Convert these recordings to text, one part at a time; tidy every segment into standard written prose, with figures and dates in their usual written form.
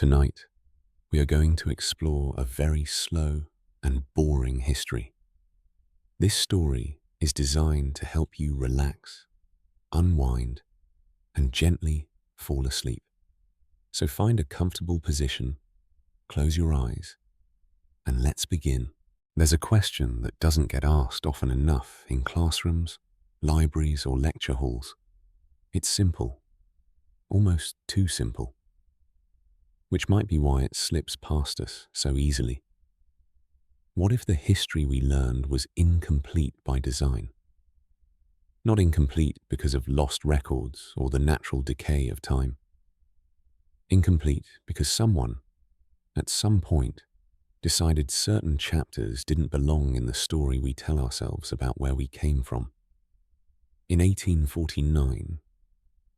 Tonight, we are going to explore a very slow and boring history. This story is designed to help you relax, unwind, and gently fall asleep. So find a comfortable position, close your eyes, and let's begin. There's a question that doesn't get asked often enough in classrooms, libraries, or lecture halls. It's simple, almost too simple, which might be why it slips past us so easily. What if the history we learned was incomplete by design? Not incomplete because of lost records or the natural decay of time. Incomplete because someone, at some point, decided certain chapters didn't belong in the story we tell ourselves about where we came from. In 1849,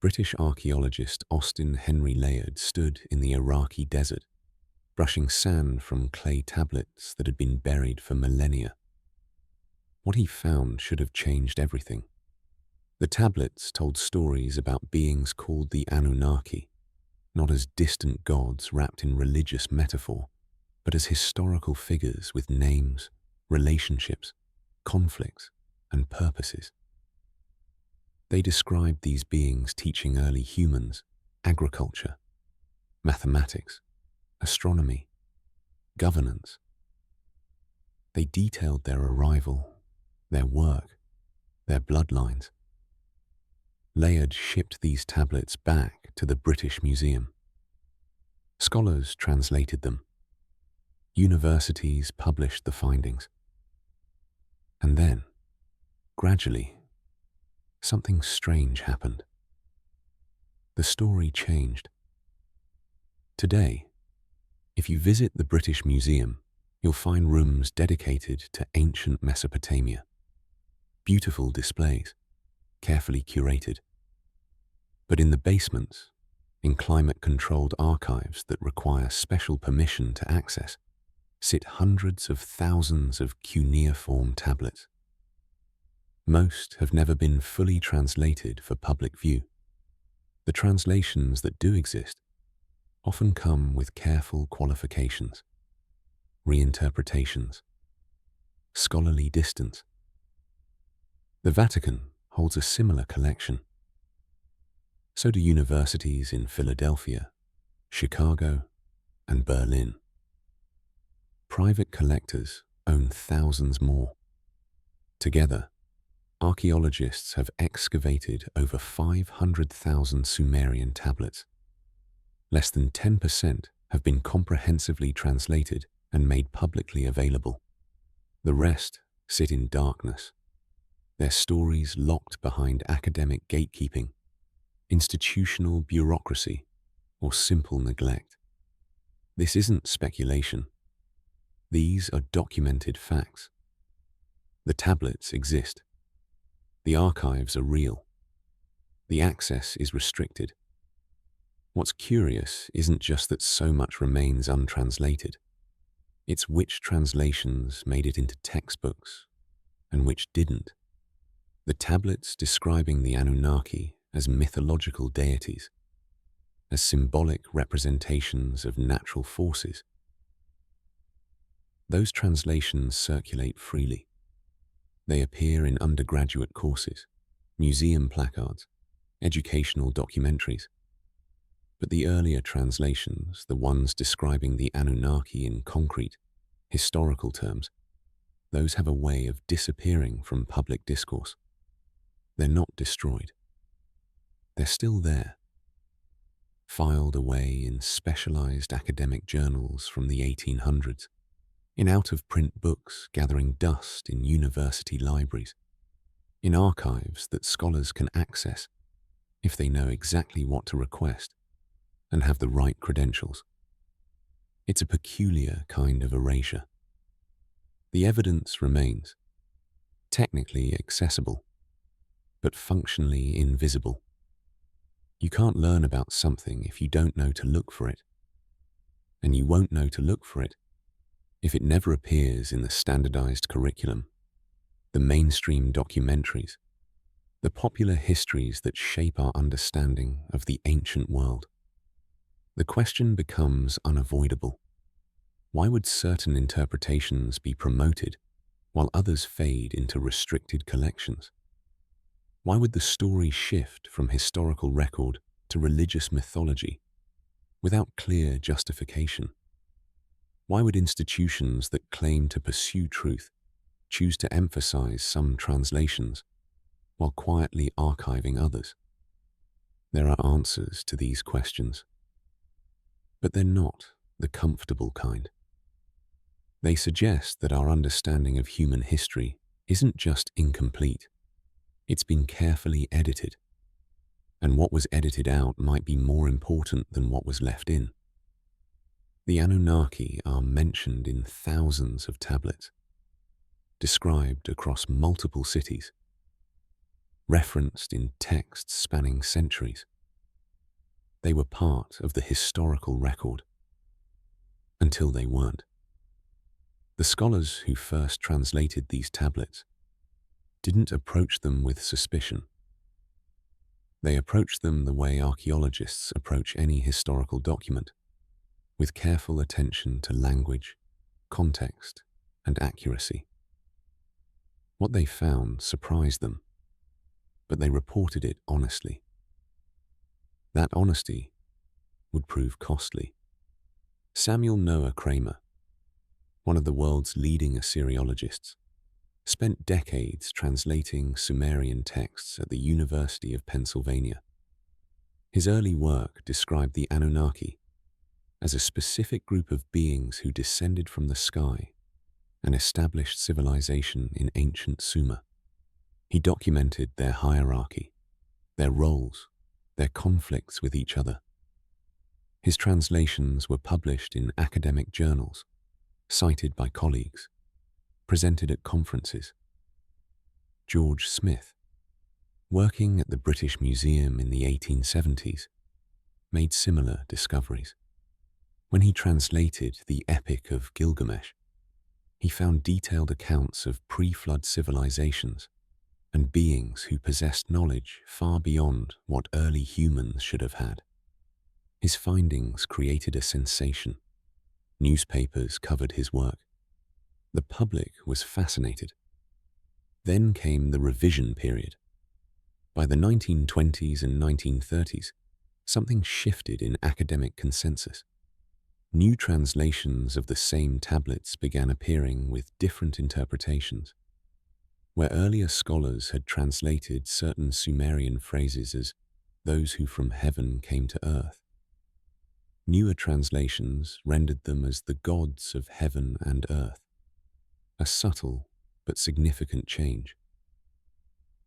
British archaeologist Austin Henry Layard stood in the Iraqi desert, brushing sand from clay tablets that had been buried for millennia. What he found should have changed everything. The tablets told stories about beings called the Anunnaki, not as distant gods wrapped in religious metaphor, but as historical figures with names, relationships, conflicts, and purposes. They described these beings teaching early humans agriculture, mathematics, astronomy, governance. They detailed their arrival, their work, their bloodlines. Layard shipped these tablets back to the British Museum. Scholars translated them. Universities published the findings. And then, gradually, something strange happened. The story changed. Today, if you visit the British Museum, you'll find rooms dedicated to ancient Mesopotamia. Beautiful displays, carefully curated. But in the basements, in climate-controlled archives that require special permission to access, sit hundreds of thousands of cuneiform tablets. Most have never been fully translated for public view. The translations that do exist often come with careful qualifications, reinterpretations, scholarly distance. The Vatican holds a similar collection. So do universities in Philadelphia, Chicago, and Berlin. Private collectors own thousands more. Together, archaeologists have excavated over 500,000 Sumerian tablets. Less than 10% have been comprehensively translated and made publicly available. The rest sit in darkness, their stories locked behind academic gatekeeping, institutional bureaucracy, or simple neglect. This isn't speculation. These are documented facts. The tablets exist. The archives are real. The access is restricted. What's curious isn't just that so much remains untranslated. It's which translations made it into textbooks and which didn't. The tablets describing the Anunnaki as mythological deities, as symbolic representations of natural forces. Those translations circulate freely. They appear in undergraduate courses, museum placards, educational documentaries. But the earlier translations, the ones describing the Anunnaki in concrete, historical terms, those have a way of disappearing from public discourse. They're not destroyed. They're still there, filed away in specialized academic journals from the 1800s, in out-of-print books gathering dust in university libraries, in archives that scholars can access if they know exactly what to request and have the right credentials. It's a peculiar kind of erasure. The evidence remains, technically accessible, but functionally invisible. You can't learn about something if you don't know to look for it, and you won't know to look for it if it never appears in the standardized curriculum, the mainstream documentaries, the popular histories that shape our understanding of the ancient world. The question becomes unavoidable. Why would certain interpretations be promoted while others fade into restricted collections? Why would the story shift from historical record to religious mythology without clear justification? Why would institutions that claim to pursue truth choose to emphasize some translations while quietly archiving others? There are answers to these questions, but they're not the comfortable kind. They suggest that our understanding of human history isn't just incomplete, it's been carefully edited, and what was edited out might be more important than what was left in. The Anunnaki are mentioned in thousands of tablets, described across multiple cities, referenced in texts spanning centuries. They were part of the historical record until they weren't. The scholars who first translated these tablets didn't approach them with suspicion. They approached them the way archaeologists approach any historical document, with careful attention to language, context, and accuracy. What they found surprised them, but they reported it honestly. That honesty would prove costly. Samuel Noah Kramer, one of the world's leading Assyriologists, spent decades translating Sumerian texts at the University of Pennsylvania. His early work described the Anunnaki as a specific group of beings who descended from the sky and established civilization in ancient Sumer. He documented their hierarchy, their roles, their conflicts with each other. His translations were published in academic journals, cited by colleagues, presented at conferences. George Smith, working at the British Museum in the 1870s, made similar discoveries. When he translated the Epic of Gilgamesh, he found detailed accounts of pre-flood civilizations and beings who possessed knowledge far beyond what early humans should have had. His findings created a sensation. Newspapers covered his work. The public was fascinated. Then came the revision period. By the 1920s and 1930s, something shifted in academic consensus. New translations of the same tablets began appearing with different interpretations. Where earlier scholars had translated certain Sumerian phrases as those who from heaven came to earth, newer translations rendered them as the gods of heaven and earth, a subtle but significant change.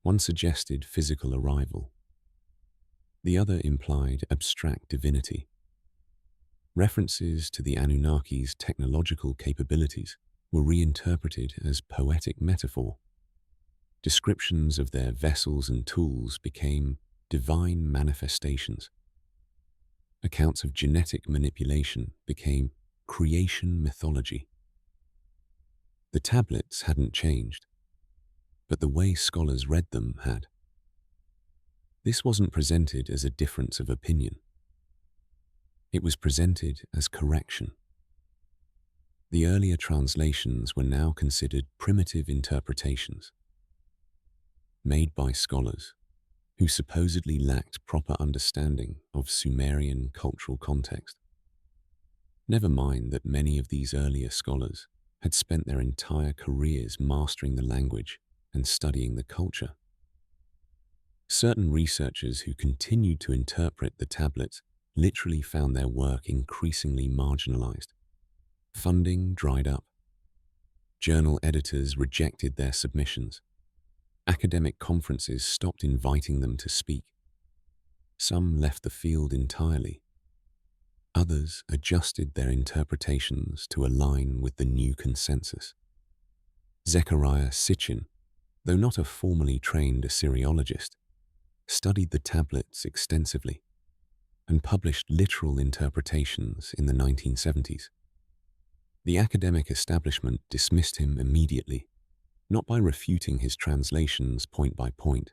One suggested physical arrival. The other implied abstract divinity. References to the Anunnaki's technological capabilities were reinterpreted as poetic metaphor. Descriptions of their vessels and tools became divine manifestations. Accounts of genetic manipulation became creation mythology. The tablets hadn't changed, but the way scholars read them had. This wasn't presented as a difference of opinion. It was presented as correction. The earlier translations were now considered primitive interpretations, made by scholars who supposedly lacked proper understanding of Sumerian cultural context. Never mind that many of these earlier scholars had spent their entire careers mastering the language and studying the culture. Certain researchers who continued to interpret the tablets literally found their work increasingly marginalized. Funding dried up. Journal editors rejected their submissions. Academic conferences stopped inviting them to speak. Some left the field entirely. Others adjusted their interpretations to align with the new consensus. Zechariah Sitchin, though not a formally trained Assyriologist, studied the tablets extensively and published literal interpretations in the 1970s. The academic establishment dismissed him immediately, not by refuting his translations point by point,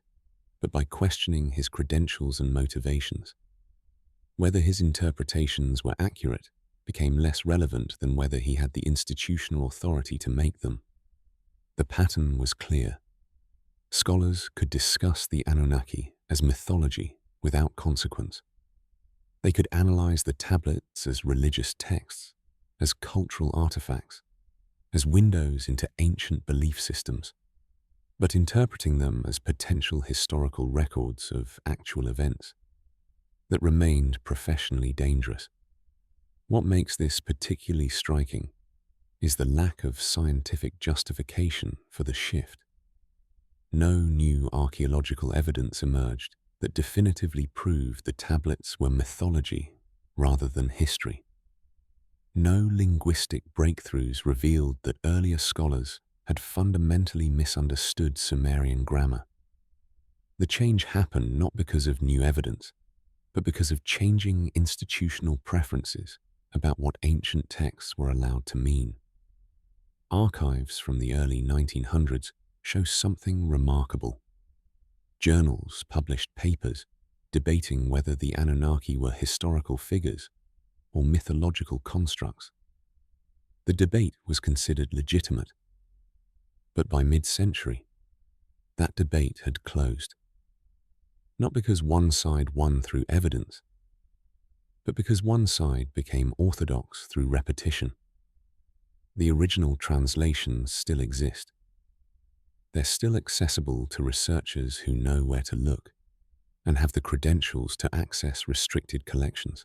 but by questioning his credentials and motivations. Whether his interpretations were accurate became less relevant than whether he had the institutional authority to make them. The pattern was clear. Scholars could discuss the Anunnaki as mythology without consequence. They could analyze the tablets as religious texts, as cultural artifacts, as windows into ancient belief systems, but interpreting them as potential historical records of actual events that remained professionally dangerous. What makes this particularly striking is the lack of scientific justification for the shift. No new archaeological evidence emerged that definitively proved the tablets were mythology rather than history. No linguistic breakthroughs revealed that earlier scholars had fundamentally misunderstood Sumerian grammar. The change happened not because of new evidence, but because of changing institutional preferences about what ancient texts were allowed to mean. Archives from the early 1900s show something remarkable. Journals published papers debating whether the Anunnaki were historical figures or mythological constructs. The debate was considered legitimate, but by mid-century, that debate had closed. Not because one side won through evidence, but because one side became orthodox through repetition. The original translations still exist. They're still accessible to researchers who know where to look and have the credentials to access restricted collections.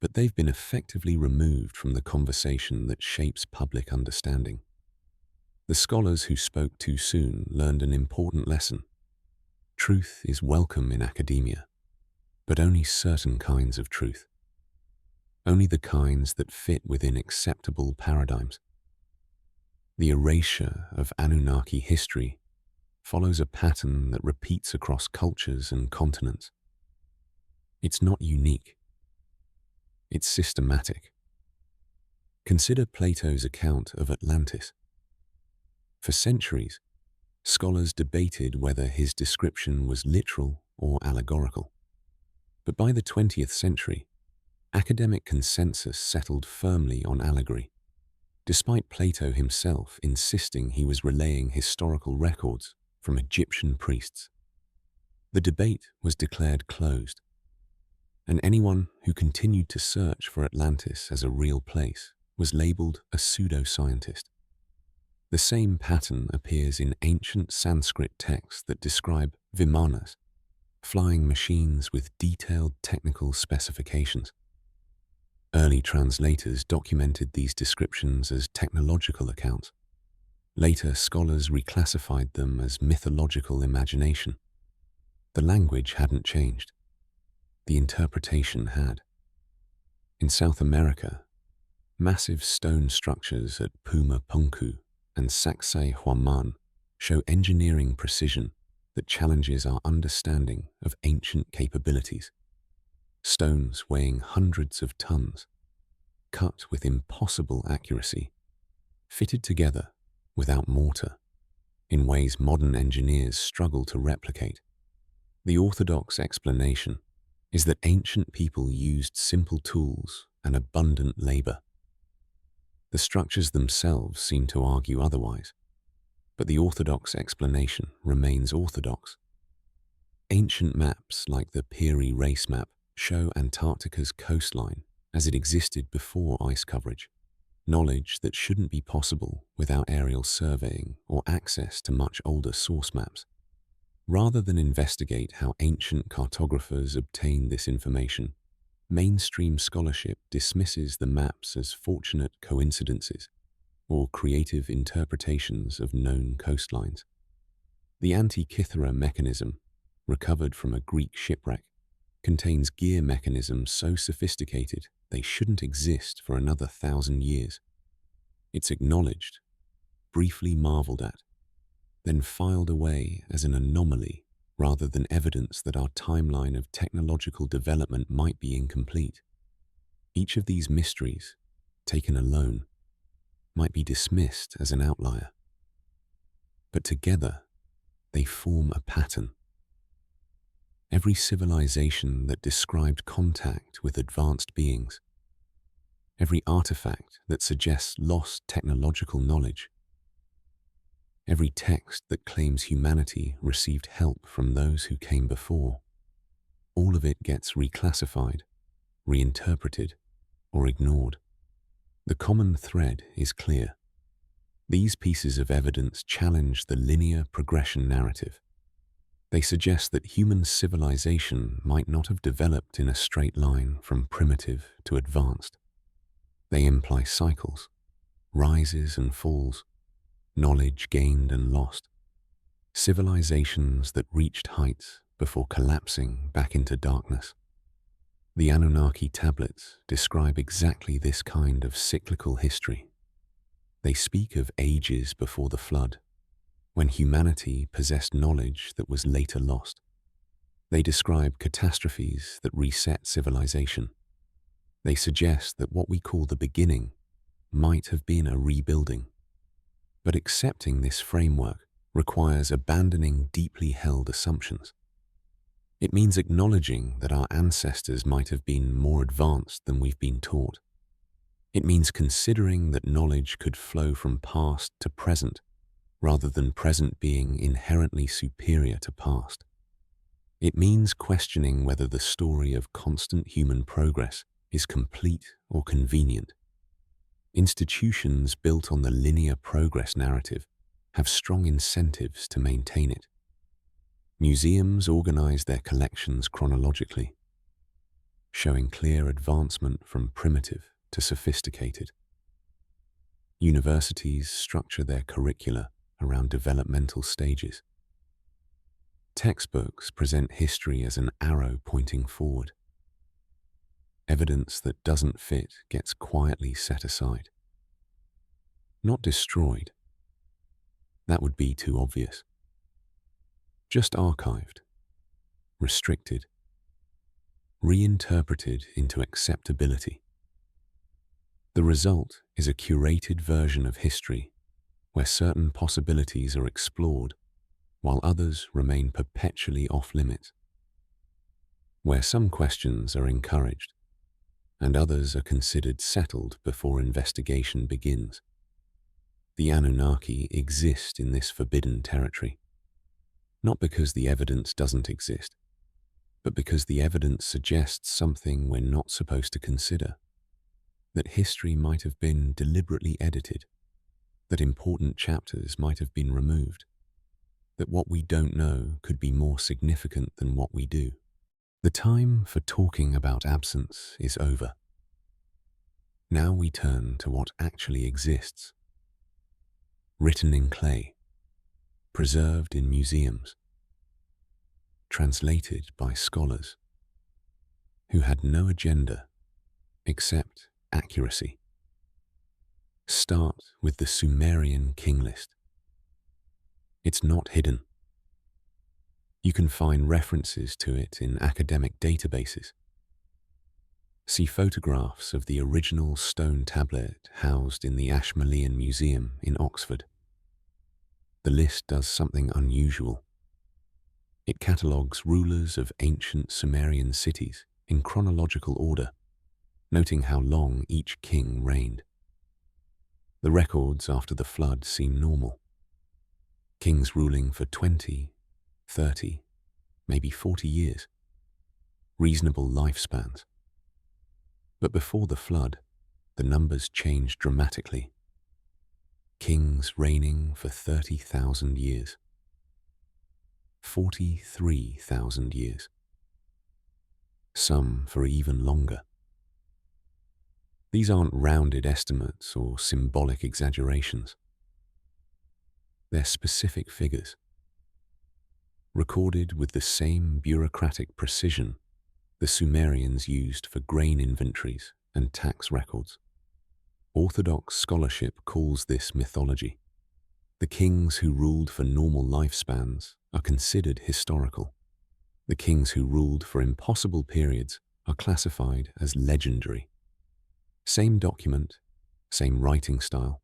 But they've been effectively removed from the conversation that shapes public understanding. The scholars who spoke too soon learned an important lesson. Truth is welcome in academia, but only certain kinds of truth. Only the kinds that fit within acceptable paradigms. The erasure of Anunnaki history follows a pattern that repeats across cultures and continents. It's not unique. It's systematic. Consider Plato's account of Atlantis. For centuries, scholars debated whether his description was literal or allegorical. But by the 20th century, academic consensus settled firmly on allegory, despite Plato himself insisting he was relaying historical records from Egyptian priests. The debate was declared closed, and anyone who continued to search for Atlantis as a real place was labeled a pseudoscientist. The same pattern appears in ancient Sanskrit texts that describe vimanas, flying machines with detailed technical specifications. Early translators documented these descriptions as technological accounts. Later, scholars reclassified them as mythological imagination. The language hadn't changed. The interpretation had. In South America, massive stone structures at Puma Punku and Sacsayhuaman show engineering precision that challenges our understanding of ancient capabilities. Stones weighing hundreds of tons, cut with impossible accuracy, fitted together without mortar, in ways modern engineers struggle to replicate. The orthodox explanation is that ancient people used simple tools and abundant labor. The structures themselves seem to argue otherwise, but the orthodox explanation remains orthodox. Ancient maps like the Peary Race Map show Antarctica's coastline as it existed before ice coverage, knowledge that shouldn't be possible without aerial surveying or access to much older source maps. Rather than investigate how ancient cartographers obtained this information, mainstream scholarship dismisses the maps as fortunate coincidences or creative interpretations of known coastlines. The Antikythera mechanism, recovered from a Greek shipwreck, contains gear mechanisms so sophisticated they shouldn't exist for another 1,000 years. It's acknowledged, briefly marveled at, then filed away as an anomaly rather than evidence that our timeline of technological development might be incomplete. Each of these mysteries, taken alone, might be dismissed as an outlier. But together, they form a pattern. every civilization that described contact with advanced beings, every artifact that suggests lost technological knowledge, every text that claims humanity received help from those who came before, all of it gets reclassified, reinterpreted, or ignored. The common thread is clear. These pieces of evidence challenge the linear progression narrative. They suggest that human civilization might not have developed in a straight line from primitive to advanced. They imply cycles, rises and falls, knowledge gained and lost, civilizations that reached heights before collapsing back into darkness. The Anunnaki tablets describe exactly this kind of cyclical history. They speak of ages before the flood, when humanity possessed knowledge that was later lost. They describe catastrophes that reset civilization. They suggest that what we call the beginning might have been a rebuilding. But accepting this framework requires abandoning deeply held assumptions. It means acknowledging that our ancestors might have been more advanced than we've been taught. It means considering that knowledge could flow from past to present, rather than present being inherently superior to past. It means questioning whether the story of constant human progress is complete or convenient. Institutions built on the linear progress narrative have strong incentives to maintain it. Museums organize their collections chronologically, showing clear advancement from primitive to sophisticated. Universities structure their curricula around developmental stages. Textbooks present history as an arrow pointing forward. Evidence that doesn't fit gets quietly set aside. Not destroyed. That would be too obvious. Just archived, restricted, reinterpreted into acceptability. The result is a curated version of history where certain possibilities are explored while others remain perpetually off-limits, where some questions are encouraged and others are considered settled before investigation begins. The Anunnaki exist in this forbidden territory, not because the evidence doesn't exist, but because the evidence suggests something we're not supposed to consider, that history might have been deliberately edited, that important chapters might have been removed, that what we don't know could be more significant than what we do. The time for talking about absence is over. Now we turn to what actually exists. Written in clay, preserved in museums, translated by scholars who had no agenda except accuracy. Start with the Sumerian king list. It's not hidden. You can find references to it in academic databases. See photographs of the original stone tablet housed in the Ashmolean Museum in Oxford. The list does something unusual. It catalogues rulers of ancient Sumerian cities in chronological order, noting how long each king reigned. The records after the flood seem normal. Kings ruling for 20, 30, maybe 40 years. Reasonable lifespans. But before the flood, the numbers changed dramatically. Kings reigning for 30,000 years. 43,000 years. Some for even longer. These aren't rounded estimates or symbolic exaggerations. They're specific figures, recorded with the same bureaucratic precision the Sumerians used for grain inventories and tax records. Orthodox scholarship calls this mythology. The kings who ruled for normal lifespans are considered historical. The kings who ruled for impossible periods are classified as legendary. Same document, same writing style,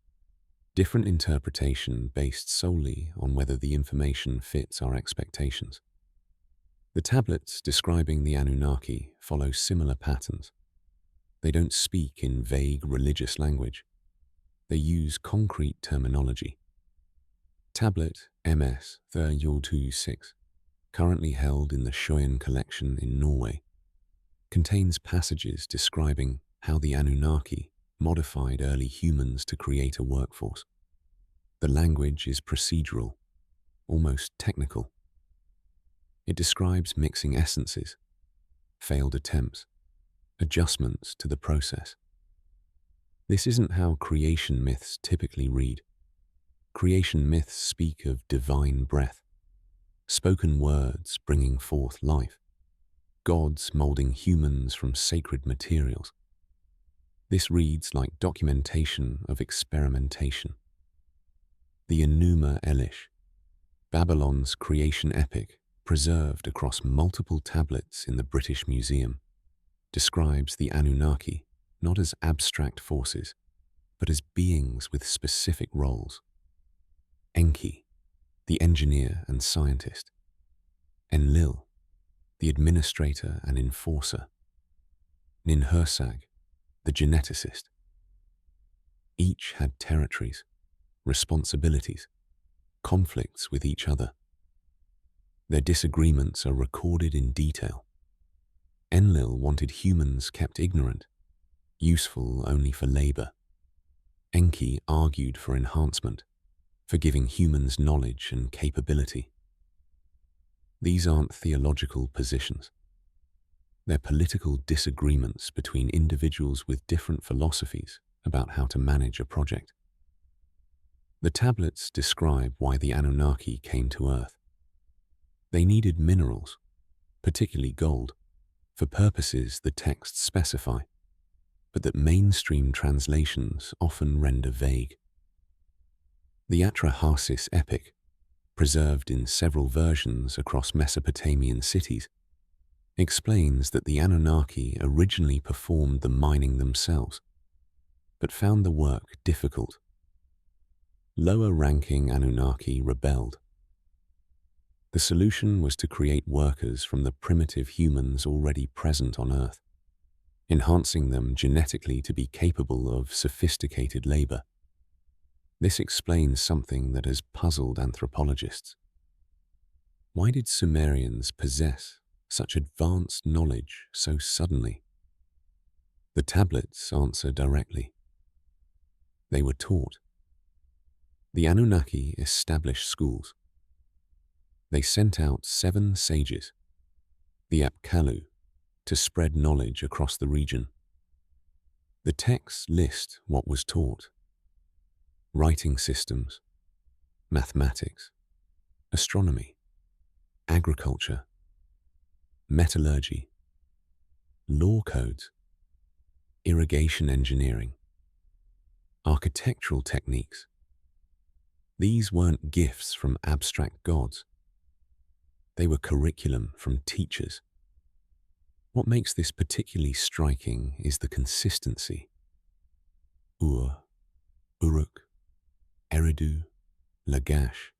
different interpretation based solely on whether the information fits our expectations. The tablets describing the Anunnaki follow similar patterns. They don't speak in vague religious language. They use concrete terminology. Tablet MS 326, currently held in the Shoyan collection in Norway, contains passages describing how the Anunnaki modified early humans to create a workforce. The language is procedural, almost technical. It describes mixing essences, failed attempts, adjustments to the process. This isn't how creation myths typically read. Creation myths speak of divine breath, spoken words bringing forth life, gods molding humans from sacred materials. This reads like documentation of experimentation. The Enuma Elish, Babylon's creation epic, preserved across multiple tablets in the British Museum, describes the Anunnaki not as abstract forces, but as beings with specific roles. Enki, the engineer and scientist. Enlil, the administrator and enforcer. Ninhursag, the geneticist. Each had territories, responsibilities, conflicts with each other. Their disagreements are recorded in detail. Enlil wanted humans kept ignorant, useful only for labor. Enki argued for enhancement, for giving humans knowledge and capability. These aren't theological positions. They're political disagreements between individuals with different philosophies about how to manage a project. The tablets describe why the Anunnaki came to Earth. They needed minerals, particularly gold, for purposes the texts specify, but that mainstream translations often render vague. The Atrahasis epic, preserved in several versions across Mesopotamian cities, explains that the Anunnaki originally performed the mining themselves, but found the work difficult. Lower-ranking Anunnaki rebelled. The solution was to create workers from the primitive humans already present on Earth, enhancing them genetically to be capable of sophisticated labor. This explains something that has puzzled anthropologists. Why did Sumerians possess such advanced knowledge so suddenly? The tablets answer directly. They were taught. The Anunnaki established schools. They sent out 7 sages, the Apkallu, to spread knowledge across the region. The texts list what was taught: writing systems, mathematics, astronomy, agriculture, metallurgy, law codes, irrigation engineering, architectural techniques. These weren't gifts from abstract gods. They were curriculum from teachers. What makes this particularly striking is the consistency. Ur, Uruk, Eridu, Lagash,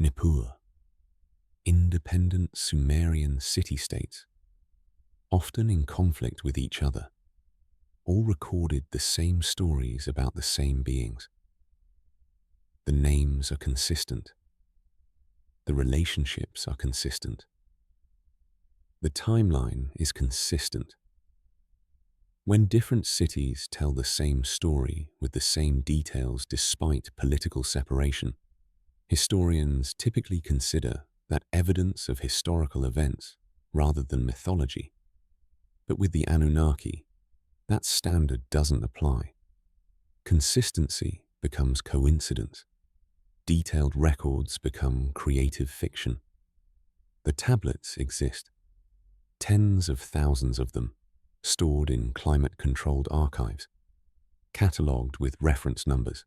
Nippur, independent Sumerian city-states, often in conflict with each other, all recorded the same stories about the same beings. The names are consistent. The relationships are consistent. The timeline is consistent. When different cities tell the same story with the same details despite political separation, historians typically consider that evidence of historical events rather than mythology. But with the Anunnaki, that standard doesn't apply. Consistency becomes coincidence. Detailed records become creative fiction. The tablets exist, tens of thousands of them, stored in climate-controlled archives, catalogued with reference numbers,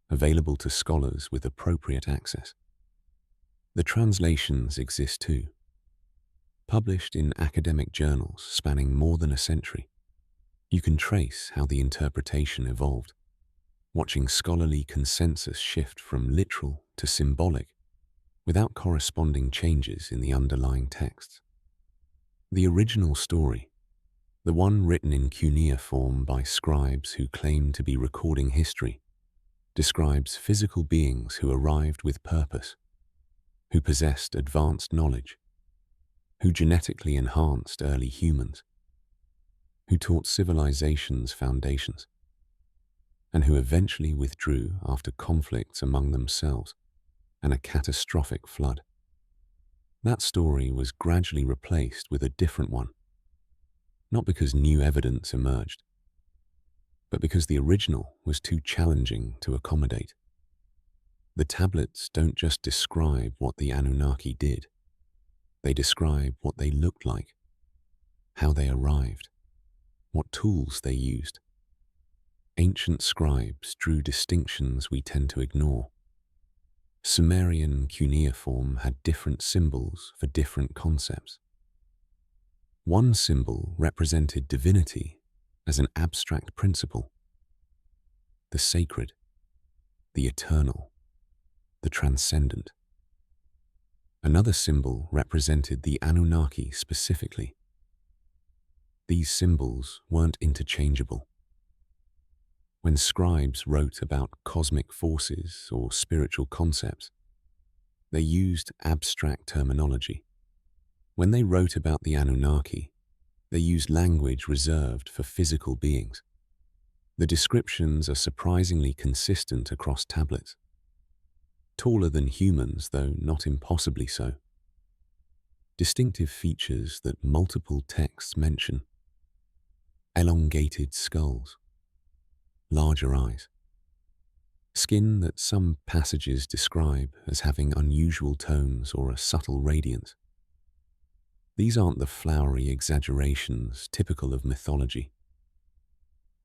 available to scholars with appropriate access. The translations exist too, published in academic journals spanning more than a century. You can trace how the interpretation evolved, watching scholarly consensus shift from literal to symbolic, without corresponding changes in the underlying texts. The original story, the one written in cuneiform by scribes who claim to be recording history, describes physical beings who arrived with purpose, who possessed advanced knowledge, who genetically enhanced early humans, who taught civilization's foundations, and who eventually withdrew after conflicts among themselves and a catastrophic flood. That story was gradually replaced with a different one, not because new evidence emerged, but because the original was too challenging to accommodate. The tablets don't just describe what the Anunnaki did, they describe what they looked like, how they arrived, what tools they used. Ancient scribes drew distinctions we tend to ignore. Sumerian cuneiform had different symbols for different concepts. One symbol represented divinity as an abstract principle, the sacred, the eternal, the transcendent. Another symbol represented the Anunnaki specifically. These symbols weren't interchangeable. When scribes wrote about cosmic forces or spiritual concepts, they used abstract terminology. When they wrote about the Anunnaki, they used language reserved for physical beings. The descriptions are surprisingly consistent across tablets. Taller than humans, though not impossibly so. Distinctive features that multiple texts mention. Elongated skulls, larger eyes, skin that some passages describe as having unusual tones or a subtle radiance. These aren't the flowery exaggerations typical of mythology.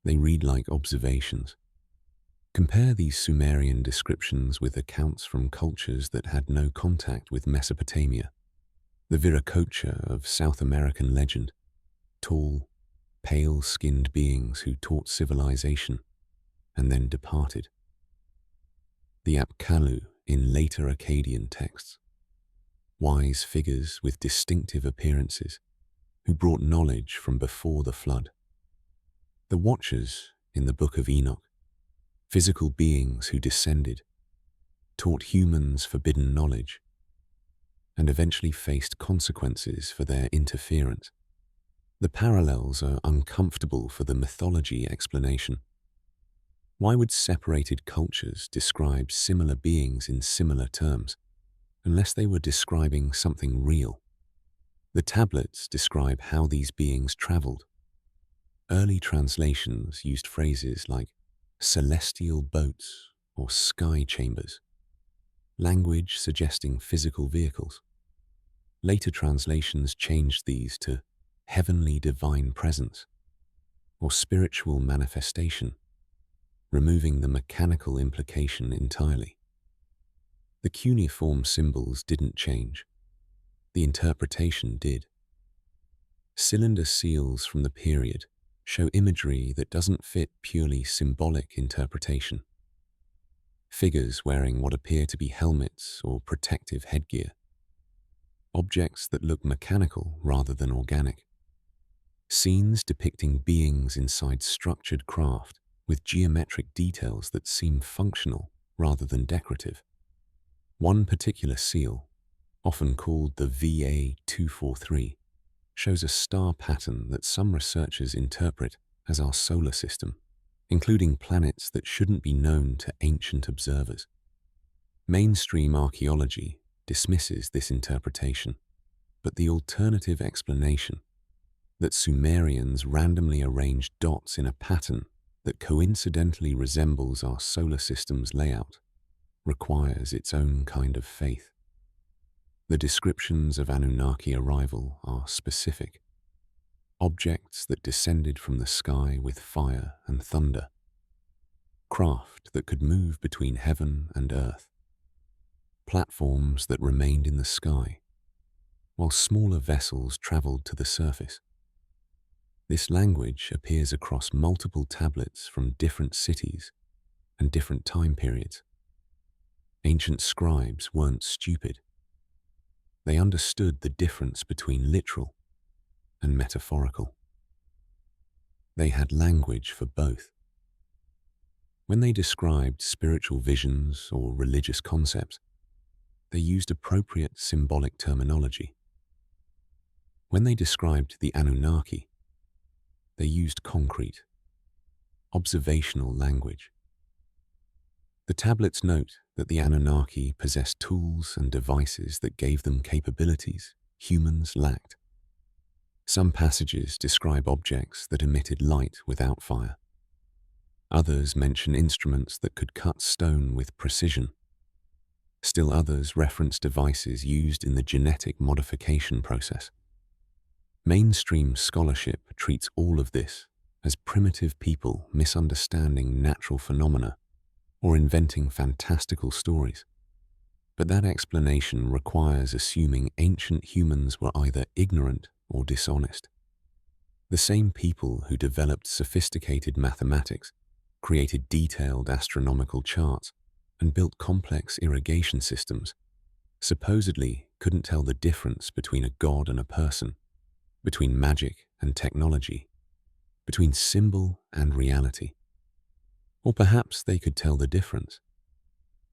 They read like observations. Compare these Sumerian descriptions with accounts from cultures that had no contact with Mesopotamia. The Viracocha of South American legend, tall, pale-skinned beings who taught civilization and then departed. The Apkallu in later Akkadian texts, wise figures with distinctive appearances who brought knowledge from before the flood. The Watchers in the Book of Enoch, physical beings who descended, taught humans forbidden knowledge, and eventually faced consequences for their interference. The parallels are uncomfortable for the mythology explanation. Why would separated cultures describe similar beings in similar terms, unless they were describing something real? The tablets describe how these beings traveled. Early translations used phrases like celestial boats or sky chambers, language suggesting physical vehicles. Later translations changed these to heavenly divine presence or spiritual manifestation, removing the mechanical implication entirely. The cuneiform symbols didn't change. The interpretation did. Cylinder seals from the period show imagery that doesn't fit purely symbolic interpretation. Figures wearing what appear to be helmets or protective headgear. Objects that look mechanical rather than organic. Scenes depicting beings inside structured craft with geometric details that seem functional rather than decorative. One particular seal, often called the VA243, shows a star pattern that some researchers interpret as our solar system, including planets that shouldn't be known to ancient observers. Mainstream archaeology dismisses this interpretation, but the alternative explanation, that Sumerians randomly arranged dots in a pattern that coincidentally resembles our solar system's layout, requires its own kind of faith. The descriptions of Anunnaki arrival are specific. Objects that descended from the sky with fire and thunder. Craft that could move between heaven and earth. Platforms that remained in the sky, while smaller vessels traveled to the surface. This language appears across multiple tablets from different cities and different time periods. Ancient scribes weren't stupid. They understood the difference between literal and metaphorical. They had language for both. When they described spiritual visions or religious concepts, they used appropriate symbolic terminology. When they described the Anunnaki, they used concrete, observational language. The tablets note that the Anunnaki possessed tools and devices that gave them capabilities humans lacked. Some passages describe objects that emitted light without fire. Others mention instruments that could cut stone with precision. Still others reference devices used in the genetic modification process. Mainstream scholarship treats all of this as primitive people misunderstanding natural phenomena or inventing fantastical stories. But that explanation requires assuming ancient humans were either ignorant or dishonest. The same people who developed sophisticated mathematics, created detailed astronomical charts, and built complex irrigation systems, supposedly couldn't tell the difference between a god and a person, between magic and technology, between symbol and reality. Or perhaps they could tell the difference.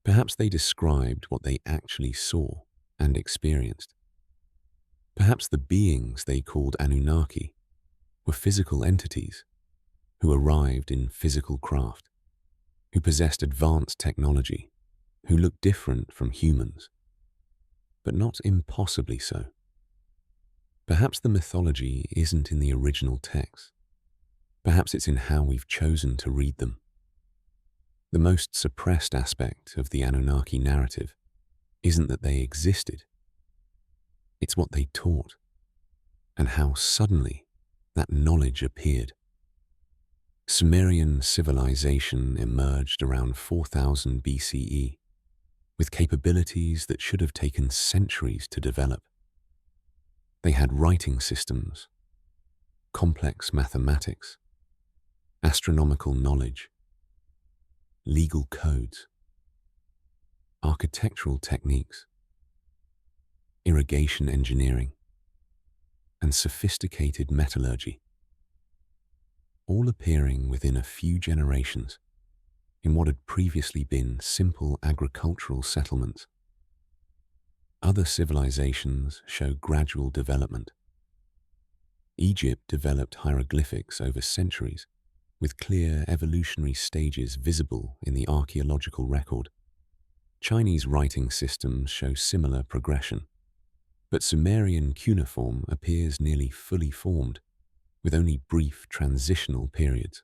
Perhaps they described what they actually saw and experienced. Perhaps the beings they called Anunnaki were physical entities who arrived in physical craft, who possessed advanced technology, who looked different from humans, but not impossibly so. Perhaps the mythology isn't in the original text. Perhaps it's in how we've chosen to read them. The most suppressed aspect of the Anunnaki narrative isn't that they existed. It's what they taught, and how suddenly that knowledge appeared. Sumerian civilization emerged around 4000 BCE, with capabilities that should have taken centuries to develop. They had writing systems, complex mathematics, astronomical knowledge, legal codes, architectural techniques, irrigation engineering, and sophisticated metallurgy, all appearing within a few generations in what had previously been simple agricultural settlements. Other civilizations show gradual development. Egypt developed hieroglyphics over centuries, with clear evolutionary stages visible in the archaeological record. Chinese writing systems show similar progression, but Sumerian cuneiform appears nearly fully formed, with only brief transitional periods.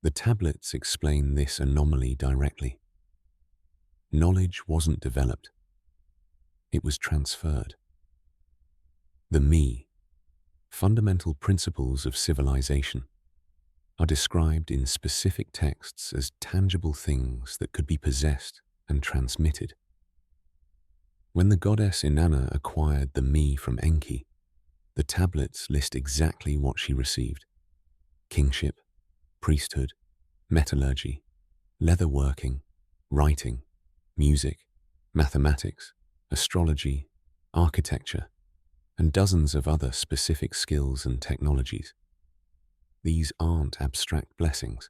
The tablets explain this anomaly directly. Knowledge wasn't developed, it was transferred. The me, fundamental principles of civilization, are described in specific texts as tangible things that could be possessed and transmitted. When the goddess Inanna acquired the me from Enki, the tablets list exactly what she received: kingship, priesthood, metallurgy, leatherworking, writing, music, mathematics, astrology, architecture, and dozens of other specific skills and technologies. These aren't abstract blessings.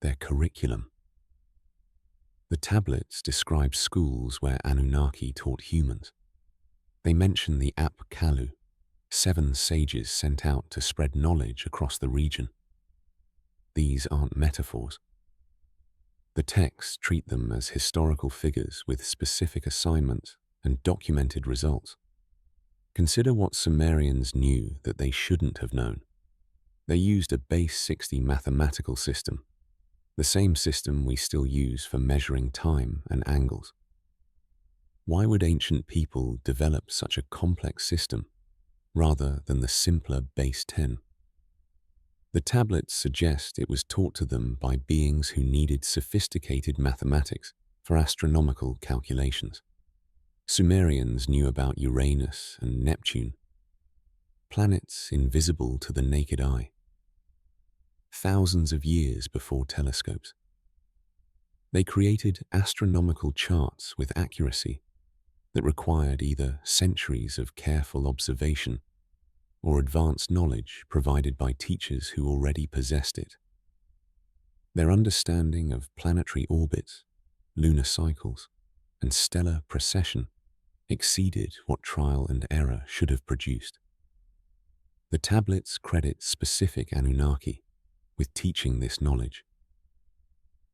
They're curriculum. The tablets describe schools where Anunnaki taught humans. They mention the Ap Kalu, 7 sages sent out to spread knowledge across the region. These aren't metaphors. The texts treat them as historical figures with specific assignments and documented results. Consider what Sumerians knew that they shouldn't have known. They used a base 60 mathematical system, the same system we still use for measuring time and angles. Why would ancient people develop such a complex system rather than the simpler base 10? The tablets suggest it was taught to them by beings who needed sophisticated mathematics for astronomical calculations. Sumerians knew about Uranus and Neptune, planets invisible to the naked eye, thousands of years before telescopes. They created astronomical charts with accuracy that required either centuries of careful observation or advanced knowledge provided by teachers who already possessed it. Their understanding of planetary orbits, lunar cycles, and stellar precession exceeded what trial and error should have produced. The tablets credit specific Anunnaki with teaching this knowledge.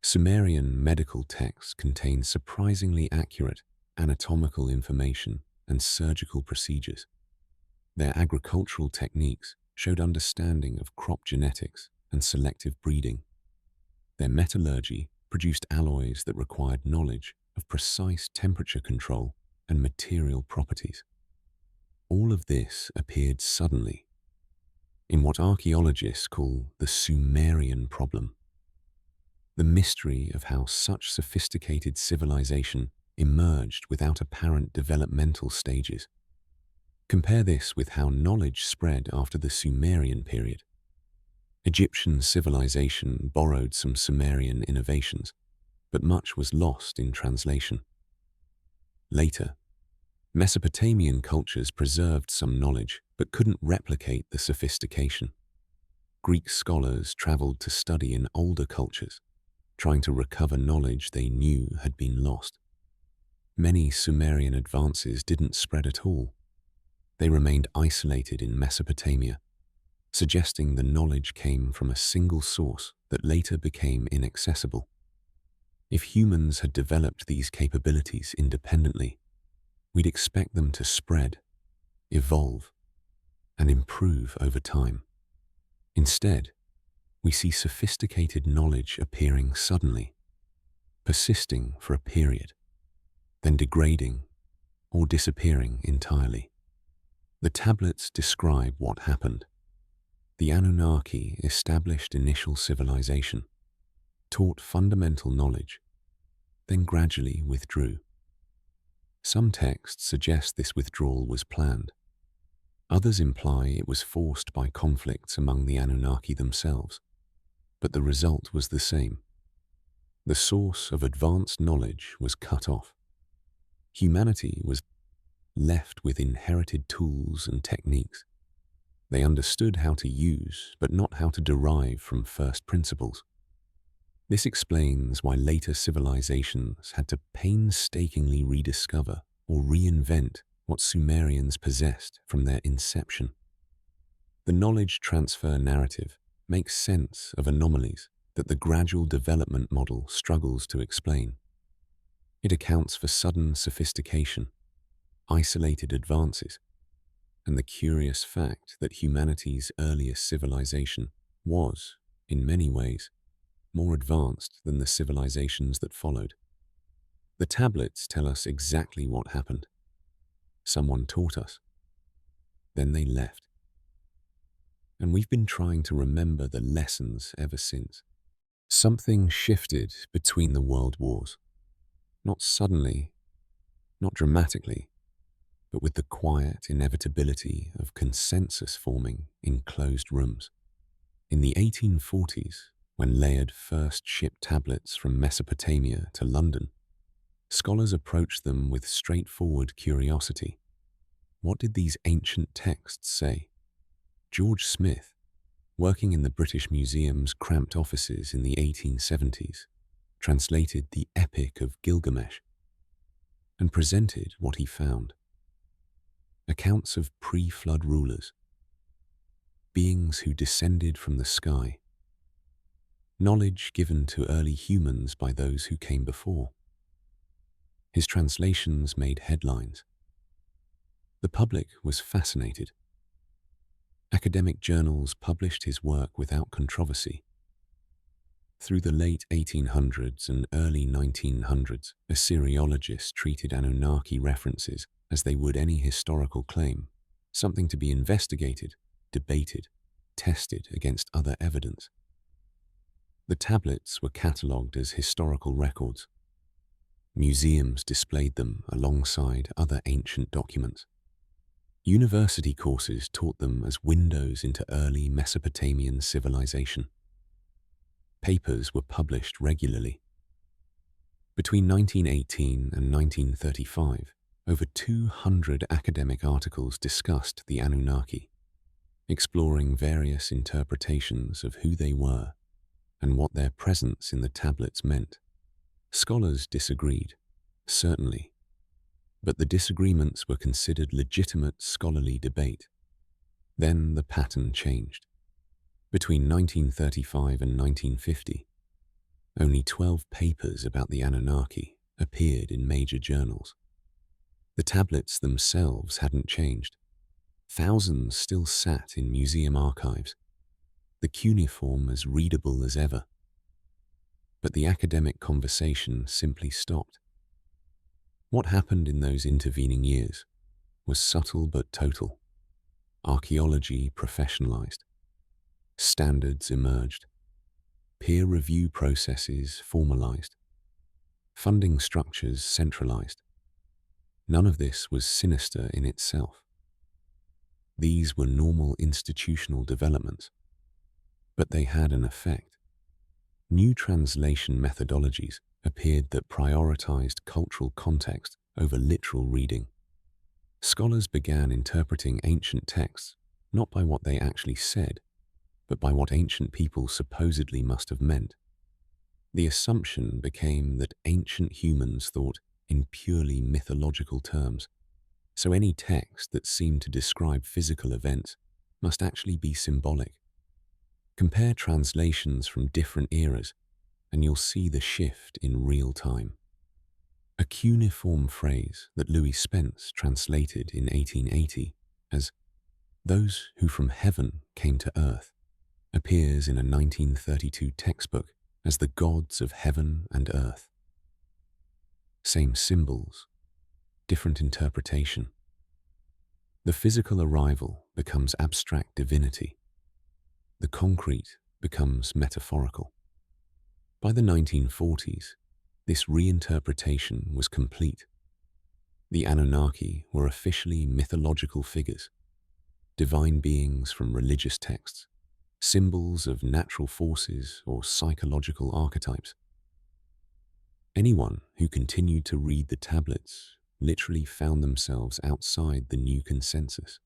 Sumerian medical texts contain surprisingly accurate anatomical information and surgical procedures. Their agricultural techniques showed understanding of crop genetics and selective breeding. Their metallurgy produced alloys that required knowledge of precise temperature control and material properties. All of this appeared suddenly in what archaeologists call the Sumerian problem, the mystery of how such sophisticated civilization emerged without apparent developmental stages. Compare this with how knowledge spread after the Sumerian period. Egyptian civilization borrowed some Sumerian innovations, but much was lost in translation. Later, Mesopotamian cultures preserved some knowledge but couldn't replicate the sophistication. Greek scholars traveled to study in older cultures, trying to recover knowledge they knew had been lost. Many Sumerian advances didn't spread at all. They remained isolated in Mesopotamia, suggesting the knowledge came from a single source that later became inaccessible. If humans had developed these capabilities independently, we'd expect them to spread, evolve, and improve over time. Instead, we see sophisticated knowledge appearing suddenly, persisting for a period, then degrading or disappearing entirely. The tablets describe what happened. The Anunnaki established initial civilization, taught fundamental knowledge, then gradually withdrew. Some texts suggest this withdrawal was planned. Others imply it was forced by conflicts among the Anunnaki themselves, but the result was the same. The source of advanced knowledge was cut off. Humanity was left with inherited tools and techniques. They understood how to use, but not how to derive from first principles. This explains why later civilizations had to painstakingly rediscover or reinvent what Sumerians possessed from their inception. The knowledge transfer narrative makes sense of anomalies that the gradual development model struggles to explain. It accounts for sudden sophistication, isolated advances, and the curious fact that humanity's earliest civilization was, in many ways, more advanced than the civilizations that followed. The tablets tell us exactly what happened. Someone taught us. Then they left. And we've been trying to remember the lessons ever since. Something shifted between the world wars. Not suddenly, not dramatically, but with the quiet inevitability of consensus forming in closed rooms. In the 1840s, when Layard first shipped tablets from Mesopotamia to London, scholars approached them with straightforward curiosity. What did these ancient texts say? George Smith, working in the British Museum's cramped offices in the 1870s, translated the Epic of Gilgamesh and presented what he found. Accounts of pre-flood rulers, beings who descended from the sky, knowledge given to early humans by those who came before. His translations made headlines. The public was fascinated. Academic journals published his work without controversy. Through the late 1800s and early 1900s, Assyriologists treated Anunnaki references as they would any historical claim, something to be investigated, debated, tested against other evidence. The tablets were catalogued as historical records. Museums displayed them alongside other ancient documents. University courses taught them as windows into early Mesopotamian civilization. Papers were published regularly. Between 1918 and 1935, over 200 academic articles discussed the Anunnaki, exploring various interpretations of who they were and what their presence in the tablets meant. Scholars disagreed, certainly, but the disagreements were considered legitimate scholarly debate. Then the pattern changed. Between 1935 and 1950, only 12 papers about the Anunnaki appeared in major journals. The tablets themselves hadn't changed. Thousands still sat in museum archives, the cuneiform as readable as ever. But the academic conversation simply stopped. What happened in those intervening years was subtle but total. Archaeology professionalized. Standards emerged. Peer review processes formalized. Funding structures centralized. None of this was sinister in itself. These were normal institutional developments, but they had an effect. New translation methodologies appeared that prioritized cultural context over literal reading. Scholars began interpreting ancient texts not by what they actually said, but by what ancient people supposedly must have meant. The assumption became that ancient humans thought in purely mythological terms, so any text that seemed to describe physical events must actually be symbolic. Compare translations from different eras, and you'll see the shift in real time. A cuneiform phrase that Louis Spence translated in 1880 as "those who from heaven came to earth" appears in a 1932 textbook as the gods of heaven and earth. Same symbols, different interpretation. The physical arrival becomes abstract divinity. The concrete becomes metaphorical. By the 1940s, this reinterpretation was complete. The Anunnaki were officially mythological figures, divine beings from religious texts, symbols of natural forces or psychological archetypes. Anyone who continued to read the tablets literally found themselves outside the new consensus.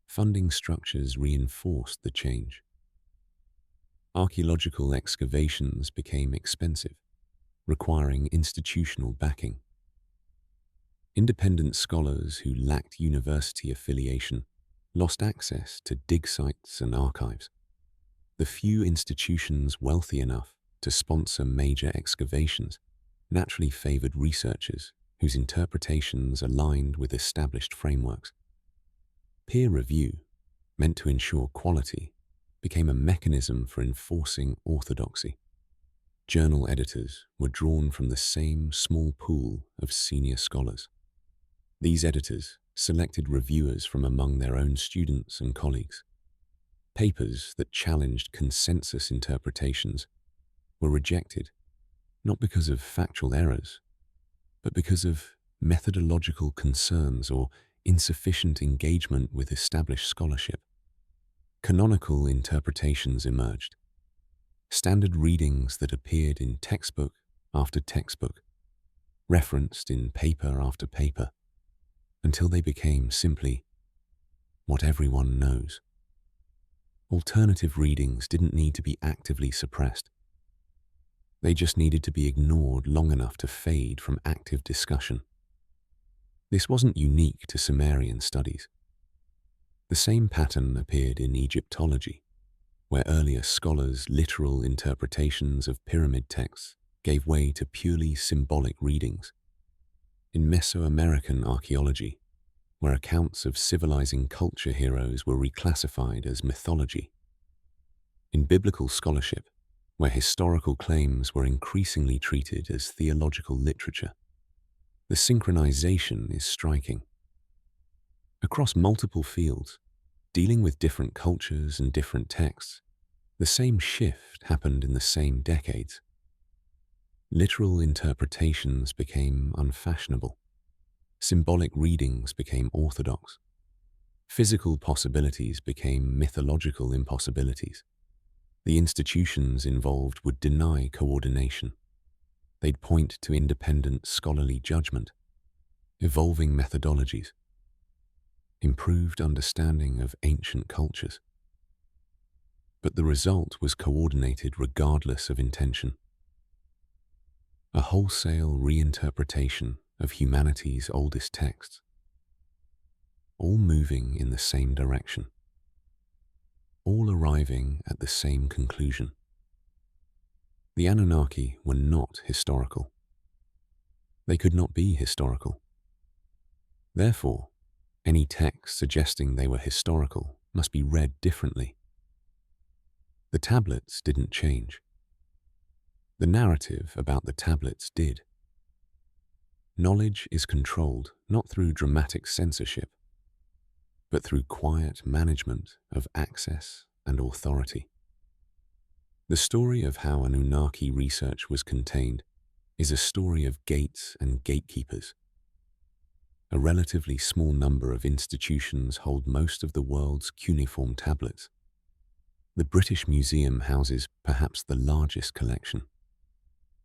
Funding structures reinforced the change. Archaeological excavations became expensive, requiring institutional backing. Independent scholars who lacked university affiliation lost access to dig sites and archives. The few institutions wealthy enough to sponsor major excavations naturally favored researchers whose interpretations aligned with established frameworks. Peer review, meant to ensure quality, became a mechanism for enforcing orthodoxy. Journal editors were drawn from the same small pool of senior scholars. These editors selected reviewers from among their own students and colleagues. Papers that challenged consensus interpretations were rejected, not because of factual errors, but because of methodological concerns or insufficient engagement with established scholarship. Canonical interpretations emerged, standard readings that appeared in textbook after textbook, referenced in paper after paper, until they became simply what everyone knows. Alternative readings didn't need to be actively suppressed. They just needed to be ignored long enough to fade from active discussion. This wasn't unique to Sumerian studies. The same pattern appeared in Egyptology, where earlier scholars' literal interpretations of pyramid texts gave way to purely symbolic readings. In Mesoamerican archaeology, where accounts of civilizing culture heroes were reclassified as mythology. In biblical scholarship, where historical claims were increasingly treated as theological literature. The synchronization is striking. Across multiple fields, dealing with different cultures and different texts, the same shift happened in the same decades. Literal interpretations became unfashionable. Symbolic readings became orthodox. Physical possibilities became mythological impossibilities. The institutions involved would deny coordination. They'd point to independent scholarly judgment. evolving methodologies, improved understanding of ancient cultures. But the result was coordinated regardless of intention. A wholesale reinterpretation of humanity's oldest texts, all moving in the same direction, all arriving at the same conclusion. The Anunnaki were not historical. They could not be historical. Therefore, any text suggesting they were historical must be read differently. The tablets didn't change. The narrative about the tablets did. Knowledge is controlled not through dramatic censorship, but through quiet management of access and authority. The story of how Anunnaki research was contained is a story of gates and gatekeepers. A relatively small number of institutions hold most of the world's cuneiform tablets. The British Museum houses perhaps the largest collection.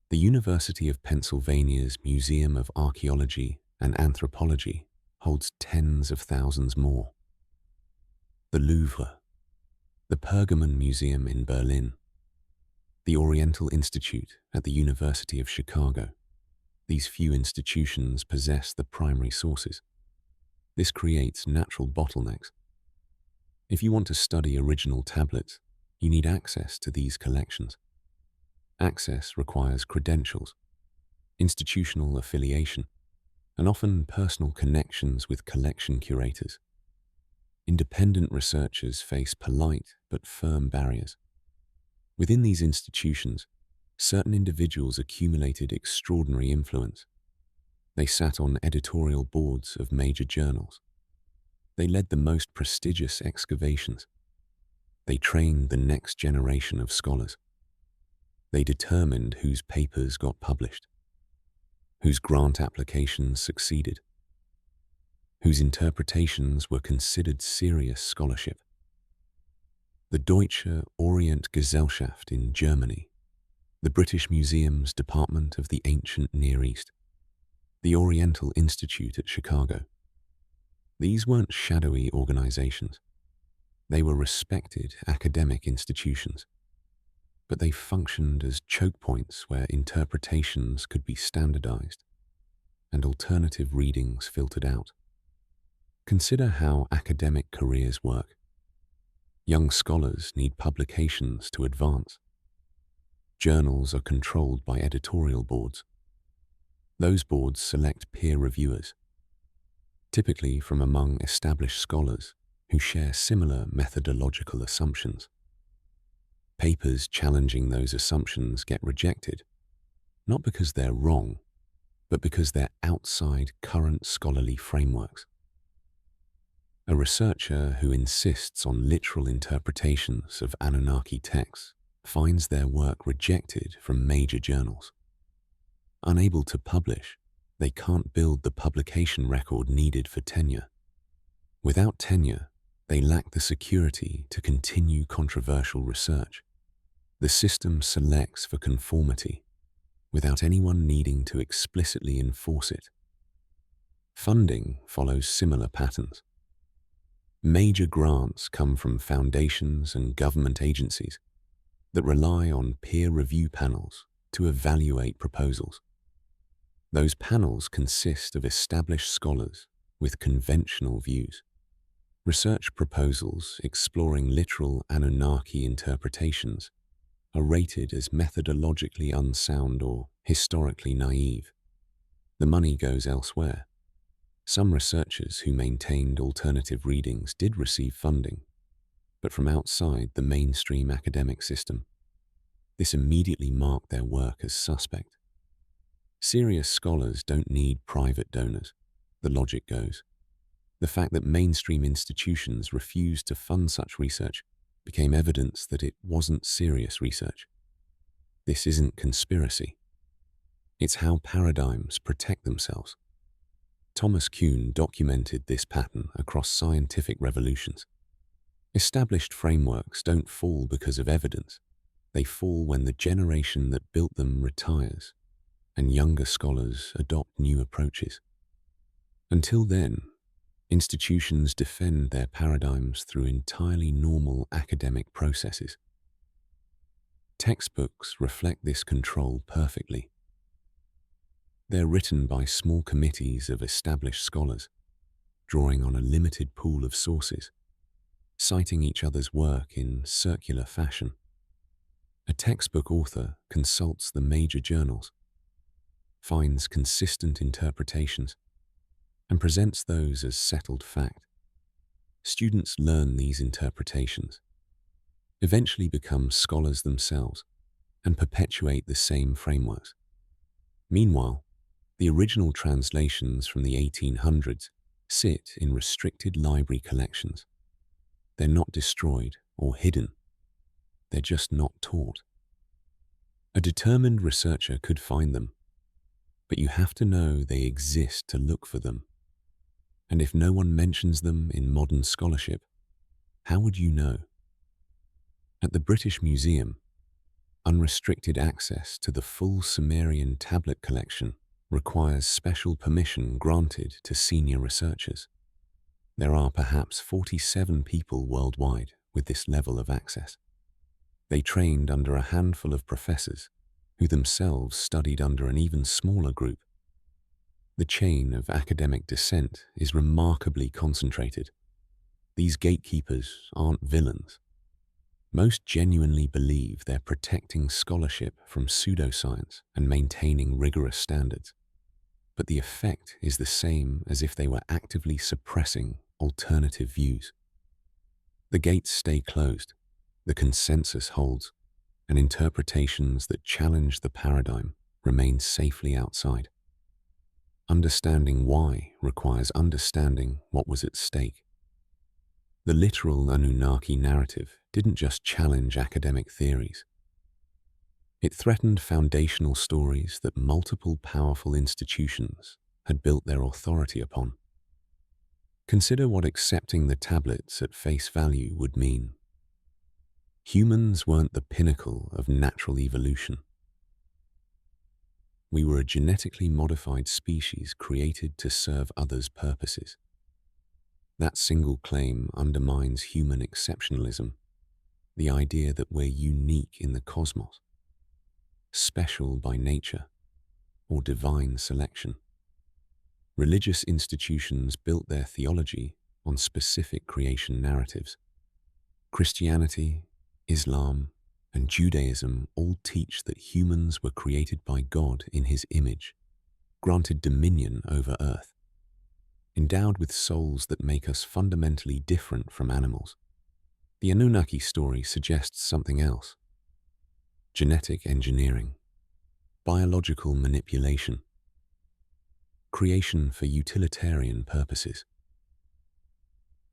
The University of Pennsylvania's Museum of Archaeology and Anthropology holds tens of thousands more. The Louvre, the Pergamon Museum in Berlin, the Oriental Institute at the University of Chicago. These few institutions possess the primary sources. This creates natural bottlenecks. If you want to study original tablets, you need access to these collections. Access requires credentials, institutional affiliation, and often personal connections with collection curators. Independent researchers face polite but firm barriers. Within these institutions, certain individuals accumulated extraordinary influence. They sat on editorial boards of major journals. They led the most prestigious excavations. They trained the next generation of scholars. They determined whose papers got published, whose grant applications succeeded, whose interpretations were considered serious scholarship. The Deutsche Orientgesellschaft in Germany, the British Museum's Department of the Ancient Near East, the Oriental Institute at Chicago. These weren't shadowy organizations. They were respected academic institutions, but they functioned as choke points where interpretations could be standardized and alternative readings filtered out. Consider how academic careers work. Young scholars need publications to advance. Journals are controlled by editorial boards. Those boards select peer reviewers, typically from among established scholars who share similar methodological assumptions. Papers challenging those assumptions get rejected, not because they're wrong, but because they're outside current scholarly frameworks. A researcher who insists on literal interpretations of Anunnaki texts finds their work rejected from major journals. Unable to publish, they can't build the publication record needed for tenure. Without tenure, they lack the security to continue controversial research. The system selects for conformity without anyone needing to explicitly enforce it. Funding follows similar patterns. Major grants come from foundations and government agencies that rely on peer review panels to evaluate proposals. Those panels consist of established scholars with conventional views. Research proposals exploring literal Anunnaki interpretations are rated as methodologically unsound or historically naive. The money goes elsewhere. Some researchers who maintained alternative readings did receive funding, but from outside the mainstream academic system. This immediately marked their work as suspect. Serious scholars don't need private donors, the logic goes. The fact that mainstream institutions refused to fund such research became evidence that it wasn't serious research. This isn't conspiracy. It's how paradigms protect themselves. Thomas Kuhn documented this pattern across scientific revolutions. Established frameworks don't fall because of evidence. They fall when the generation that built them retires and younger scholars adopt new approaches. Until then, institutions defend their paradigms through entirely normal academic processes. Textbooks reflect this control perfectly. They're written by small committees of established scholars, drawing on a limited pool of sources, citing each other's work in circular fashion. A textbook author consults the major journals, finds consistent interpretations, and presents those as settled fact. Students learn these interpretations, eventually become scholars themselves, and perpetuate the same frameworks. Meanwhile, the original translations from the 1800s sit in restricted library collections. They're not destroyed or hidden. They're just not taught. A determined researcher could find them, but you have to know they exist to look for them. And if no one mentions them in modern scholarship, how would you know? At the British Museum, unrestricted access to the full Sumerian tablet collection requires special permission granted to senior researchers. There are perhaps 47 people worldwide with this level of access. They trained under a handful of professors who themselves studied under an even smaller group. The chain of academic descent is remarkably concentrated. These gatekeepers aren't villains. Most genuinely believe they're protecting scholarship from pseudoscience and maintaining rigorous standards. But the effect is the same as if they were actively suppressing alternative views. The gates stay closed, the consensus holds, and interpretations that challenge the paradigm remain safely outside. Understanding why requires understanding what was at stake. The literal Anunnaki narrative didn't just challenge academic theories. It threatened foundational stories that multiple powerful institutions had built their authority upon. Consider what accepting the tablets at face value would mean. Humans weren't the pinnacle of natural evolution. We were a genetically modified species created to serve others' purposes. That single claim undermines human exceptionalism, the idea that we're unique in the cosmos, special by nature, or divine selection. Religious institutions built their theology on specific creation narratives. Christianity, Islam, and Judaism all teach that humans were created by God in His image, granted dominion over earth, endowed with souls that make us fundamentally different from animals. The Anunnaki story suggests something else. Genetic engineering, biological manipulation, creation for utilitarian purposes.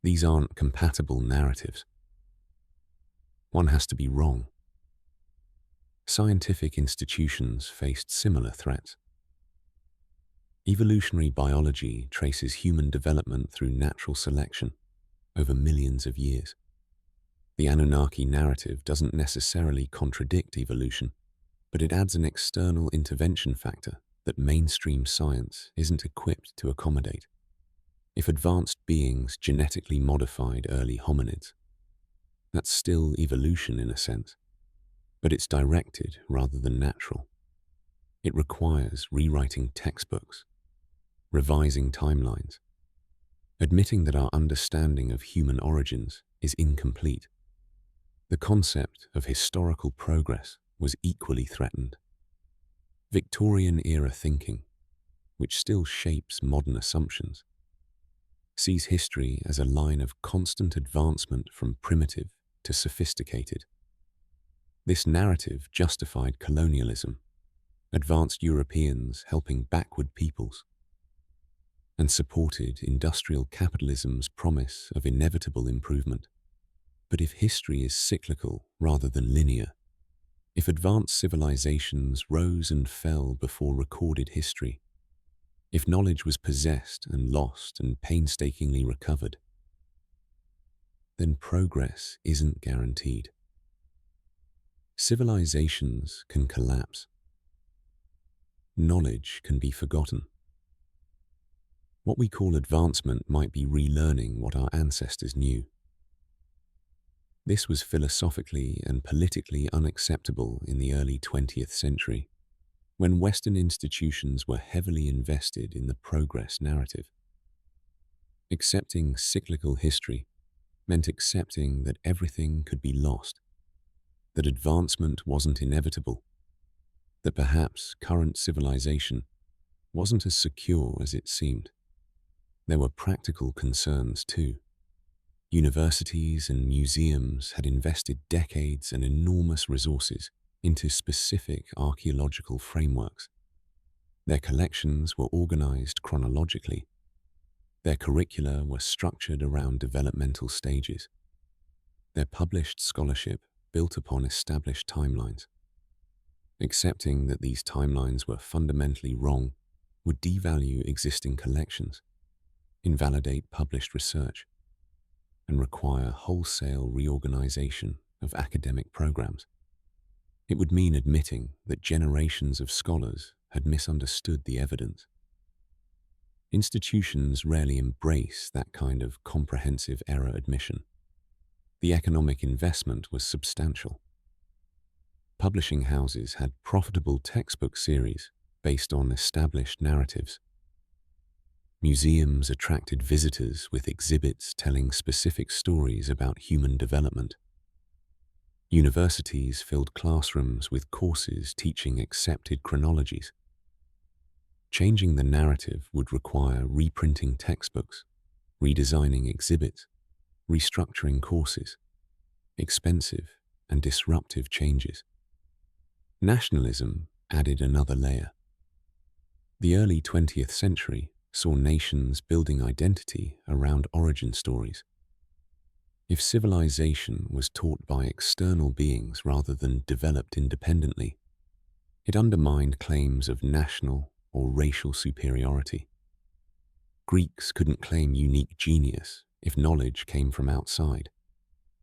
These aren't compatible narratives. One has to be wrong. Scientific institutions faced similar threats. Evolutionary biology traces human development through natural selection over millions of years. The Anunnaki narrative doesn't necessarily contradict evolution, but it adds an external intervention factor that mainstream science isn't equipped to accommodate. If advanced beings genetically modified early hominids, that's still evolution in a sense, but it's directed rather than natural. It requires rewriting textbooks, revising timelines, admitting that our understanding of human origins is incomplete. The concept of historical progress was equally threatened. Victorian-era thinking, which still shapes modern assumptions, sees history as a line of constant advancement from primitive to sophisticated. This narrative justified colonialism, advanced Europeans helping backward peoples, and supported industrial capitalism's promise of inevitable improvement. But if history is cyclical rather than linear, if advanced civilizations rose and fell before recorded history, if knowledge was possessed and lost and painstakingly recovered, then progress isn't guaranteed. Civilizations can collapse. Knowledge can be forgotten. What we call advancement might be relearning what our ancestors knew. This was philosophically and politically unacceptable in the early 20th century, when Western institutions were heavily invested in the progress narrative. Accepting cyclical history meant accepting that everything could be lost, that advancement wasn't inevitable, that perhaps current civilization wasn't as secure as it seemed. There were practical concerns too. Universities and museums had invested decades and enormous resources into specific archaeological frameworks. Their collections were organized chronologically. Their curricula were structured around developmental stages. Their published scholarship built upon established timelines. Accepting that these timelines were fundamentally wrong would devalue existing collections, invalidate published research, and require wholesale reorganization of academic programs. It would mean admitting that generations of scholars had misunderstood the evidence. Institutions rarely embrace that kind of comprehensive error admission. The economic investment was substantial. Publishing houses had profitable textbook series based on established narratives. Museums attracted visitors with exhibits telling specific stories about human development. Universities filled classrooms with courses teaching accepted chronologies. Changing the narrative would require reprinting textbooks, redesigning exhibits, restructuring courses, expensive and disruptive changes. Nationalism added another layer. The early 20th century saw nations building identity around origin stories. If civilization was taught by external beings rather than developed independently, it undermined claims of national or racial superiority. Greeks couldn't claim unique genius if knowledge came from outside.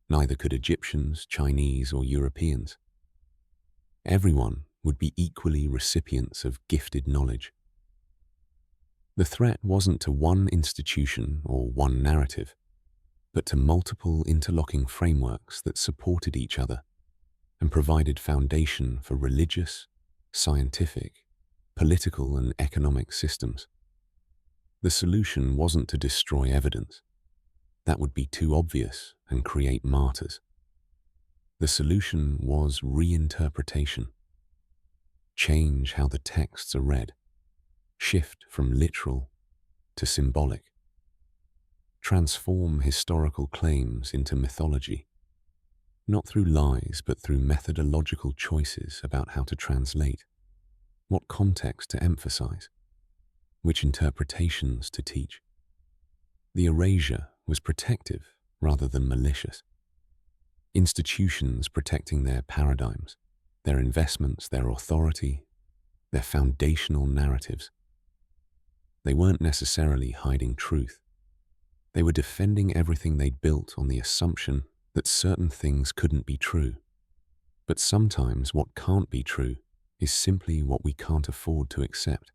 Neither could Egyptians, Chinese, or Europeans. Everyone would be equally recipients of gifted knowledge. The threat wasn't to one institution or one narrative, but to multiple interlocking frameworks that supported each other and provided foundation for religious, scientific, political, and economic systems. The solution wasn't to destroy evidence. That would be too obvious and create martyrs. The solution was reinterpretation. Change how the texts are read. Shift from literal to symbolic. Transform historical claims into mythology, not through lies but through methodological choices about how to translate, what context to emphasize, which interpretations to teach. The erasure was protective rather than malicious. Institutions protecting their paradigms, their investments, their authority, their foundational narratives. They weren't necessarily hiding truth. They were defending everything they'd built on the assumption that certain things couldn't be true. But sometimes what can't be true is simply what we can't afford to accept.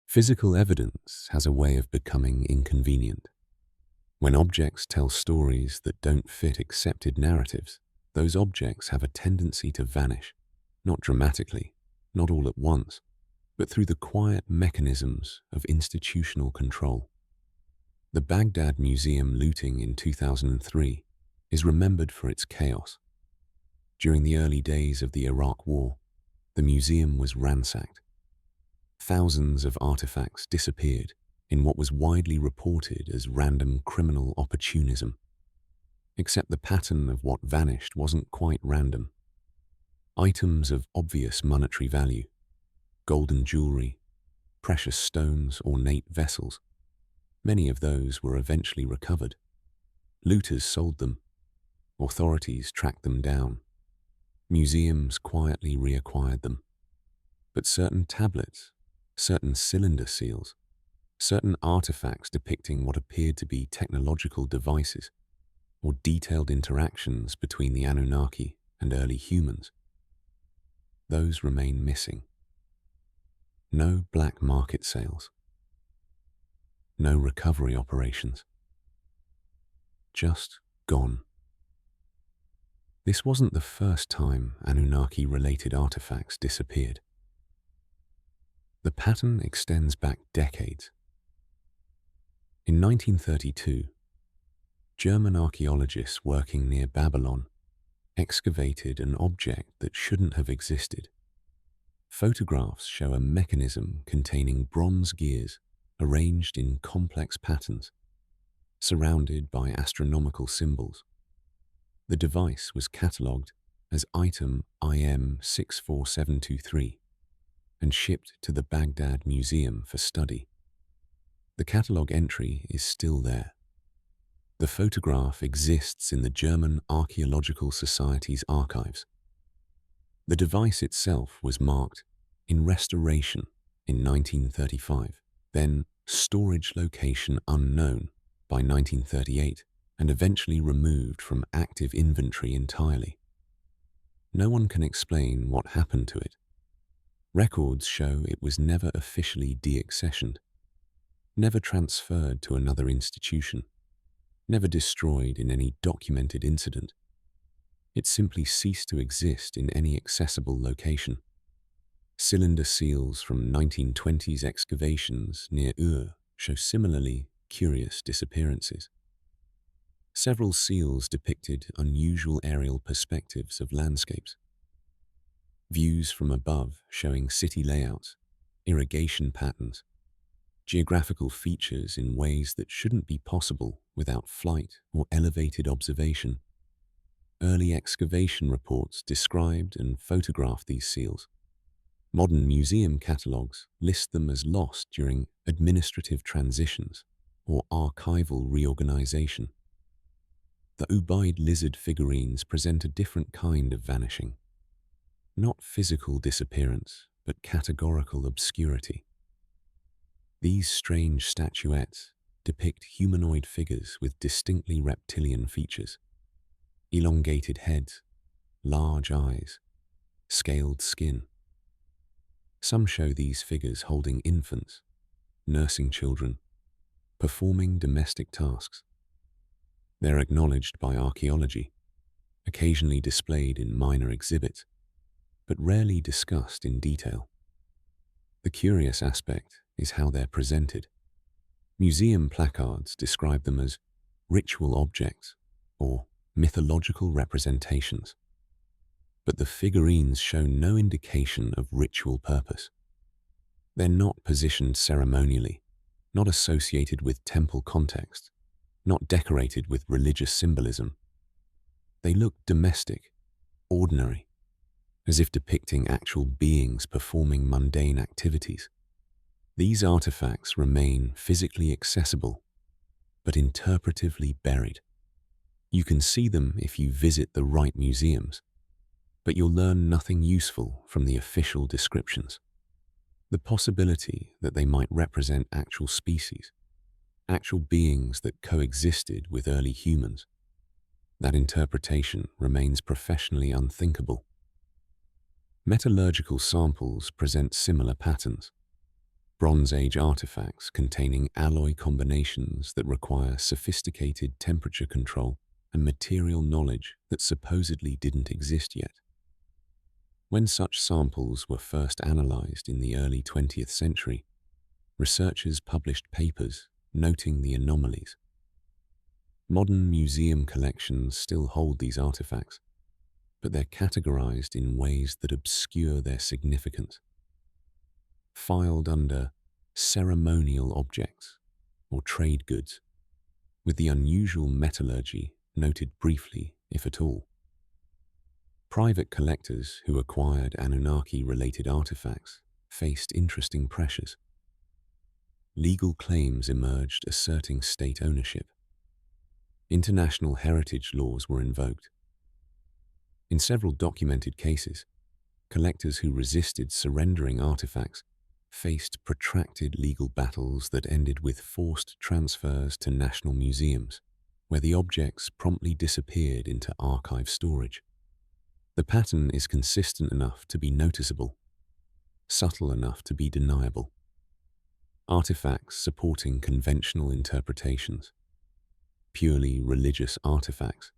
Physical evidence has a way of becoming inconvenient. When objects tell stories that don't fit accepted narratives, those objects have a tendency to vanish, not dramatically, not all at once, but through the quiet mechanisms of institutional control. The Baghdad Museum looting in 2003 is remembered for its chaos. During the early days of the Iraq War, the museum was ransacked. Thousands of artifacts disappeared in what was widely reported as random criminal opportunism. Except the pattern of what vanished wasn't quite random. Items of obvious monetary value, golden jewelry, precious stones, ornate vessels, many of those were eventually recovered. Looters sold them. Authorities tracked them down. Museums quietly reacquired them. But certain tablets, certain cylinder seals, certain artifacts depicting what appeared to be technological devices or detailed interactions between the Anunnaki and early humans, those remain missing. No black market sales. no recovery operations. Just gone. This wasn't the first time Anunnaki-related artifacts disappeared. The pattern extends back decades. In 1932, German archaeologists working near Babylon excavated an object that shouldn't have existed. Photographs show a mechanism containing bronze gears arranged in complex patterns, surrounded by astronomical symbols. The device was catalogued as item IM 64723 and shipped to the Baghdad Museum for study. The catalogue entry is still there. The photograph exists in the German Archaeological Society's archives. The device itself was marked in restoration in 1935, then storage location unknown by 1938, and eventually removed from active inventory entirely. No one can explain what happened to it. Records show it was never officially deaccessioned, never transferred to another institution, never destroyed in any documented incident. It simply ceased to exist in any accessible location. Cylinder seals from 1920s excavations near Ur show similarly curious disappearances. Several seals depicted unusual aerial perspectives of landscapes. Views from above showing city layouts, irrigation patterns, geographical features in ways that shouldn't be possible without flight or elevated observation. Early excavation reports described and photographed these seals. Modern museum catalogues list them as lost during administrative transitions or archival reorganization. The Ubaid lizard figurines present a different kind of vanishing. Not physical disappearance, but categorical obscurity. These strange statuettes depict humanoid figures with distinctly reptilian features. Elongated heads, large eyes, scaled skin. Some show these figures holding infants, nursing children, performing domestic tasks. They're acknowledged by archaeology, occasionally displayed in minor exhibits, but rarely discussed in detail. The curious aspect is how they're presented. Museum placards describe them as ritual objects or mythological representations, but the figurines show no indication of ritual purpose. They're not positioned ceremonially, not associated with temple context, not decorated with religious symbolism. They look domestic, ordinary, as if depicting actual beings performing mundane activities. These artifacts remain physically accessible, but interpretively buried. You can see them if you visit the right museums, but you'll learn nothing useful from the official descriptions. The possibility that they might represent actual species, actual beings that coexisted with early humans, that interpretation remains professionally unthinkable. Metallurgical samples present similar patterns. Bronze Age artifacts containing alloy combinations that require sophisticated temperature control and material knowledge that supposedly didn't exist yet. When such samples were first analyzed in the early 20th century, researchers published papers noting the anomalies. Modern museum collections still hold these artifacts, but they're categorized in ways that obscure their significance. Filed under ceremonial objects or trade goods, with the unusual metallurgy noted briefly, if at all. Private collectors who acquired Anunnaki-related artifacts faced interesting pressures. Legal claims emerged asserting state ownership. International heritage laws were invoked. In several documented cases, collectors who resisted surrendering artifacts faced protracted legal battles that ended with forced transfers to national museums, where the objects promptly disappeared into archive storage. The pattern is consistent enough to be noticeable, subtle enough to be deniable. artifacts supporting conventional interpretations, purely religious artifacts,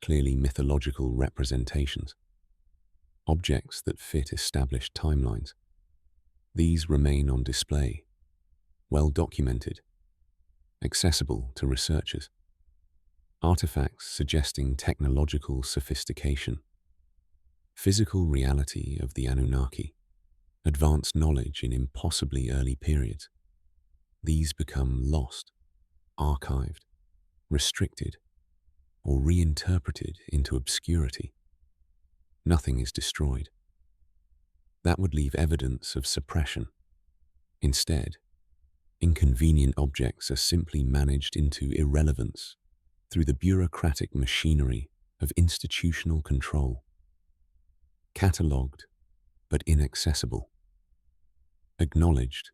clearly mythological representations, objects that fit established timelines. These remain on display, well documented, accessible to researchers. Artifacts suggesting technological sophistication, physical reality of the Anunnaki, advanced knowledge in impossibly early periods. These become lost, archived, restricted, or reinterpreted into obscurity. Nothing is destroyed. That would leave evidence of suppression. Instead, inconvenient objects are simply managed into irrelevance through the bureaucratic machinery of institutional control. Catalogued but inaccessible. Acknowledged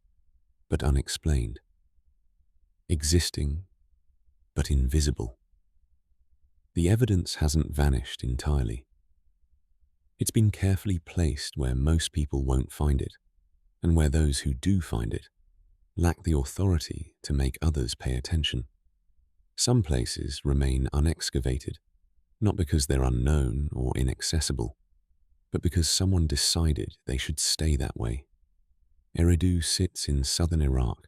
but unexplained. Existing but invisible. The evidence hasn't vanished entirely. It's been carefully placed where most people won't find it, and where those who do find it lack the authority to make others pay attention. Some places remain unexcavated, not because they're unknown or inaccessible, but because someone decided they should stay that way. Eridu sits in southern Iraq,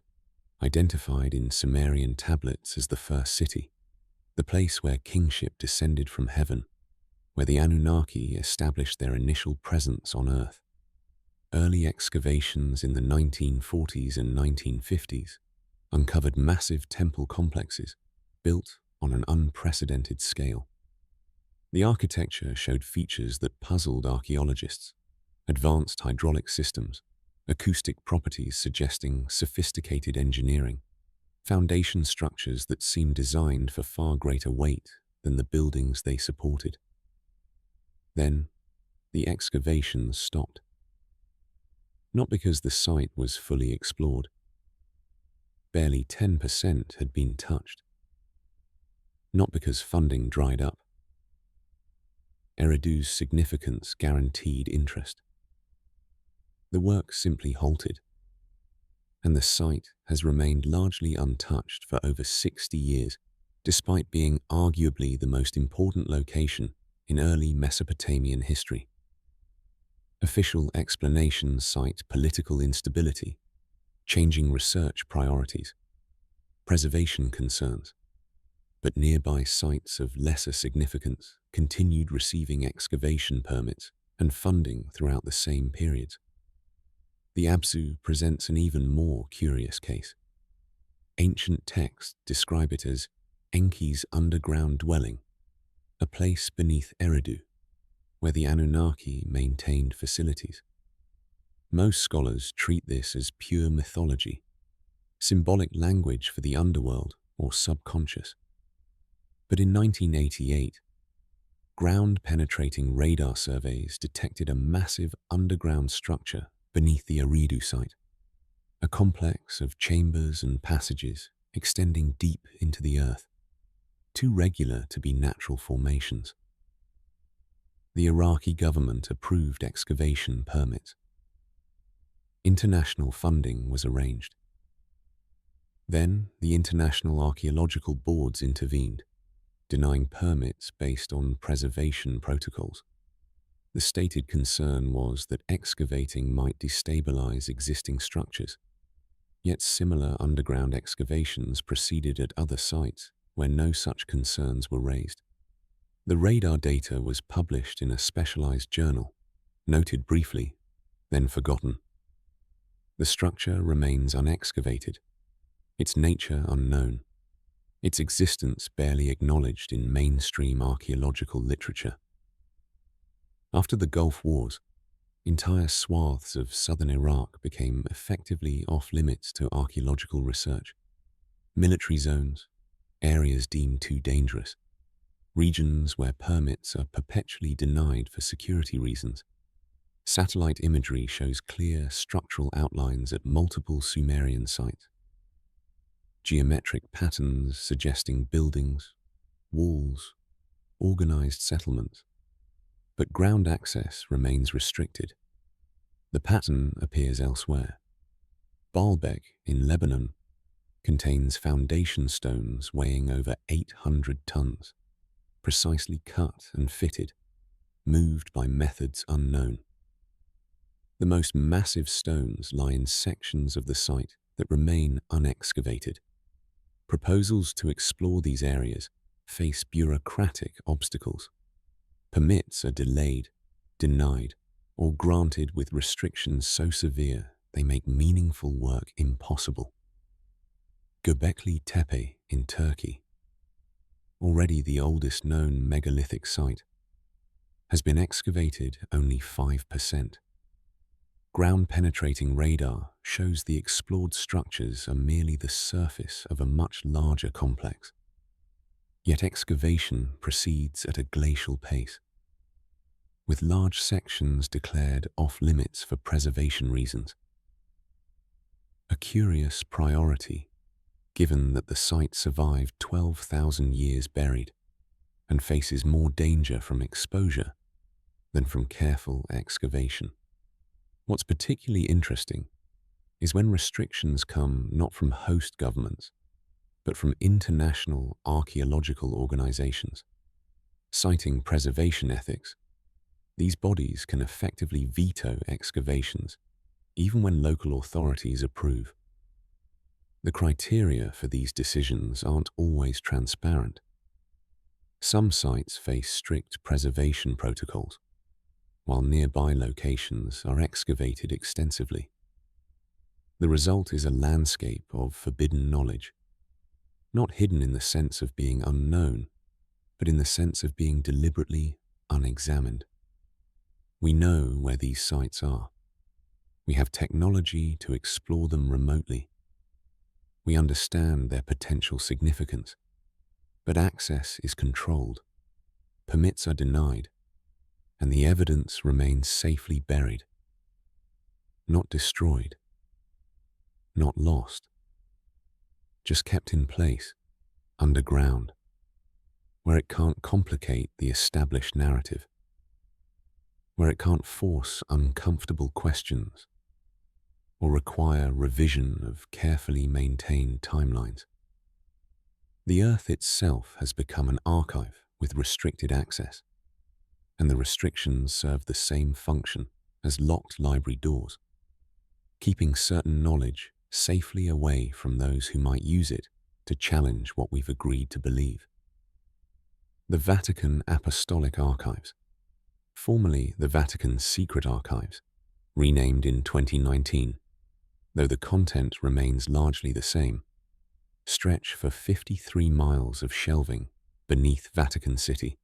identified in Sumerian tablets as the first city, the place where kingship descended from heaven, where the Anunnaki established their initial presence on Earth. Early excavations in the 1940s and 1950s uncovered massive temple complexes built on an unprecedented scale. The architecture showed features that puzzled archaeologists: advanced hydraulic systems, acoustic properties suggesting sophisticated engineering, foundation structures that seemed designed for far greater weight than the buildings they supported. Then, the excavations stopped. Not because the site was fully explored. Barely 10% had been touched. Not because funding dried up. Eridu's significance guaranteed interest. The work simply halted, and the site has remained largely untouched for over 60 years, despite being arguably the most important location in early Mesopotamian history. Official explanations cite political instability, changing research priorities, preservation concerns, but nearby sites of lesser significance continued receiving excavation permits and funding throughout the same periods. The Abzu presents an even more curious case. Ancient texts describe it as Enki's underground dwelling, a place beneath Eridu, where the Anunnaki maintained facilities. Most scholars treat this as pure mythology, symbolic language for the underworld or subconscious. But in 1988, ground-penetrating radar surveys detected a massive underground structure beneath the Eridu site, a complex of chambers and passages extending deep into the earth, too regular to be natural formations. The Iraqi government approved excavation permits. International funding was arranged. Then the international archaeological boards intervened, denying permits based on preservation protocols. The stated concern was that excavating might destabilize existing structures. Yet similar underground excavations proceeded at other sites where no such concerns were raised. The radar data was published in a specialized journal, noted briefly, then forgotten. The structure remains unexcavated, its nature unknown, its existence barely acknowledged in mainstream archaeological literature. After the Gulf Wars, entire swaths of southern Iraq became effectively off-limits to archaeological research. Military zones, areas deemed too dangerous, regions where permits are perpetually denied for security reasons. Satellite imagery shows clear structural outlines at multiple Sumerian sites. Geometric patterns suggesting buildings, walls, organized settlements. But ground access remains restricted. The pattern appears elsewhere. Baalbek in Lebanon contains foundation stones weighing over 800 tons, precisely cut and fitted, moved by methods unknown. The most massive stones lie in sections of the site that remain unexcavated. Proposals to explore these areas face bureaucratic obstacles. Permits are delayed, denied, or granted with restrictions so severe they make meaningful work impossible. Göbekli Tepe in Turkey, already the oldest known megalithic site, has been excavated only 5%. Ground-penetrating radar shows the explored structures are merely the surface of a much larger complex. Yet excavation proceeds at a glacial pace, with large sections declared off-limits for preservation reasons. A curious priority, given that the site survived 12,000 years buried and faces more danger from exposure than from careful excavation. What's particularly interesting is when restrictions come not from host governments, but from international archaeological organizations. Citing preservation ethics, these bodies can effectively veto excavations, even when local authorities approve. The criteria for these decisions aren't always transparent. Some sites face strict preservation protocols, while nearby locations are excavated extensively. The result is a landscape of forbidden knowledge, not hidden in the sense of being unknown, but in the sense of being deliberately unexamined. We know where these sites are. We have technology to explore them remotely. We understand their potential significance, but access is controlled, permits are denied, and the evidence remains safely buried. Not destroyed, not lost, just kept in place, underground, where it can't complicate the established narrative, where it can't force uncomfortable questions or require revision of carefully maintained timelines. The Earth itself has become an archive with restricted access, and the restrictions serve the same function as locked library doors, keeping certain knowledge safely away from those who might use it to challenge what we've agreed to believe. The Vatican Apostolic Archives, formerly the Vatican Secret Archives, renamed in 2019, though the content remains largely the same, stretch for 53 miles of shelving beneath Vatican City.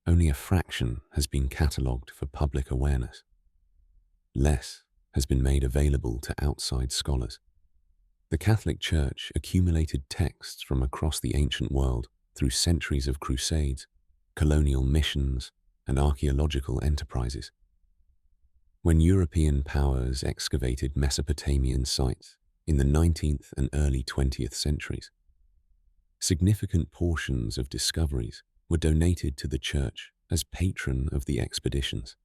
Only a fraction has been catalogued for public awareness. Less has been made available to outside scholars. The Catholic Church accumulated texts from across the ancient world through centuries of crusades, colonial missions, and archaeological enterprises. When European powers excavated Mesopotamian sites in the 19th and early 20th centuries, significant portions of discoveries were donated to the Church as patron of the expeditions.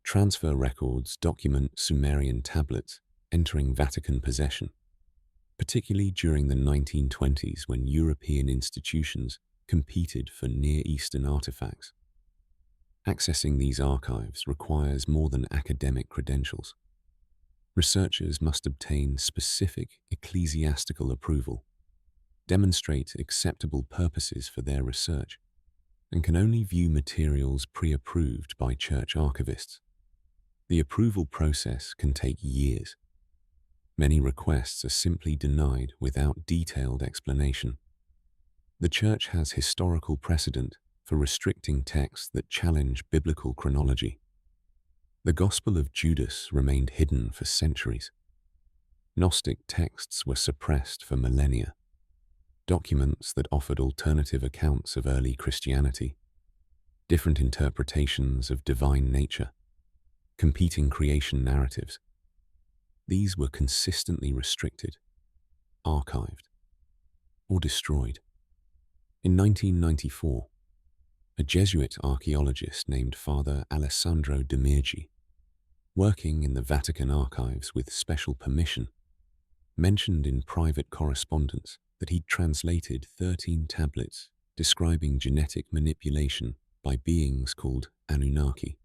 Transfer records document Sumerian tablets entering Vatican possession, particularly during the 1920s when European institutions competed for Near Eastern artifacts. Accessing these archives requires more than academic credentials. Researchers must obtain specific ecclesiastical approval, demonstrate acceptable purposes for their research, and can only view materials pre-approved by church archivists. The approval process can take years. Many requests are simply denied without detailed explanation. The Church has historical precedent for restricting texts that challenge biblical chronology. The Gospel of Judas remained hidden for centuries. Gnostic texts were suppressed for millennia. Documents that offered alternative accounts of early Christianity, different interpretations of divine nature, competing creation narratives. These were consistently restricted, archived, or destroyed. In 1994, a Jesuit archaeologist named Father Alessandro de Mirgi working in the Vatican archives with special permission, mentioned in private correspondence that he'd translated 13 tablets describing genetic manipulation by beings called Anunnaki.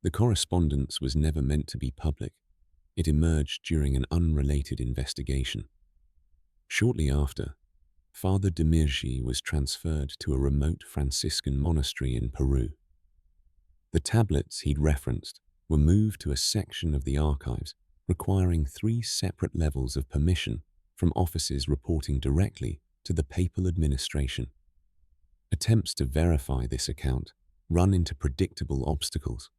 The correspondence was never meant to be public. It emerged during an unrelated investigation. Shortly after, Father Demirji was transferred to a remote Franciscan monastery in Peru. The tablets he'd referenced were moved to a section of the archives requiring 3 separate levels of permission from offices reporting directly to the papal administration. Attempts to verify this account run into predictable obstacles.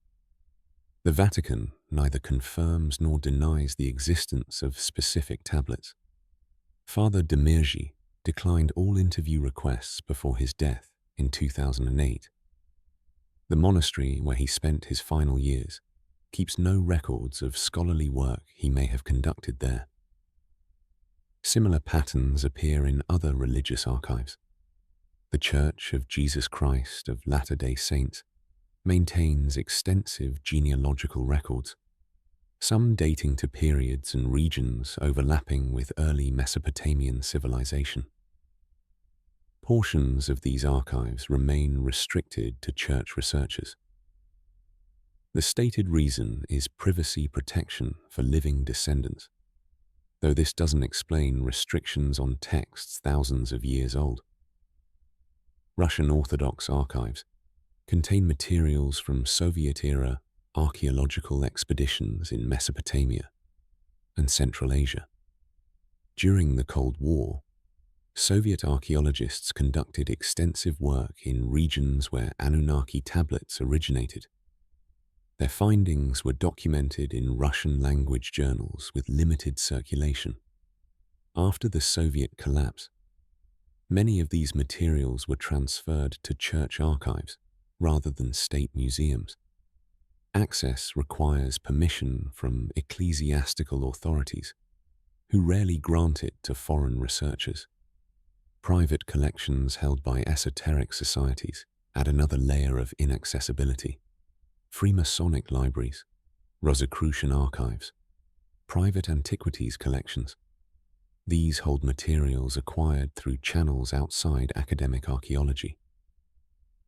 The Vatican neither confirms nor denies the existence of specific tablets. Father Demirji declined all interview requests before his death in 2008. The monastery where he spent his final years keeps no records of scholarly work he may have conducted there. Similar patterns appear in other religious archives. The Church of Jesus Christ of Latter-day Saints maintains extensive genealogical records, some dating to periods and regions overlapping with early Mesopotamian civilization. Portions of these archives remain restricted to church researchers. The stated reason is privacy protection for living descendants, though this doesn't explain restrictions on texts thousands of years old. Russian Orthodox archives contain materials from Soviet-era archaeological expeditions in Mesopotamia and Central Asia. During the Cold War, Soviet archaeologists conducted extensive work in regions where Anunnaki tablets originated. Their findings were documented in Russian-language journals with limited circulation. After the Soviet collapse, many of these materials were transferred to church archives rather than state museums. Access requires permission from ecclesiastical authorities, who rarely grant it to foreign researchers. Private collections held by esoteric societies add another layer of inaccessibility. Freemasonic libraries, Rosicrucian archives, private antiquities collections. These hold materials acquired through channels outside academic archaeology.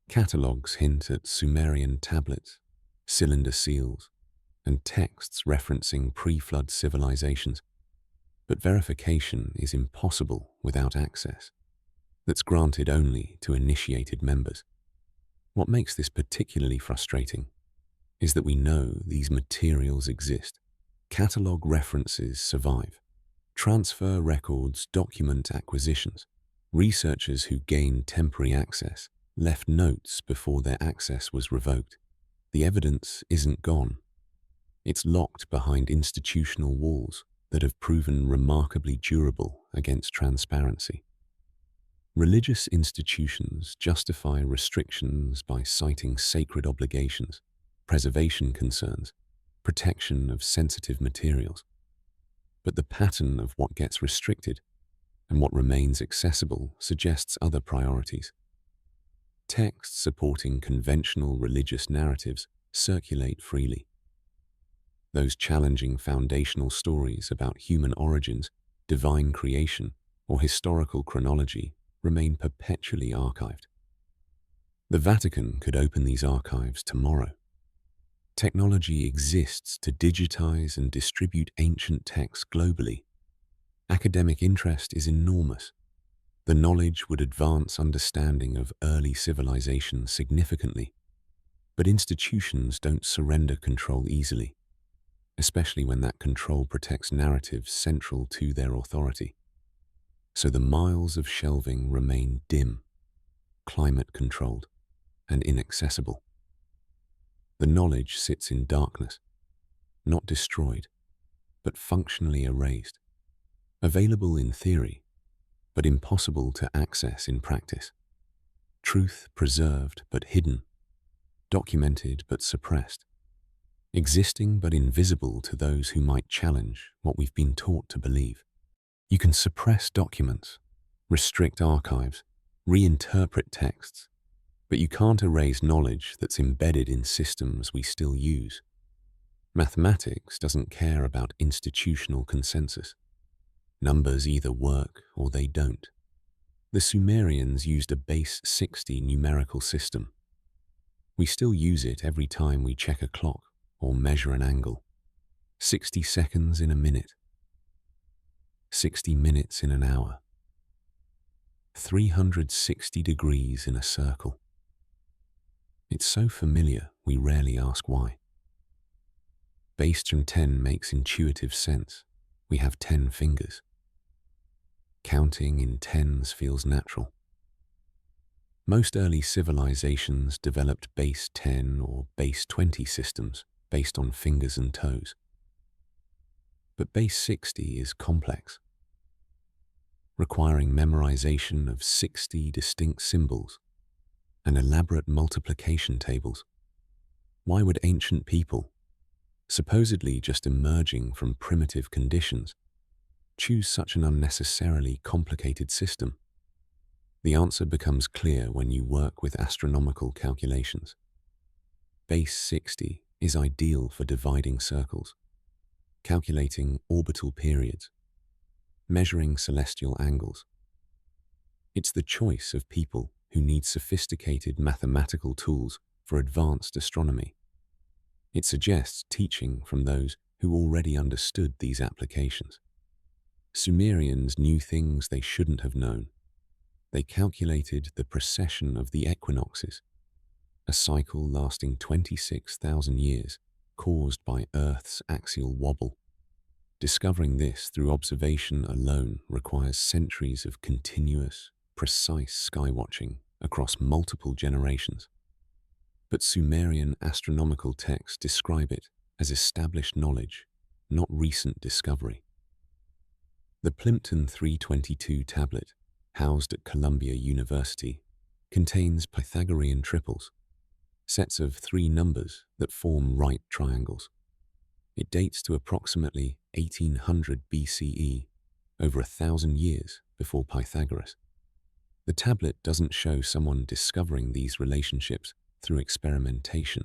Catalogues hint at Sumerian tablets, cylinder seals, and texts referencing pre-flood civilizations, but verification is impossible without access. That's granted only to initiated members. What makes this particularly frustrating is that we know these materials exist. Catalogue references survive. Transfer records document acquisitions. Researchers who gained temporary access left notes before their access was revoked. The evidence isn't gone. It's locked behind institutional walls that have proven remarkably durable against transparency. Religious institutions justify restrictions by citing sacred obligations, preservation concerns, protection of sensitive materials. But the pattern of what gets restricted and what remains accessible suggests other priorities. Texts supporting conventional religious narratives circulate freely. Those challenging foundational stories about human origins, divine creation, or historical chronology remain perpetually archived. The Vatican could open these archives tomorrow. Technology exists to digitize and distribute ancient texts globally. Academic interest is enormous. The knowledge would advance understanding of early civilization significantly. But institutions don't surrender control easily, especially when that control protects narratives central to their authority. So the miles of shelving remain dim, climate-controlled, and inaccessible. The knowledge sits in darkness, not destroyed, but functionally erased, available in theory, but impossible to access in practice. Truth preserved but hidden, documented but suppressed, existing but invisible to those who might challenge what we've been taught to believe. You can suppress documents, restrict archives, reinterpret texts, but you can't erase knowledge that's embedded in systems we still use. Mathematics doesn't care about institutional consensus. Numbers either work or they don't. The Sumerians used a base 60 numerical system. We still use it every time we check a clock or measure an angle. 60 seconds in a minute. 60 minutes in an hour. 360 degrees in a circle. It's so familiar, we rarely ask why. Based on 10 makes intuitive sense. We have 10 fingers. Counting in tens feels natural. Most early civilizations developed base 10 or base 20 systems based on fingers and toes. But base 60 is complex, requiring memorization of 60 distinct symbols and elaborate multiplication tables. Why would ancient people, supposedly just emerging from primitive conditions, choose such an unnecessarily complicated system? The answer becomes clear when you work with astronomical calculations. Base 60 is ideal for dividing circles, calculating orbital periods, measuring celestial angles. It's the choice of people who need sophisticated mathematical tools for advanced astronomy. It suggests teaching from those who already understood these applications. Sumerians knew things they shouldn't have known. They calculated the precession of the equinoxes, a cycle lasting 26,000 years caused by Earth's axial wobble. Discovering this through observation alone requires centuries of continuous, precise skywatching across multiple generations. But Sumerian astronomical texts describe it as established knowledge, not recent discovery. The Plimpton 322 tablet, housed at Columbia University, contains Pythagorean triples, sets of 3 numbers that form right triangles. It dates to approximately 1800 BCE, over 1,000 years before Pythagoras. The tablet doesn't show someone discovering these relationships through experimentation.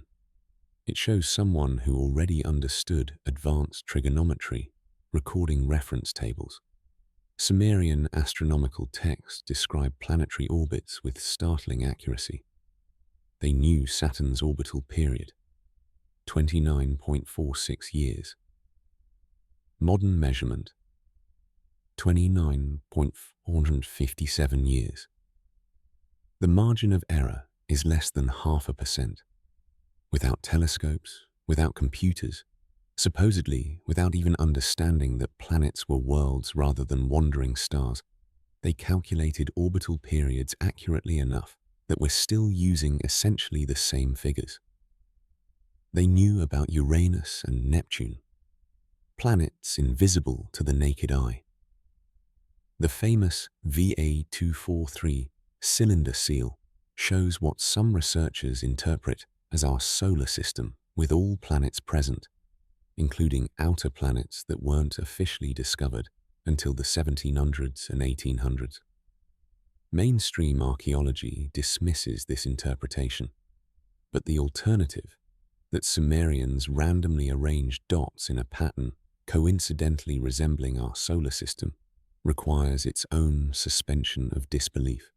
It shows someone who already understood advanced trigonometry, recording reference tables. Sumerian astronomical texts describe planetary orbits with startling accuracy. They knew Saturn's orbital period, 29.46 years. Modern measurement, 29.457 years. The margin of error is less than 0.5%. Without telescopes, without computers, supposedly without even understanding that planets were worlds rather than wandering stars, they calculated orbital periods accurately enough that we're still using essentially the same figures. They knew about Uranus and Neptune, planets invisible to the naked eye. The famous VA243 cylinder seal shows what some researchers interpret as our solar system with all planets present, including outer planets that weren't officially discovered until the 1700s and 1800s. Mainstream archaeology dismisses this interpretation, but the alternative, that Sumerians randomly arranged dots in a pattern coincidentally resembling our solar system, requires its own suspension of disbelief.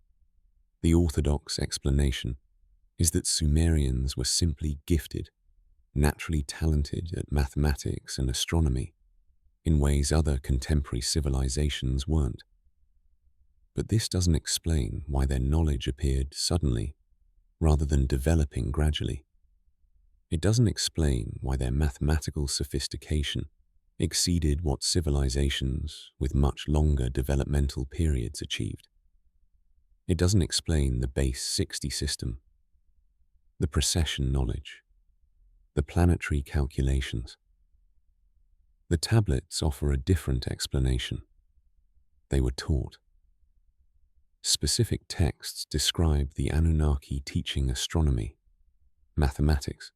The orthodox explanation is that Sumerians were simply gifted, naturally talented at mathematics and astronomy in ways other contemporary civilizations weren't. But this doesn't explain why their knowledge appeared suddenly rather than developing gradually. It doesn't explain why their mathematical sophistication exceeded what civilizations with much longer developmental periods achieved. It doesn't explain the base 60 system, the precession knowledge, the planetary calculations. The tablets offer a different explanation. They were taught. Specific texts describe the Anunnaki teaching astronomy, mathematics,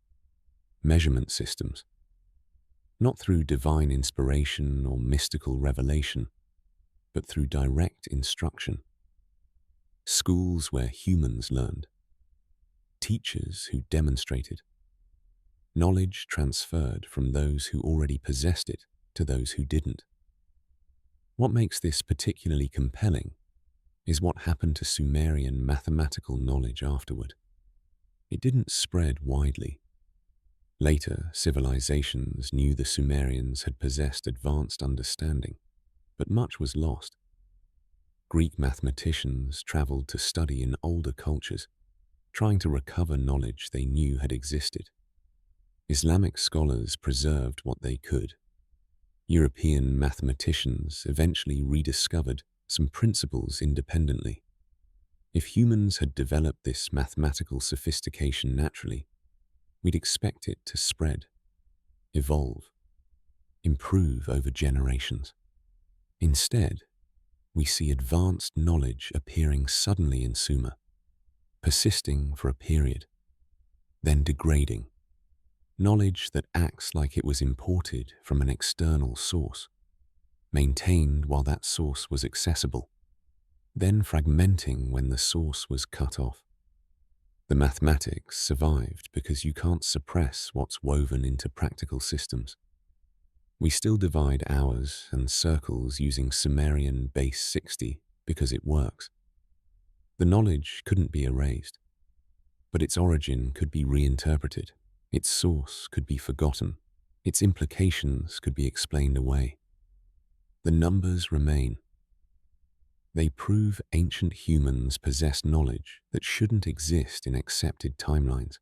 measurement systems, not through divine inspiration or mystical revelation, but through direct instruction. Schools where humans learned, teachers who demonstrated. Knowledge transferred from those who already possessed it to those who didn't. What makes this particularly compelling is what happened to Sumerian mathematical knowledge afterward. It didn't spread widely. Later, civilizations knew the Sumerians had possessed advanced understanding, but much was lost. Greek mathematicians traveled to study in older cultures, trying to recover knowledge they knew had existed. Islamic scholars preserved what they could. European mathematicians eventually rediscovered some principles independently. If humans had developed this mathematical sophistication naturally, we'd expect it to spread, evolve, improve over generations. Instead, we see advanced knowledge appearing suddenly in Sumer, persisting for a period, then degrading. Knowledge that acts like it was imported from an external source, maintained while that source was accessible, then fragmenting when the source was cut off. The mathematics survived because you can't suppress what's woven into practical systems. We still divide hours and circles using Sumerian base 60 because it works. The knowledge couldn't be erased, but its origin could be reinterpreted. Its source could be forgotten. Its implications could be explained away. The numbers remain. They prove ancient humans possess knowledge that shouldn't exist in accepted timelines.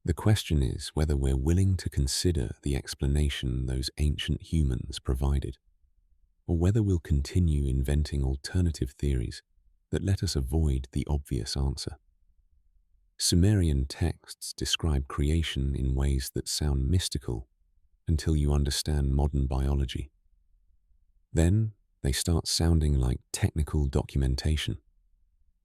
The question is whether we're willing to consider the explanation those ancient humans provided, or whether we'll continue inventing alternative theories that let us avoid the obvious answer. Sumerian texts describe creation in ways that sound mystical until you understand modern biology. Then they start sounding like technical documentation.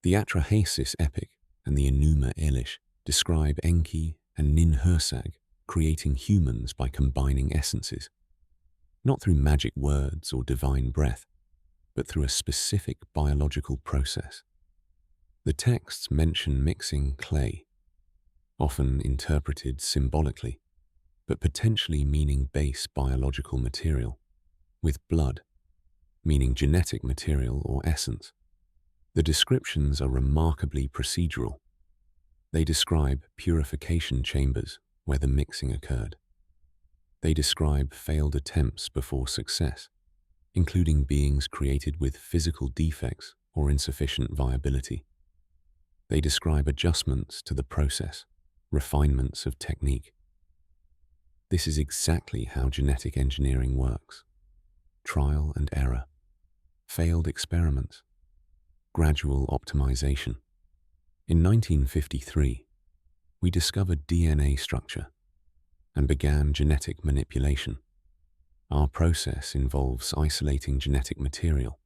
The Atrahasis epic and the Enuma Elish describe Enki and Ninhursag creating humans by combining essences, not through magic words or divine breath, but through a specific biological process. The texts mention mixing clay, often interpreted symbolically, but potentially meaning base biological material, with blood, meaning genetic material or essence. The descriptions are remarkably procedural. They describe purification chambers where the mixing occurred. They describe failed attempts before success, including beings created with physical defects or insufficient viability. They describe adjustments to the process, refinements of technique. This is exactly how genetic engineering works. Trial and error, failed experiments, gradual optimization. In 1953, we discovered DNA structure and began genetic manipulation. Our process involves isolating genetic material,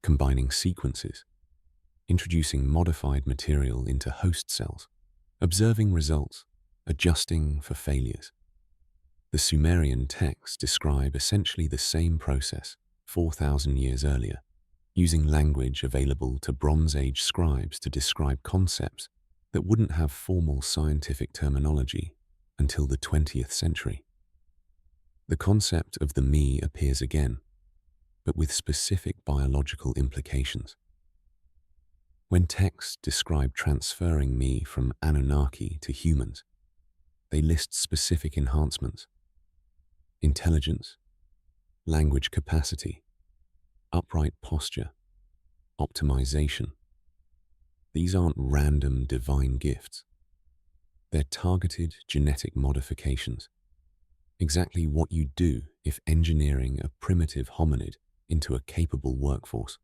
combining sequences, introducing modified material into host cells, observing results, adjusting for failures. The Sumerian texts describe essentially the same process 4,000 years earlier, using language available to Bronze Age scribes to describe concepts that wouldn't have formal scientific terminology until the 20th century. The concept of the me appears again, but with specific biological implications. When texts describe transferring me from Anunnaki to humans, they list specific enhancements: intelligence, language capacity, upright posture, optimization. These aren't random divine gifts. They're targeted genetic modifications. Exactly what you do if engineering a primitive hominid into a capable workforce.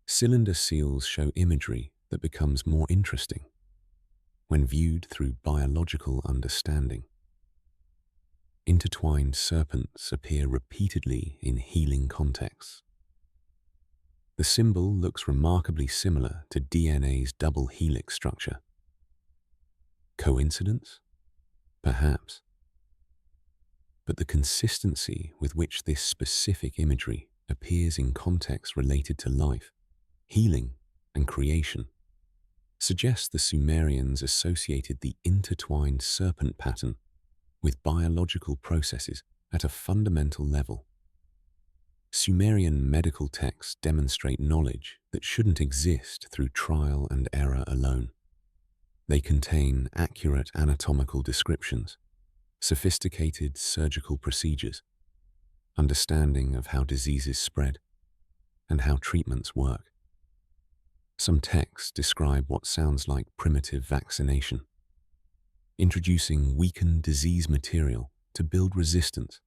Cylinder seals show imagery that becomes more interesting when viewed through biological understanding. Intertwined serpents appear repeatedly in healing contexts. The symbol looks remarkably similar to DNA's double helix structure. Coincidence? Perhaps. But the consistency with which this specific imagery appears in contexts related to life, healing, and creation suggests the Sumerians associated the intertwined serpent pattern with biological processes at a fundamental level. Sumerian medical texts demonstrate knowledge that shouldn't exist through trial and error alone. They contain accurate anatomical descriptions, sophisticated surgical procedures, understanding of how diseases spread, and how treatments work. Some texts describe what sounds like primitive vaccination, introducing weakened disease material to build resistance,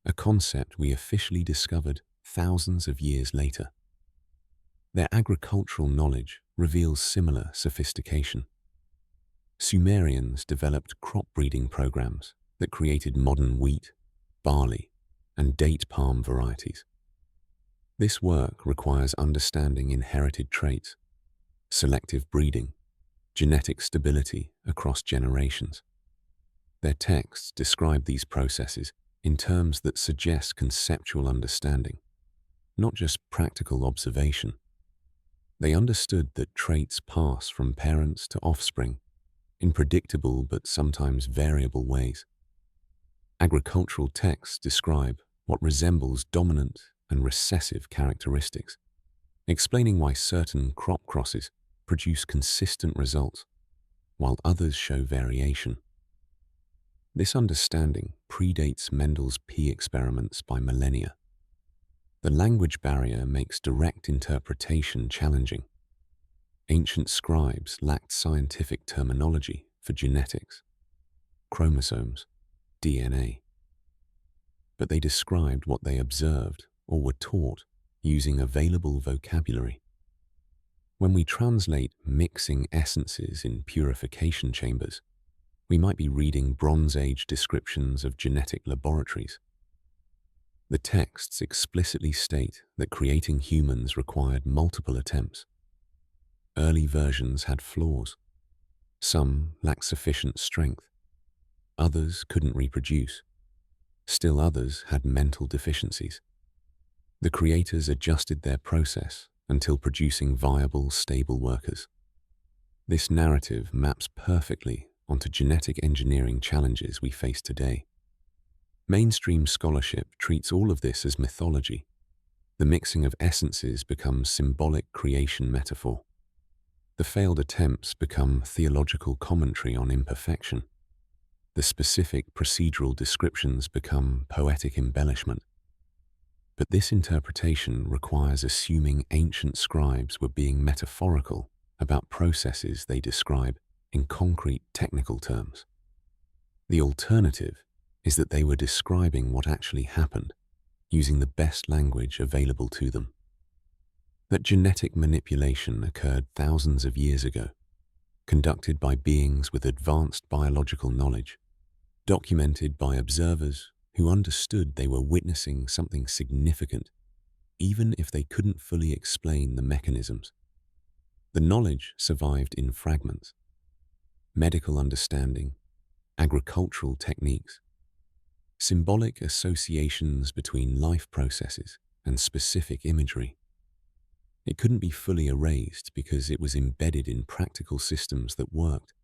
a concept we officially discovered thousands of years later. Their agricultural knowledge reveals similar sophistication. Sumerians developed crop breeding programs that created modern wheat, barley, and date palm varieties. This work requires understanding inherited traits, selective breeding, genetic stability across generations. Their texts describe these processes in terms that suggest conceptual understanding, not just practical observation. They understood that traits pass from parents to offspring in predictable but sometimes variable ways. Agricultural texts describe what resembles dominant and recessive characteristics, explaining why certain crop crosses produce consistent results, while others show variation. This understanding predates Mendel's pea experiments by millennia. The language barrier makes direct interpretation challenging. Ancient scribes lacked scientific terminology for genetics, chromosomes, DNA. But they described what they observed or were taught using available vocabulary. When we translate mixing essences in purification chambers, we might be reading Bronze Age descriptions of genetic laboratories. The texts explicitly state that creating humans required multiple attempts. Early versions had flaws. Some lacked sufficient strength. Others couldn't reproduce. Still others had mental deficiencies. The creators adjusted their process until producing viable, stable workers. This narrative maps perfectly onto genetic engineering challenges we face today. Mainstream scholarship treats all of this as mythology. The mixing of essences becomes symbolic creation metaphor. The failed attempts become theological commentary on imperfection. The specific procedural descriptions become poetic embellishment. But this interpretation requires assuming ancient scribes were being metaphorical about processes they describe in concrete technical terms. The alternative is that they were describing what actually happened, using the best language available to them. That genetic manipulation occurred thousands of years ago, conducted by beings with advanced biological knowledge, documented by observers who understood they were witnessing something significant, even if they couldn't fully explain the mechanisms. The knowledge survived in fragments: medical understanding, agricultural techniques, symbolic associations between life processes and specific imagery. It couldn't be fully erased because it was embedded in practical systems that worked.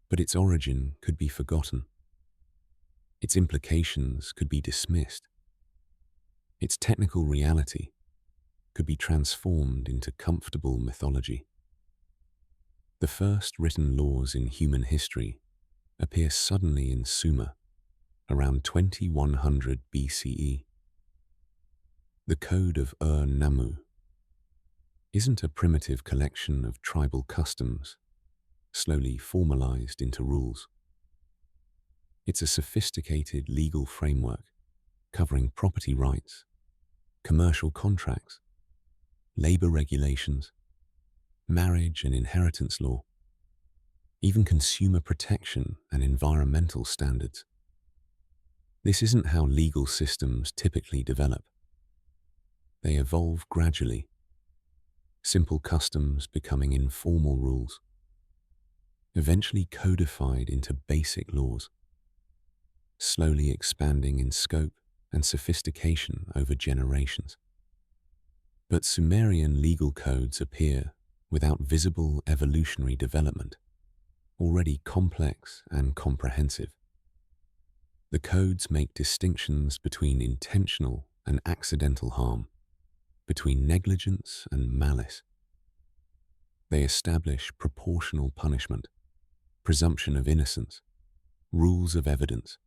But its origin could be forgotten. Its implications could be dismissed. Its technical reality could be transformed into comfortable mythology. The first written laws in human history appear suddenly in Sumer, around 2100 BCE. The Code of Ur-Nammu isn't a primitive collection of tribal customs, slowly formalized into rules. It's a sophisticated legal framework covering property rights, commercial contracts, labor regulations, marriage and inheritance law, even consumer protection and environmental standards. This isn't how legal systems typically develop. They evolve gradually, simple customs becoming informal rules, eventually codified into basic laws, slowly expanding in scope and sophistication over generations. But Sumerian legal codes appear without visible evolutionary development, already complex and comprehensive. The codes make distinctions between intentional and accidental harm, between negligence and malice. They establish proportional punishment, presumption of innocence, rules of evidence.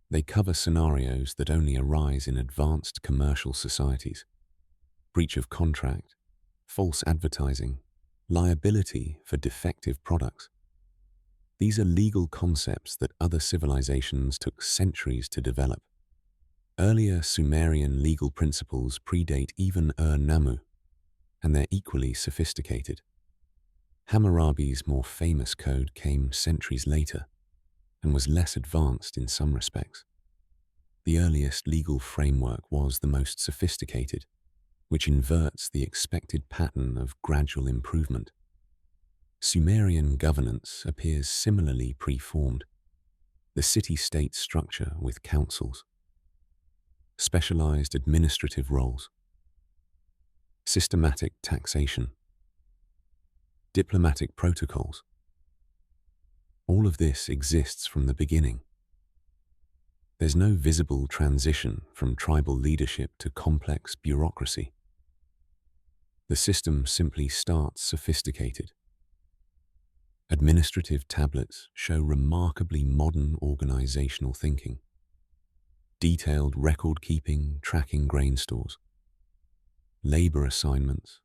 They cover scenarios that only arise in advanced commercial societies: breach of contract, false advertising, liability for defective products. These are legal concepts that other civilizations took centuries to develop. Earlier Sumerian legal principles predate even Ur-Nammu, and they're equally sophisticated. Hammurabi's more famous code came centuries later and was less advanced in some respects. The earliest legal framework was the most sophisticated, which inverts the expected pattern of gradual improvement. Sumerian governance appears similarly preformed: the city-state structure with councils, specialized administrative roles, systematic taxation, diplomatic protocols. All of this exists from the beginning. There's no visible transition from tribal leadership to complex bureaucracy. The system simply starts sophisticated. Administrative tablets show remarkably modern organizational thinking: detailed record-keeping, tracking grain stores, labor assignments,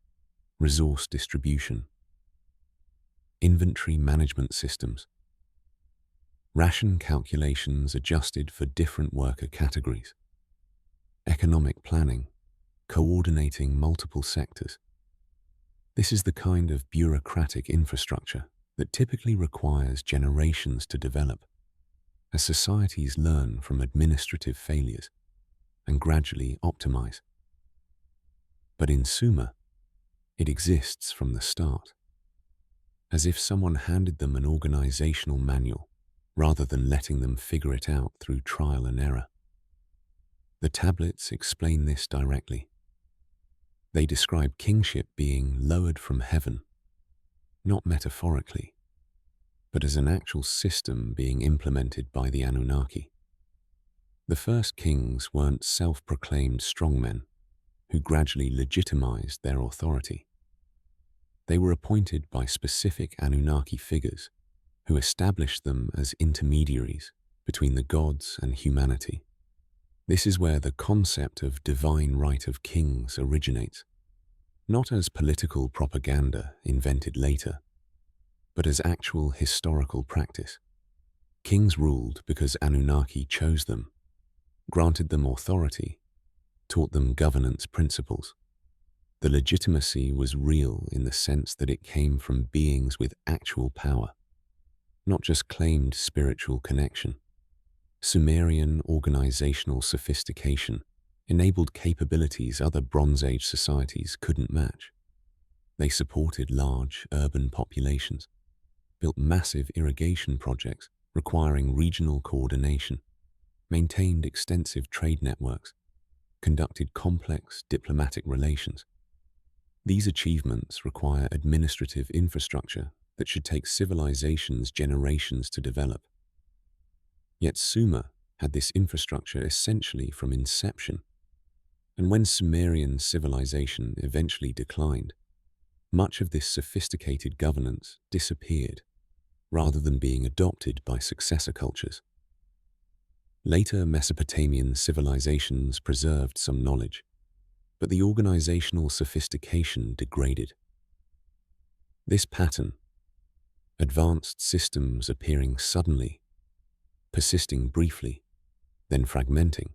resource distribution, inventory management systems, ration calculations adjusted for different worker categories, economic planning, coordinating multiple sectors. This is the kind of bureaucratic infrastructure that typically requires generations to develop, as societies learn from administrative failures and gradually optimize. But in Sumer, it exists from the start, as if someone handed them an organizational manual rather than letting them figure it out through trial and error. The tablets explain this directly. They describe kingship being lowered from heaven, not metaphorically, but as an actual system being implemented by the Anunnaki. The first kings weren't self-proclaimed strongmen who gradually legitimized their authority. They were appointed by specific Anunnaki figures who established them as intermediaries between the gods and humanity. This is where the concept of divine right of kings originates, not as political propaganda invented later, but as actual historical practice. Kings ruled because Anunnaki chose them, granted them authority, taught them governance principles. The legitimacy was real in the sense that it came from beings with actual power, not just claimed spiritual connection. Sumerian organizational sophistication enabled capabilities other Bronze Age societies couldn't match. They supported large urban populations, built massive irrigation projects requiring regional coordination, maintained extensive trade networks, conducted complex diplomatic relations. These achievements require administrative infrastructure that should take civilizations generations to develop. Yet Sumer had this infrastructure essentially from inception, and when Sumerian civilization eventually declined, much of this sophisticated governance disappeared rather than being adopted by successor cultures. Later Mesopotamian civilizations preserved some knowledge, but the organizational sophistication degraded. This pattern, advanced systems appearing suddenly, persisting briefly, then fragmenting,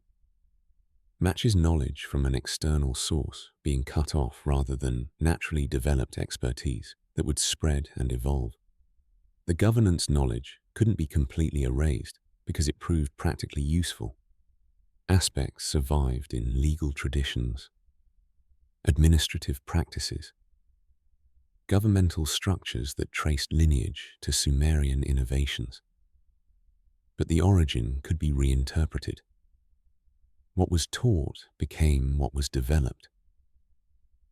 matches knowledge from an external source being cut off rather than naturally developed expertise that would spread and evolve. The governance knowledge couldn't be completely erased because it proved practically useful. Aspects survived in legal traditions, administrative practices, governmental structures that traced lineage to Sumerian innovations. But the origin could be reinterpreted. What was taught became what was developed.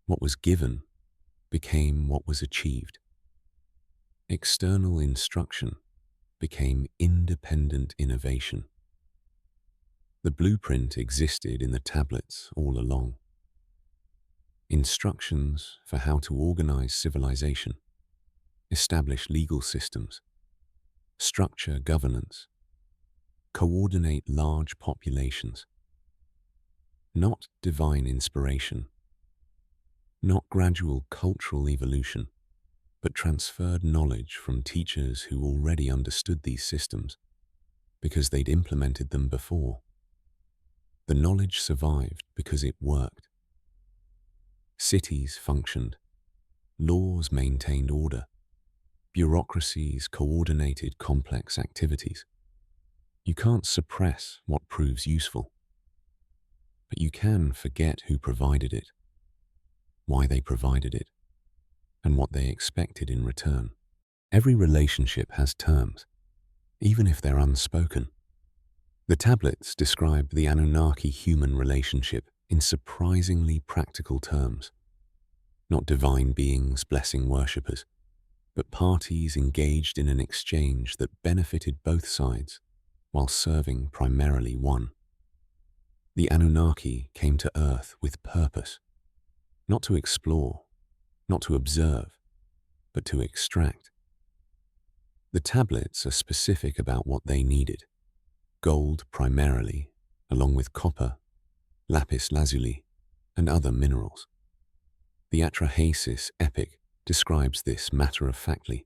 What was given became what was achieved. External instruction became independent innovation. The blueprint existed in the tablets all along. Instructions for how to organize civilization, establish legal systems, structure governance, coordinate large populations. Not divine inspiration, not gradual cultural evolution, but transferred knowledge from teachers who already understood these systems because they'd implemented them before. The knowledge survived because it worked. Cities functioned, laws maintained order, bureaucracies coordinated complex activities. You can't suppress what proves useful, but you can forget who provided it, why they provided it, and what they expected in return. Every relationship has terms, even if they're unspoken. The tablets describe the Anunnaki-human relationship in surprisingly practical terms. Not divine beings blessing worshippers, but parties engaged in an exchange that benefited both sides while serving primarily one. The Anunnaki came to Earth with purpose, not to explore, not to observe, but to extract. The tablets are specific about what they needed. Gold primarily, along with copper, lapis lazuli, and other minerals. The Atrahasis epic describes this matter-of-factly,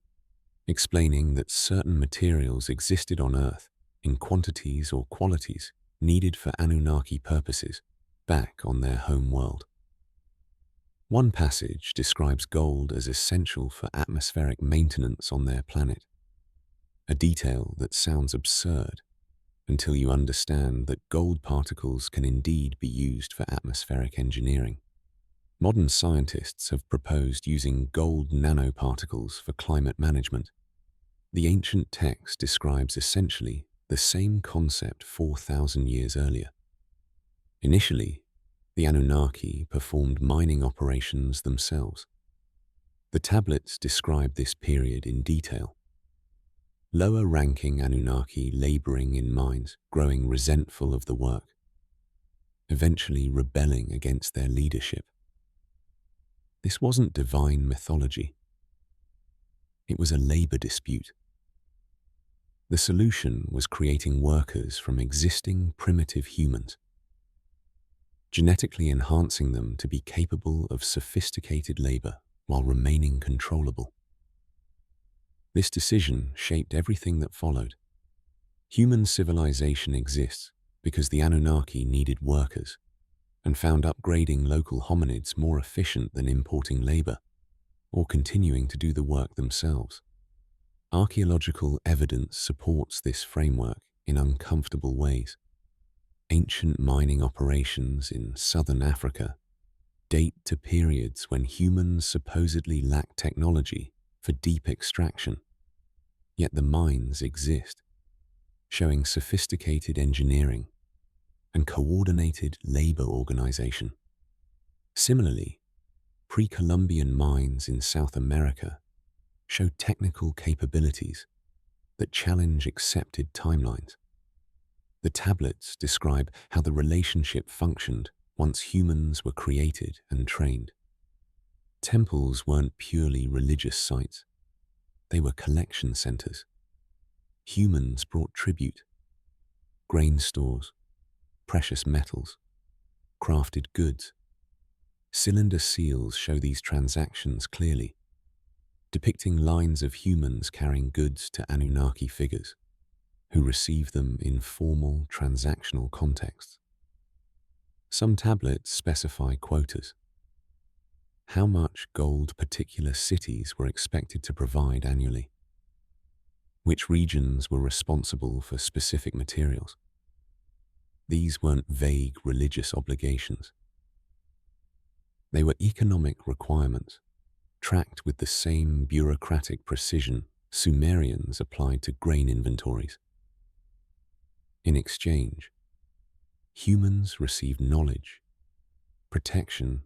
explaining that certain materials existed on Earth in quantities or qualities needed for Anunnaki purposes back on their home world. One passage describes gold as essential for atmospheric maintenance on their planet, a detail that sounds absurd until you understand that gold particles can indeed be used for atmospheric engineering. Modern scientists have proposed using gold nanoparticles for climate management. The ancient text describes essentially the same concept 4,000 years earlier. Initially, the Anunnaki performed mining operations themselves. The tablets describe this period in detail. Lower-ranking Anunnaki laboring in mines, growing resentful of the work, eventually rebelling against their leadership. This wasn't divine mythology. It was a labor dispute. The solution was creating workers from existing primitive humans, genetically enhancing them to be capable of sophisticated labor while remaining controllable. This decision shaped everything that followed. Human civilization exists because the Anunnaki needed workers and found upgrading local hominids more efficient than importing labor or continuing to do the work themselves. Archaeological evidence supports this framework in uncomfortable ways. Ancient mining operations in southern Africa date to periods when humans supposedly lacked technology for deep extraction, yet the mines exist, showing sophisticated engineering and coordinated labor organization. Similarly, pre-Columbian mines in South America show technical capabilities that challenge accepted timelines. The tablets describe how the relationship functioned once humans were created and trained. Temples weren't purely religious sites. They were collection centers. Humans brought tribute, grain stores, precious metals, crafted goods. Cylinder seals show these transactions clearly, depicting lines of humans carrying goods to Anunnaki figures, who receive them in formal transactional contexts. Some tablets specify quotas. How much gold particular cities were expected to provide annually? Which regions were responsible for specific materials? These weren't vague religious obligations. They were economic requirements, tracked with the same bureaucratic precision Sumerians applied to grain inventories. In exchange, humans received knowledge, protection,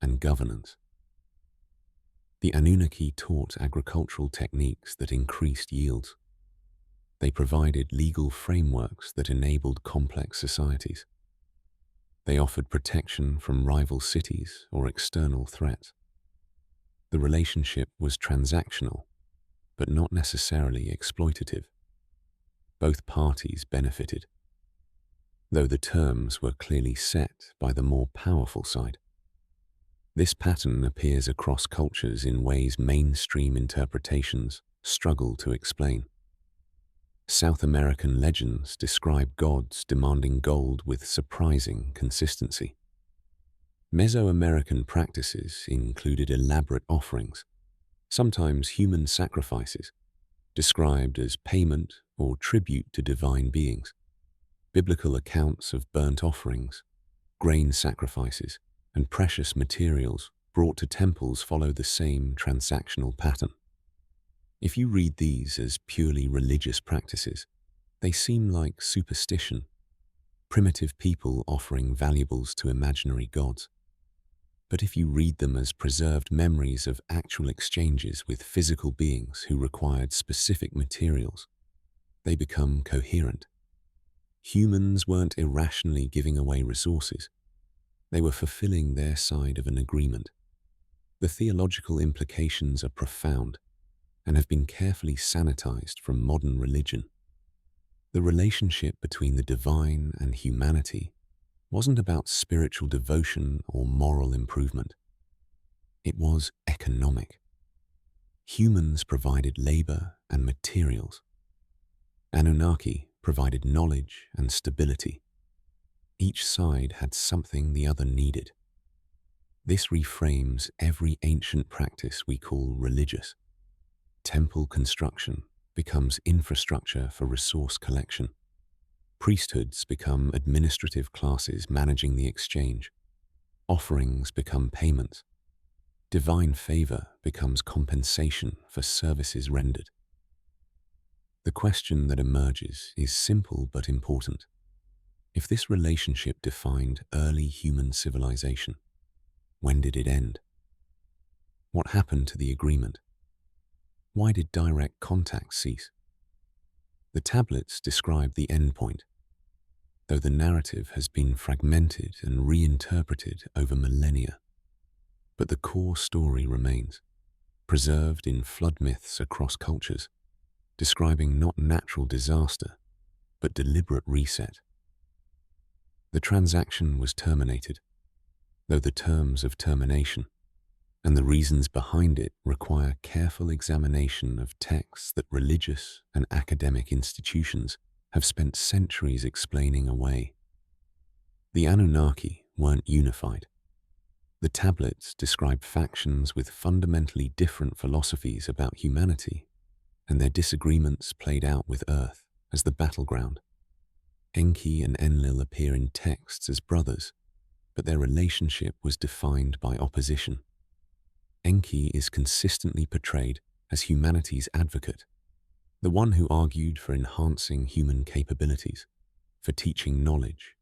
and governance. The Anunnaki taught agricultural techniques that increased yields, They provided legal frameworks that enabled complex societies. They offered protection from rival cities or external threats. The relationship was transactional, but not necessarily exploitative. Both parties benefited, though the terms were clearly set by the more powerful side. This pattern appears across cultures in ways mainstream interpretations struggle to explain. South American legends describe gods demanding gold with surprising consistency. Mesoamerican practices included elaborate offerings, sometimes human sacrifices, described as payment or tribute to divine beings. Biblical accounts of burnt offerings, grain sacrifices, and precious materials brought to temples follow the same transactional pattern. If you read these as purely religious practices, they seem like superstition, primitive people offering valuables to imaginary gods. But if you read them as preserved memories of actual exchanges with physical beings who required specific materials, they become coherent. Humans weren't irrationally giving away resources. They were fulfilling their side of an agreement. The theological implications are profound and have been carefully sanitized from modern religion. The relationship between the divine and humanity wasn't about spiritual devotion or moral improvement. It was economic. Humans provided labor and materials. Anunnaki provided knowledge and stability. Each side had something the other needed. This reframes every ancient practice we call religious. Temple construction becomes infrastructure for resource collection. Priesthoods become administrative classes managing the exchange. Offerings become payments. Divine favor becomes compensation for services rendered. The question that emerges is simple but important. If this relationship defined early human civilization, when did it end? What happened to the agreement? Why did direct contact cease? The tablets describe the endpoint, though the narrative has been fragmented and reinterpreted over millennia. But the core story remains, preserved in flood myths across cultures, describing not natural disaster, but deliberate reset. The transaction was terminated, though the terms of termination and the reasons behind it require careful examination of texts that religious and academic institutions have spent centuries explaining away. The Anunnaki weren't unified. The tablets describe factions with fundamentally different philosophies about humanity, and their disagreements played out with Earth as the battleground. Enki and Enlil appear in texts as brothers, but their relationship was defined by opposition. Enki is consistently portrayed as humanity's advocate, the one who argued for enhancing human capabilities, for teaching knowledge,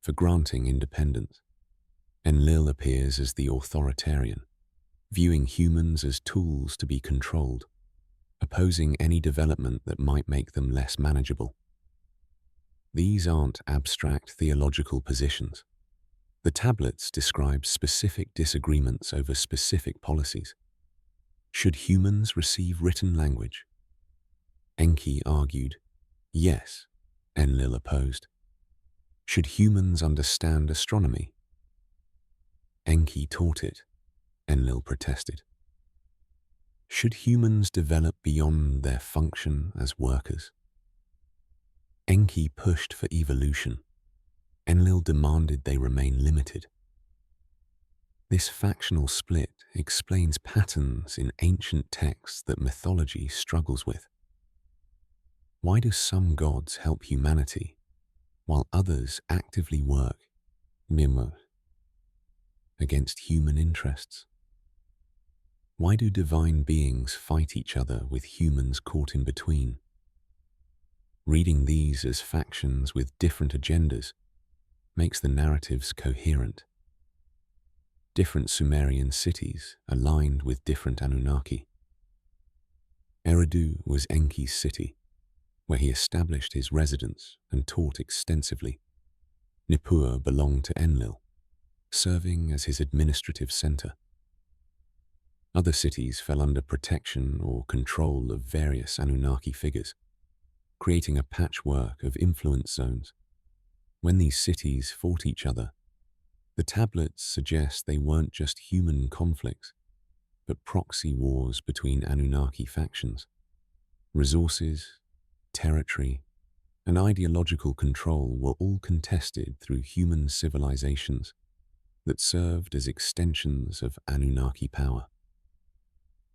for granting independence. Enlil appears as the authoritarian, viewing humans as tools to be controlled, opposing any development that might make them less manageable. These aren't abstract theological positions. The tablets describe specific disagreements over specific policies. Should humans receive written language? Enki argued, yes. Enlil opposed. Should humans understand astronomy? Enki taught it. Enlil protested. Should humans develop beyond their function as workers? Enki pushed for evolution. Enlil demanded they remain limited. This factional split explains patterns in ancient texts that mythology struggles with. Why do some gods help humanity, while others actively work against human interests? Why do divine beings fight each other with humans caught in between? Reading these as factions with different agendas makes the narratives coherent. Different Sumerian cities aligned with different Anunnaki. Eridu was Enki's city, where he established his residence and taught extensively. Nippur belonged to Enlil, serving as his administrative center. Other cities fell under protection or control of various Anunnaki figures, creating a patchwork of influence zones. When these cities fought each other, the tablets suggest they weren't just human conflicts, but proxy wars between Anunnaki factions. Resources, territory, and ideological control were all contested through human civilizations that served as extensions of Anunnaki power.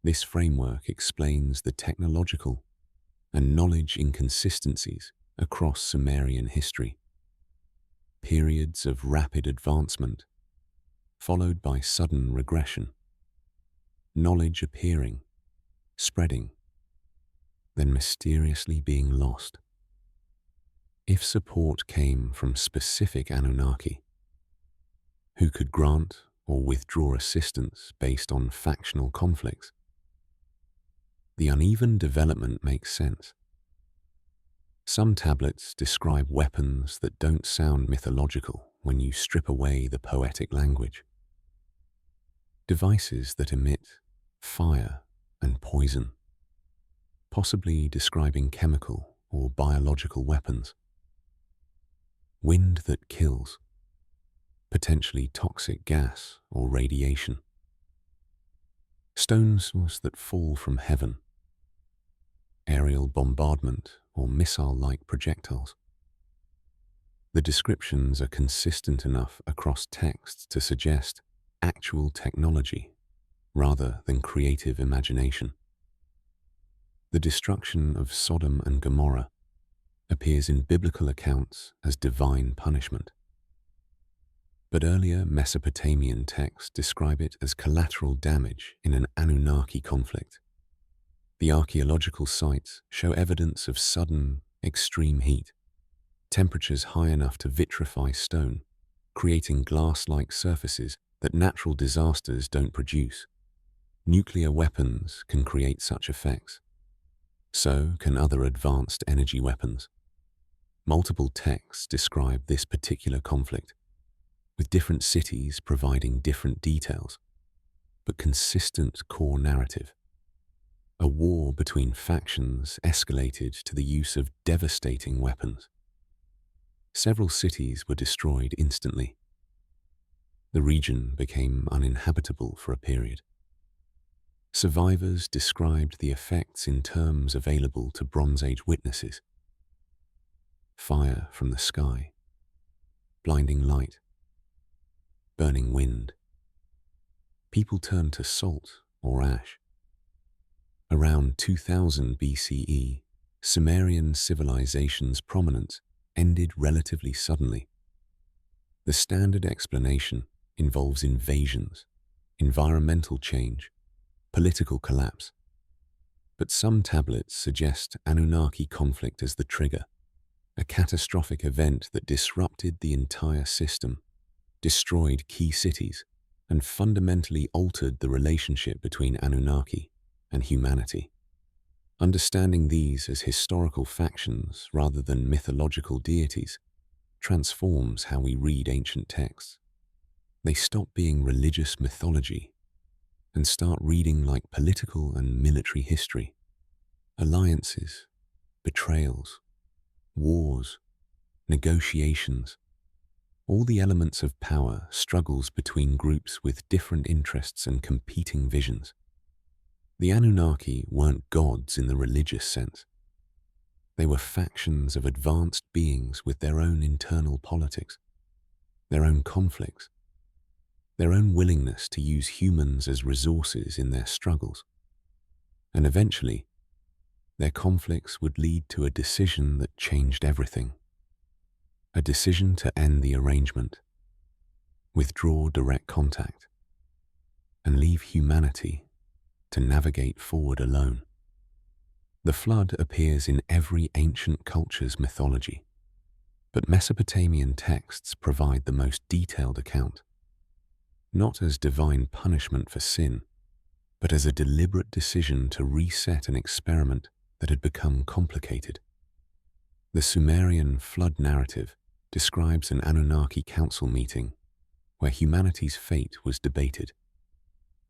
This framework explains the technological and knowledge inconsistencies across Sumerian history. Periods of rapid advancement, followed by sudden regression. Knowledge appearing, spreading, then mysteriously being lost. If support came from specific Anunnaki, who could grant or withdraw assistance based on factional conflicts, the uneven development makes sense. Some tablets describe weapons that don't sound mythological when you strip away the poetic language. Devices that emit fire and poison, possibly describing chemical or biological weapons. Wind that kills, potentially toxic gas or radiation. Stones that fall from heaven, aerial bombardment or missile-like projectiles. The descriptions are consistent enough across texts to suggest actual technology rather than creative imagination. The destruction of Sodom and Gomorrah appears in biblical accounts as divine punishment. But earlier Mesopotamian texts describe it as collateral damage in an Anunnaki conflict. The archaeological sites show evidence of sudden, extreme heat, temperatures high enough to vitrify stone, creating glass-like surfaces that natural disasters don't produce. Nuclear weapons can create such effects. So can other advanced energy weapons. Multiple texts describe this particular conflict, with different cities providing different details, but consistent core narrative. A war between factions escalated to the use of devastating weapons. Several cities were destroyed instantly. The region became uninhabitable for a period. Survivors described the effects in terms available to Bronze Age witnesses. Fire from the sky, blinding light, burning wind. People turned to salt or ash. Around 2000 BCE, Sumerian civilization's prominence ended relatively suddenly. The standard explanation involves invasions, environmental change, political collapse. But some tablets suggest Anunnaki conflict as the trigger, a catastrophic event that disrupted the entire system, destroyed key cities, and fundamentally altered the relationship between Anunnaki and humanity. Understanding these as historical factions rather than mythological deities transforms how we read ancient texts. They stop being religious mythology and start reading like political and military history. Alliances, betrayals, wars, negotiations, all the elements of power struggles between groups with different interests and competing visions. The Anunnaki weren't gods in the religious sense. They were factions of advanced beings with their own internal politics, their own conflicts, their own willingness to use humans as resources in their struggles. And eventually, their conflicts would lead to a decision that changed everything. A decision to end the arrangement, withdraw direct contact, and leave humanity to navigate forward alone. The flood appears in every ancient culture's mythology, but Mesopotamian texts provide the most detailed account, not as divine punishment for sin, but as a deliberate decision to reset an experiment that had become complicated. The Sumerian flood narrative describes an Anunnaki council meeting where humanity's fate was debated.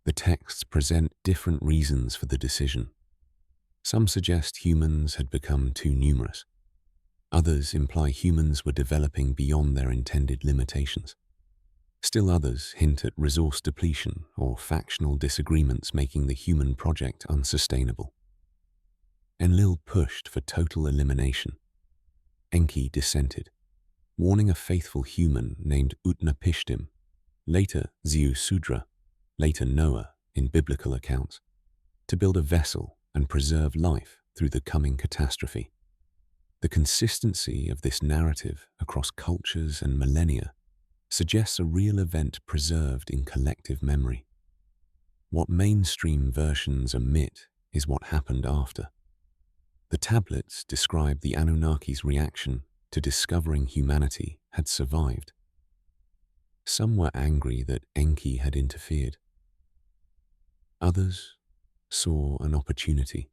The texts present different reasons for the decision. Some suggest humans had become too numerous. Others imply humans were developing beyond their intended limitations. Still others hint at resource depletion or factional disagreements making the human project unsustainable. Enlil pushed for total elimination. Enki dissented, warning a faithful human named Utnapishtim, later Ziusudra, later Noah in biblical accounts, to build a vessel and preserve life through the coming catastrophe. The consistency of this narrative across cultures and millennia suggests a real event preserved in collective memory. What mainstream versions omit is what happened after. The tablets describe the Anunnaki's reaction to discovering humanity had survived. Some were angry that Enki had interfered. Others saw an opportunity.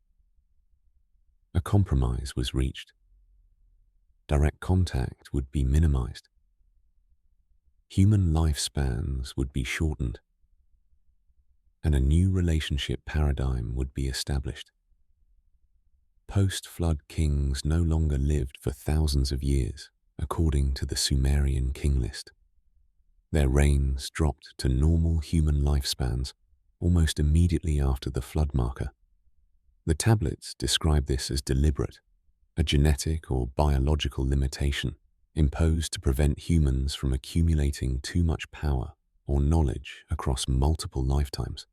A compromise was reached. Direct contact would be minimized. Human lifespans would be shortened, and a new relationship paradigm would be established. Post-flood kings no longer lived for thousands of years, according to the Sumerian king list. Their reigns dropped to normal human lifespans almost immediately after the flood marker. The tablets describe this as deliberate, a genetic or biological limitation imposed to prevent humans from accumulating too much power or knowledge across multiple lifetimes.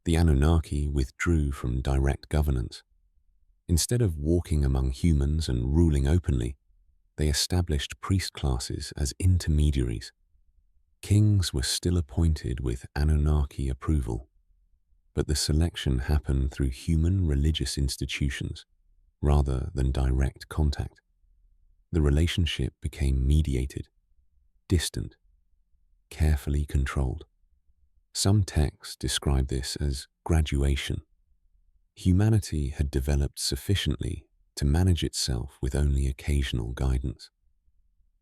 The Anunnaki withdrew from direct governance. Instead of walking among humans and ruling openly, they established priest classes as intermediaries. Kings were still appointed with Anunnaki approval, but the selection happened through human religious institutions rather than direct contact. The relationship became mediated, distant, carefully controlled. Some texts describe this as graduation. Humanity had developed sufficiently to manage itself with only occasional guidance.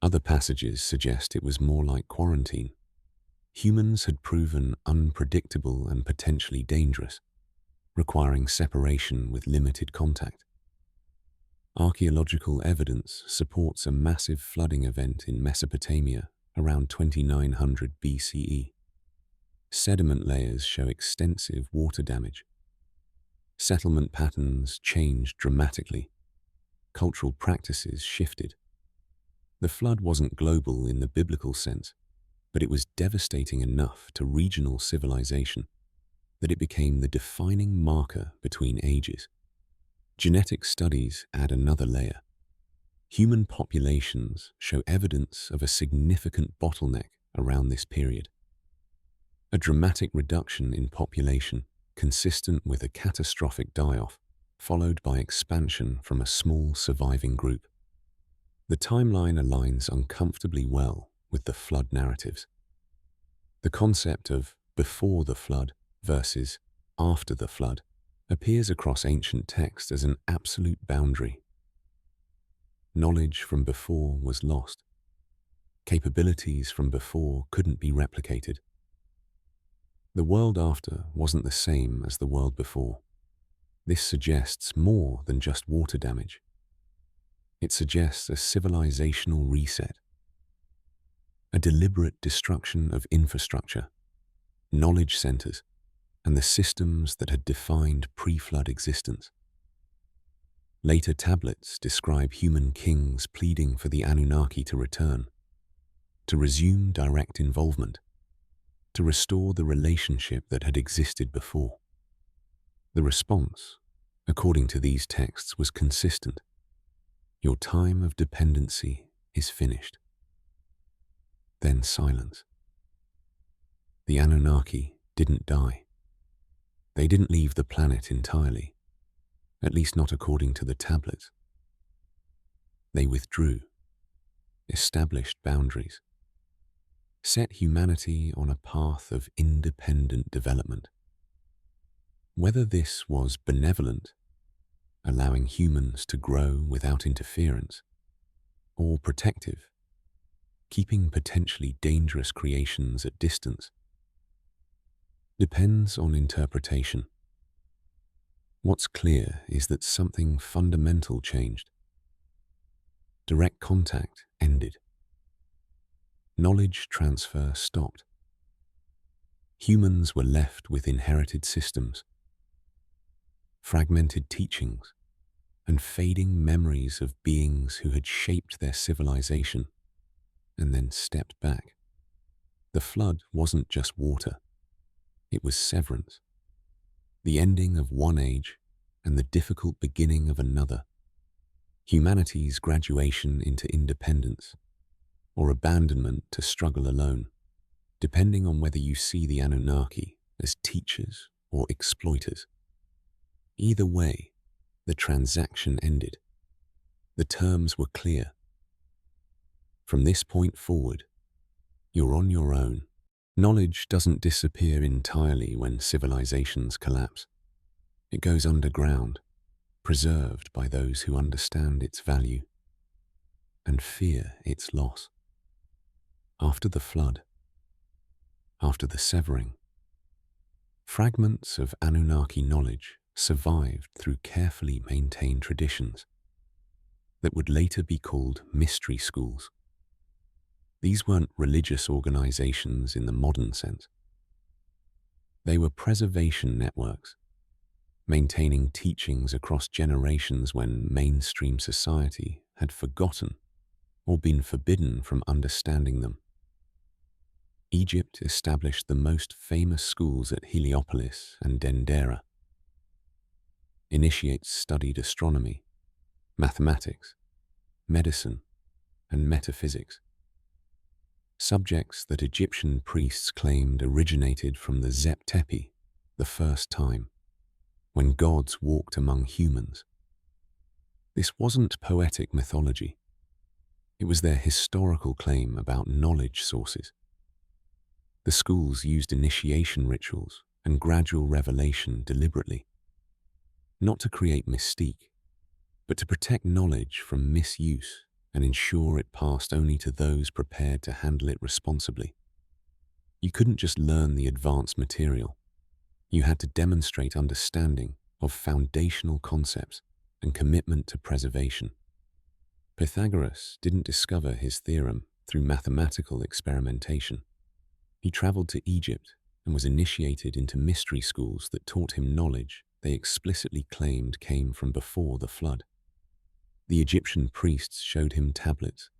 Other passages suggest it was more like quarantine. Humans had proven unpredictable and potentially dangerous, requiring separation with limited contact. Archaeological evidence supports a massive flooding event in Mesopotamia around 2900 BCE. Sediment layers show extensive water damage. Settlement patterns changed dramatically. Cultural practices shifted. The flood wasn't global in the biblical sense, but it was devastating enough to regional civilization that it became the defining marker between ages. Genetic studies add another layer. Human populations show evidence of a significant bottleneck around this period. A dramatic reduction in population consistent with a catastrophic die-off, followed by expansion from a small surviving group. The timeline aligns uncomfortably well with the flood narratives. The concept of before the flood versus after the flood appears across ancient texts as an absolute boundary. Knowledge from before was lost. Capabilities from before couldn't be replicated. The world after wasn't the same as the world before. This suggests more than just water damage. It suggests a civilizational reset, a deliberate destruction of infrastructure, knowledge centers, and the systems that had defined pre-flood existence. Later tablets describe human kings pleading for the Anunnaki to return, to resume direct involvement, to restore the relationship that had existed before. The response, according to these texts, was consistent. Your time of dependency is finished. Then silence. The Anunnaki didn't die. They didn't leave the planet entirely, at least not according to the tablets. They withdrew, established boundaries, set humanity on a path of independent development. Whether this was benevolent, allowing humans to grow without interference, or protective, keeping potentially dangerous creations at distance, depends on interpretation. What's clear is that something fundamental changed. Direct contact ended. Knowledge transfer stopped. Humans were left with inherited systems, fragmented teachings, and fading memories of beings who had shaped their civilization and then stepped back. The flood wasn't just water, it was severance, the ending of one age and the difficult beginning of another, humanity's graduation into independence, or abandonment to struggle alone, depending on whether you see the Anunnaki as teachers or exploiters. Either way, the transaction ended. The terms were clear. From this point forward, you're on your own. Knowledge doesn't disappear entirely when civilizations collapse. It goes underground, preserved by those who understand its value and fear its loss. After the flood, after the severing, fragments of Anunnaki knowledge survived through carefully maintained traditions that would later be called mystery schools. These weren't religious organizations in the modern sense. They were preservation networks, maintaining teachings across generations when mainstream society had forgotten or been forbidden from understanding them. Egypt established the most famous schools at Heliopolis and Dendera. Initiates studied astronomy, mathematics, medicine, and metaphysics. Subjects that Egyptian priests claimed originated from the Zep Tepi, the first time, when gods walked among humans. This wasn't poetic mythology. It was their historical claim about knowledge sources. The schools used initiation rituals and gradual revelation deliberately, not to create mystique, but to protect knowledge from misuse and ensure it passed only to those prepared to handle it responsibly. You couldn't just learn the advanced material. You had to demonstrate understanding of foundational concepts and commitment to preservation. Pythagoras didn't discover his theorem through mathematical experimentation. He traveled to Egypt and was initiated into mystery schools that taught him knowledge they explicitly claimed came from before the flood. The Egyptian priests showed him tablets,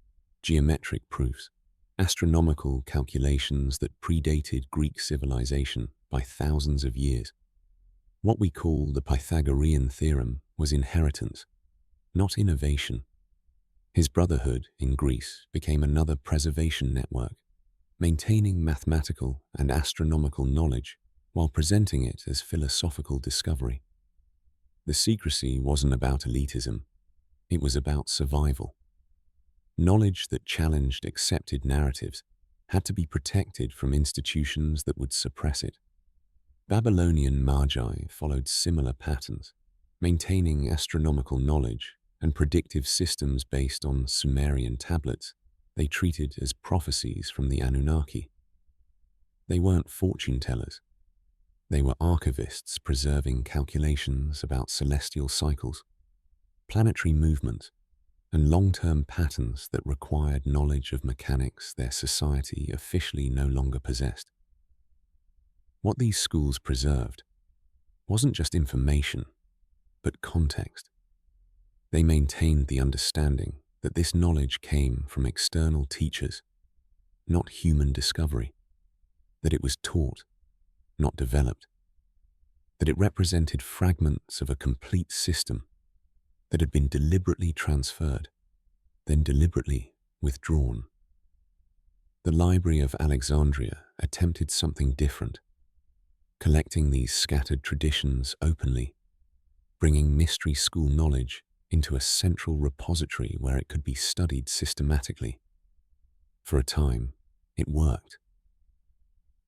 geometric proofs, astronomical calculations that predated Greek civilization by thousands of years. What we call the Pythagorean theorem was inheritance, not innovation. His brotherhood in Greece became another preservation network, maintaining mathematical and astronomical knowledge while presenting it as philosophical discovery. The secrecy wasn't about elitism, it was about survival. Knowledge that challenged accepted narratives had to be protected from institutions that would suppress it. Babylonian magi followed similar patterns, maintaining astronomical knowledge and predictive systems based on Sumerian tablets they treated as prophecies from the Anunnaki. They weren't fortune tellers. They were archivists preserving calculations about celestial cycles, planetary movements, and long-term patterns that required knowledge of mechanics their society officially no longer possessed. What these schools preserved wasn't just information, but context. They maintained the understanding that this knowledge came from external teachers, not human discovery, that it was taught, not developed, that it represented fragments of a complete system that had been deliberately transferred, then deliberately withdrawn. The Library of Alexandria attempted something different, collecting these scattered traditions openly, bringing mystery school knowledge into a central repository where it could be studied systematically. For a time, it worked.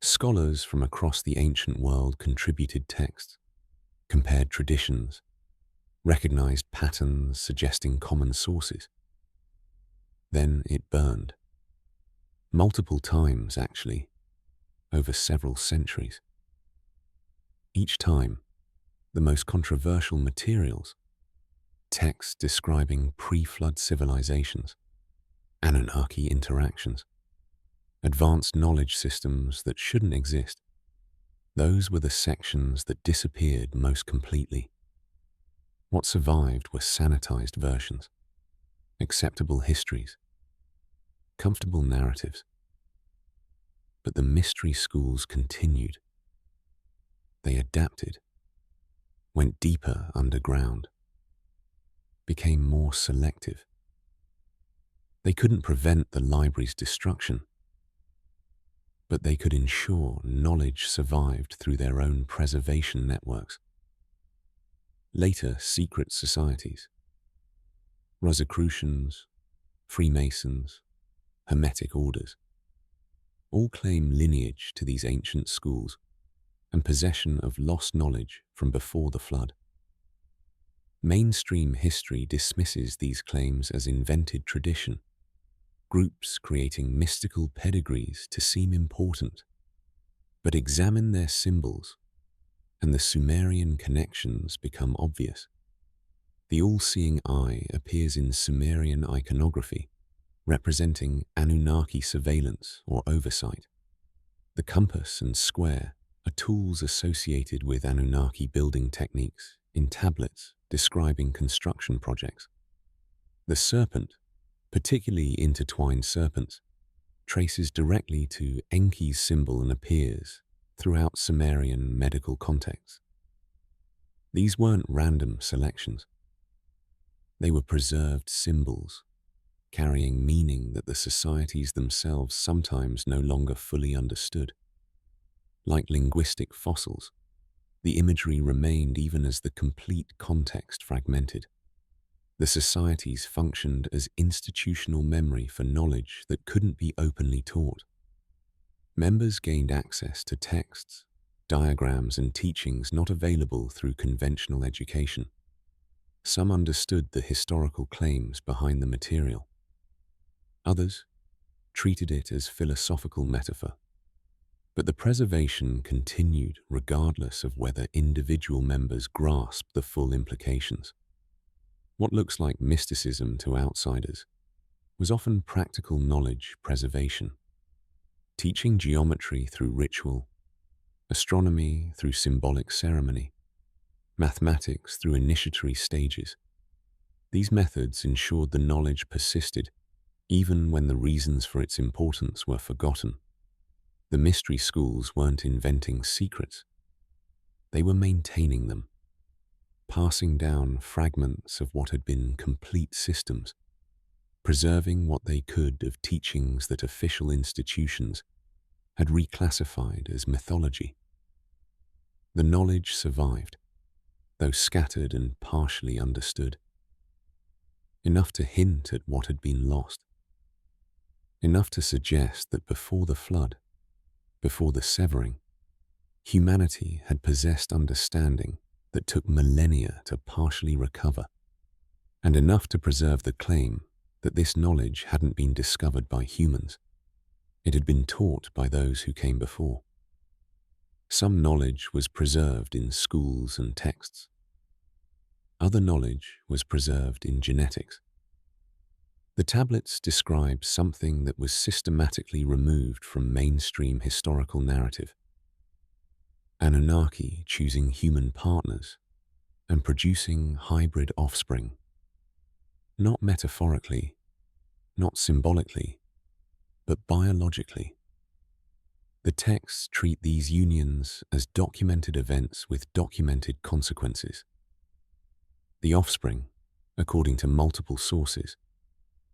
Scholars from across the ancient world contributed texts, compared traditions, recognized patterns suggesting common sources. Then it burned. Multiple times, actually, over several centuries. Each time, the most controversial materials, texts describing pre-flood civilizations, Anunnaki interactions, advanced knowledge systems that shouldn't exist, those were the sections that disappeared most completely. What survived were sanitized versions, acceptable histories, comfortable narratives. But the mystery schools continued. They adapted, went deeper underground, became more selective. They couldn't prevent the library's destruction, but they could ensure knowledge survived through their own preservation networks. Later, secret societies, Rosicrucians, Freemasons, Hermetic orders, all claim lineage to these ancient schools and possession of lost knowledge from before the flood. Mainstream history dismisses these claims as invented tradition, groups creating mystical pedigrees to seem important. But examine their symbols, and the Sumerian connections become obvious. The all-seeing eye appears in Sumerian iconography, representing Anunnaki surveillance or oversight. The compass and square are tools associated with Anunnaki building techniques in tablets describing construction projects. The serpent, particularly intertwined serpents, traces directly to Enki's symbol and appears throughout Sumerian medical contexts. These weren't random selections. They were preserved symbols, carrying meaning that the societies themselves sometimes no longer fully understood. Like linguistic fossils, the imagery remained even as the complete context fragmented. The societies functioned as institutional memory for knowledge that couldn't be openly taught. Members gained access to texts, diagrams, and teachings not available through conventional education. Some understood the historical claims behind the material. Others treated it as philosophical metaphor. But the preservation continued regardless of whether individual members grasped the full implications. What looks like mysticism to outsiders was often practical knowledge preservation, teaching geometry through ritual, astronomy through symbolic ceremony, mathematics through initiatory stages. These methods ensured the knowledge persisted even when the reasons for its importance were forgotten. The mystery schools weren't inventing secrets. They were maintaining them, passing down fragments of what had been complete systems, preserving what they could of teachings that official institutions had reclassified as mythology. The knowledge survived, though scattered and partially understood. Enough to hint at what had been lost. Enough to suggest that before the flood, before the severing, humanity had possessed understanding that took millennia to partially recover, and enough to preserve the claim that this knowledge hadn't been discovered by humans. It had been taught by those who came before. Some knowledge was preserved in schools and texts. Other knowledge was preserved in genetics. The tablets describe something that was systematically removed from mainstream historical narrative. Anunnaki choosing human partners and producing hybrid offspring. Not metaphorically, not symbolically, but biologically. The texts treat these unions as documented events with documented consequences. The offspring, according to multiple sources,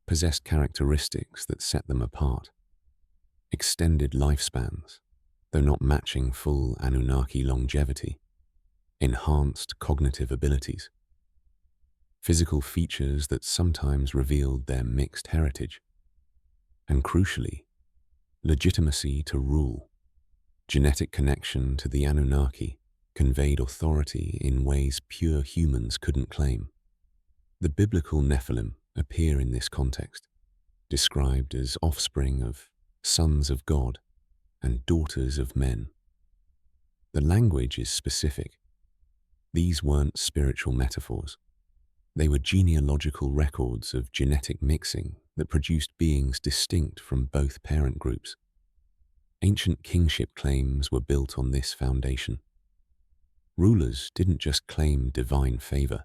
possessed characteristics that set them apart. Extended lifespans, though not matching full Anunnaki longevity. Enhanced cognitive abilities. Physical features that sometimes revealed their mixed heritage. And crucially, legitimacy to rule. Genetic connection to the Anunnaki conveyed authority in ways pure humans couldn't claim. The biblical Nephilim appear in this context, described as offspring of sons of God and daughters of men. The language is specific. These weren't spiritual metaphors. They were genealogical records of genetic mixing that produced beings distinct from both parent groups. Ancient kingship claims were built on this foundation. Rulers didn't just claim divine favor,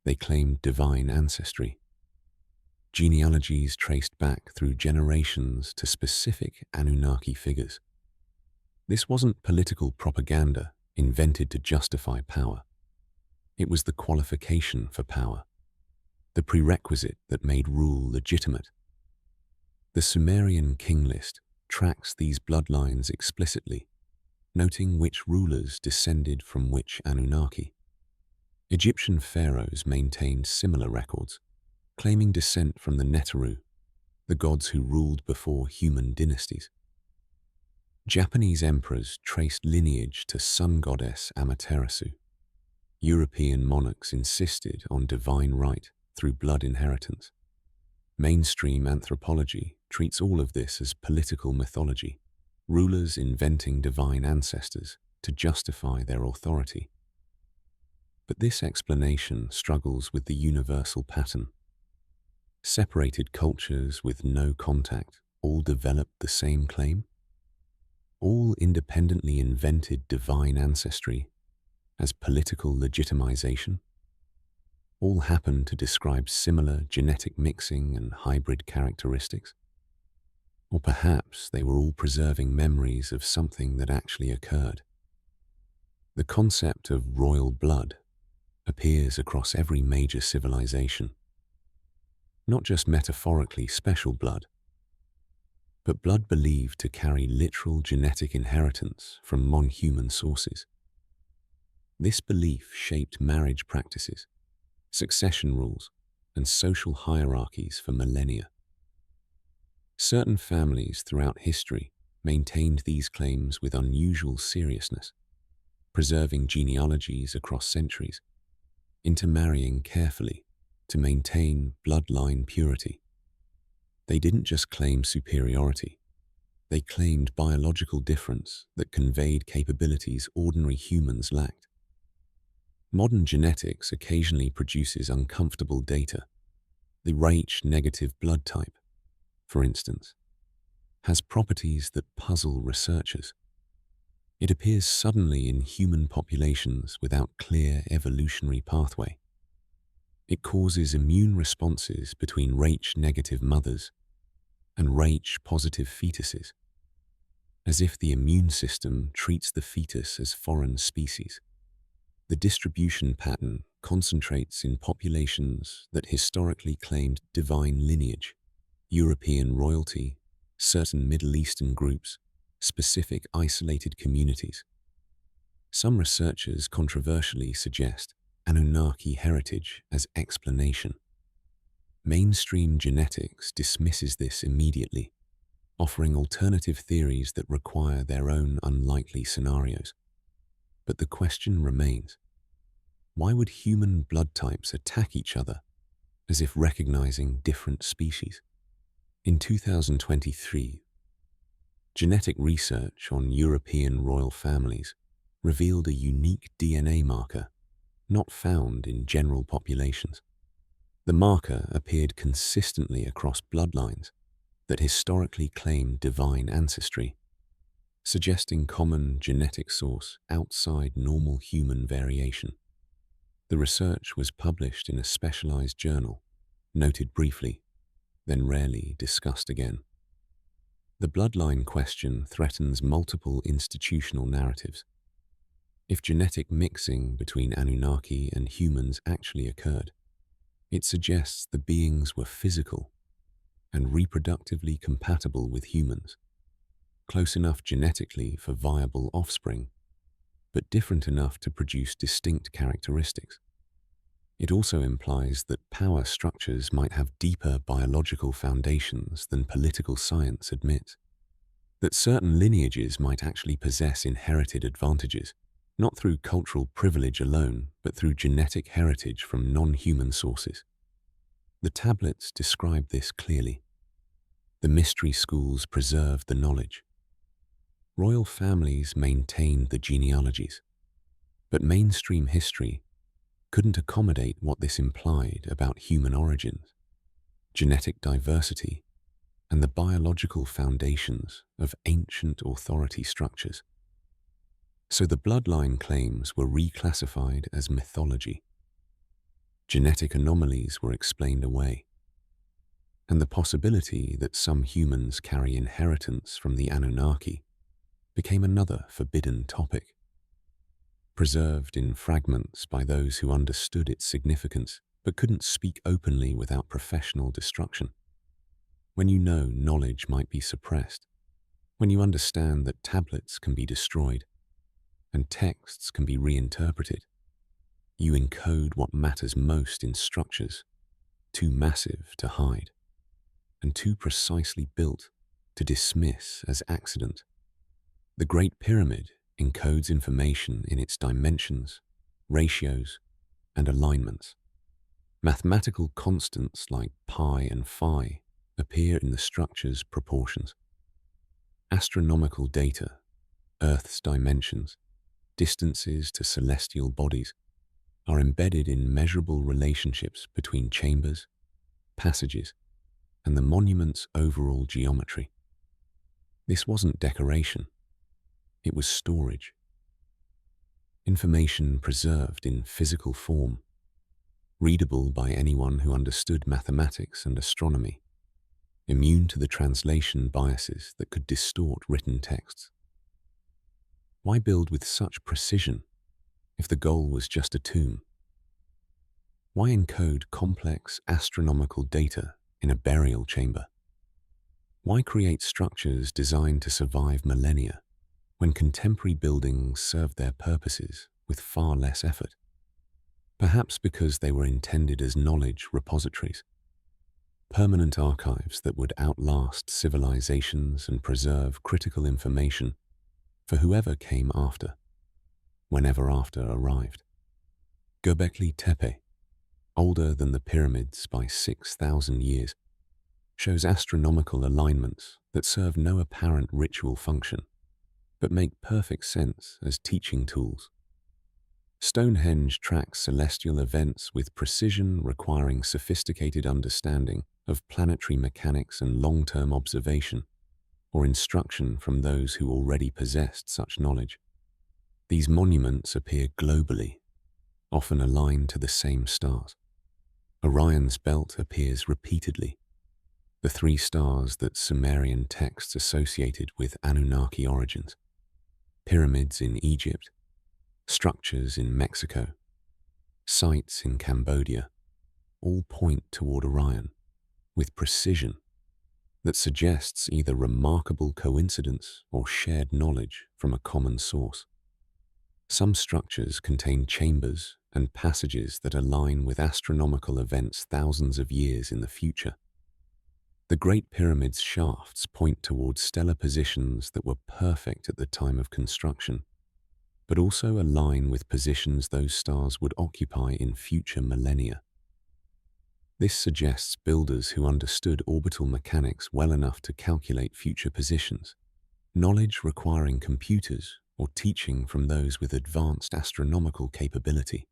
they claimed divine ancestry. Genealogies traced back through generations to specific Anunnaki figures. This wasn't political propaganda invented to justify power. It was the qualification for power, the prerequisite that made rule legitimate. The Sumerian king list tracks these bloodlines explicitly, noting which rulers descended from which Anunnaki. Egyptian pharaohs maintained similar records, claiming descent from the Neteru, the gods who ruled before human dynasties. Japanese emperors traced lineage to sun goddess Amaterasu. European monarchs insisted on divine right through blood inheritance. Mainstream anthropology treats all of this as political mythology, rulers inventing divine ancestors to justify their authority. But this explanation struggles with the universal pattern. Separated cultures with no contact all developed the same claim? All independently invented divine ancestry as political legitimization? All happen to describe similar genetic mixing and hybrid characteristics? Or perhaps they were all preserving memories of something that actually occurred. The concept of royal blood appears across every major civilization. Not just metaphorically special blood, but blood believed to carry literal genetic inheritance from non-human sources. This belief shaped marriage practices, succession rules, and social hierarchies for millennia. Certain families throughout history maintained these claims with unusual seriousness, preserving genealogies across centuries, intermarrying carefully to maintain bloodline purity. They didn't just claim superiority, they claimed biological difference that conveyed capabilities ordinary humans lacked. Modern genetics occasionally produces uncomfortable data. The Rh negative blood type, for instance, has properties that puzzle researchers. It appears suddenly in human populations without clear evolutionary pathway. It causes immune responses between Rh negative mothers and Rh positive fetuses, as if the immune system treats the fetus as foreign species. The distribution pattern concentrates in populations that historically claimed divine lineage, European royalty, certain Middle Eastern groups, specific isolated communities. Some researchers controversially suggest Anunnaki heritage as explanation. Mainstream genetics dismisses this immediately, offering alternative theories that require their own unlikely scenarios. But the question remains, why would human blood types attack each other as if recognizing different species? In 2023, genetic research on European royal families revealed a unique DNA marker not found in general populations. The marker appeared consistently across bloodlines that historically claimed divine ancestry, suggesting common genetic source outside normal human variation. The research was published in a specialized journal, noted briefly, then rarely discussed again. The bloodline question threatens multiple institutional narratives. If genetic mixing between Anunnaki and humans actually occurred, it suggests the beings were physical and reproductively compatible with humans, close enough genetically for viable offspring, but different enough to produce distinct characteristics. It also implies that power structures might have deeper biological foundations than political science admits, that certain lineages might actually possess inherited advantages, not through cultural privilege alone, but through genetic heritage from non-human sources. The tablets describe this clearly. The mystery schools preserved the knowledge. Royal families maintained the genealogies. But mainstream history couldn't accommodate what this implied about human origins, genetic diversity, and the biological foundations of ancient authority structures. So the bloodline claims were reclassified as mythology. Genetic anomalies were explained away, and the possibility that some humans carry inheritance from the Anunnaki became another forbidden topic. Preserved in fragments by those who understood its significance but couldn't speak openly without professional destruction. When you know knowledge might be suppressed, when you understand that tablets can be destroyed and texts can be reinterpreted, you encode what matters most in structures too massive to hide and too precisely built to dismiss as accident. The Great Pyramid encodes information in its dimensions, ratios, and alignments. Mathematical constants like pi and phi appear in the structure's proportions. Astronomical data, Earth's dimensions, distances to celestial bodies, are embedded in measurable relationships between chambers, passages, and the monument's overall geometry. This wasn't decoration. It was storage. Information preserved in physical form, readable by anyone who understood mathematics and astronomy, immune to the translation biases that could distort written texts. Why build with such precision if the goal was just a tomb? Why encode complex astronomical data in a burial chamber? Why create structures designed to survive millennia when contemporary buildings served their purposes with far less effort? Perhaps because they were intended as knowledge repositories, permanent archives that would outlast civilizations and preserve critical information for whoever came after, whenever after arrived. Göbekli Tepe, older than the pyramids by 6,000 years, shows astronomical alignments that serve no apparent ritual function, but make perfect sense as teaching tools. Stonehenge tracks celestial events with precision requiring sophisticated understanding of planetary mechanics and long-term observation, or instruction from those who already possessed such knowledge. These monuments appear globally, often aligned to the same stars. Orion's belt appears repeatedly, the three stars that Sumerian texts associated with Anunnaki origins. Pyramids in Egypt, structures in Mexico, sites in Cambodia, all point toward Orion with precision that suggests either remarkable coincidence or shared knowledge from a common source. Some structures contain chambers and passages that align with astronomical events thousands of years in the future. The Great Pyramid's shafts point towards stellar positions that were perfect at the time of construction, but also align with positions those stars would occupy in future millennia. This suggests builders who understood orbital mechanics well enough to calculate future positions, knowledge requiring computers or teaching from those with advanced astronomical capability.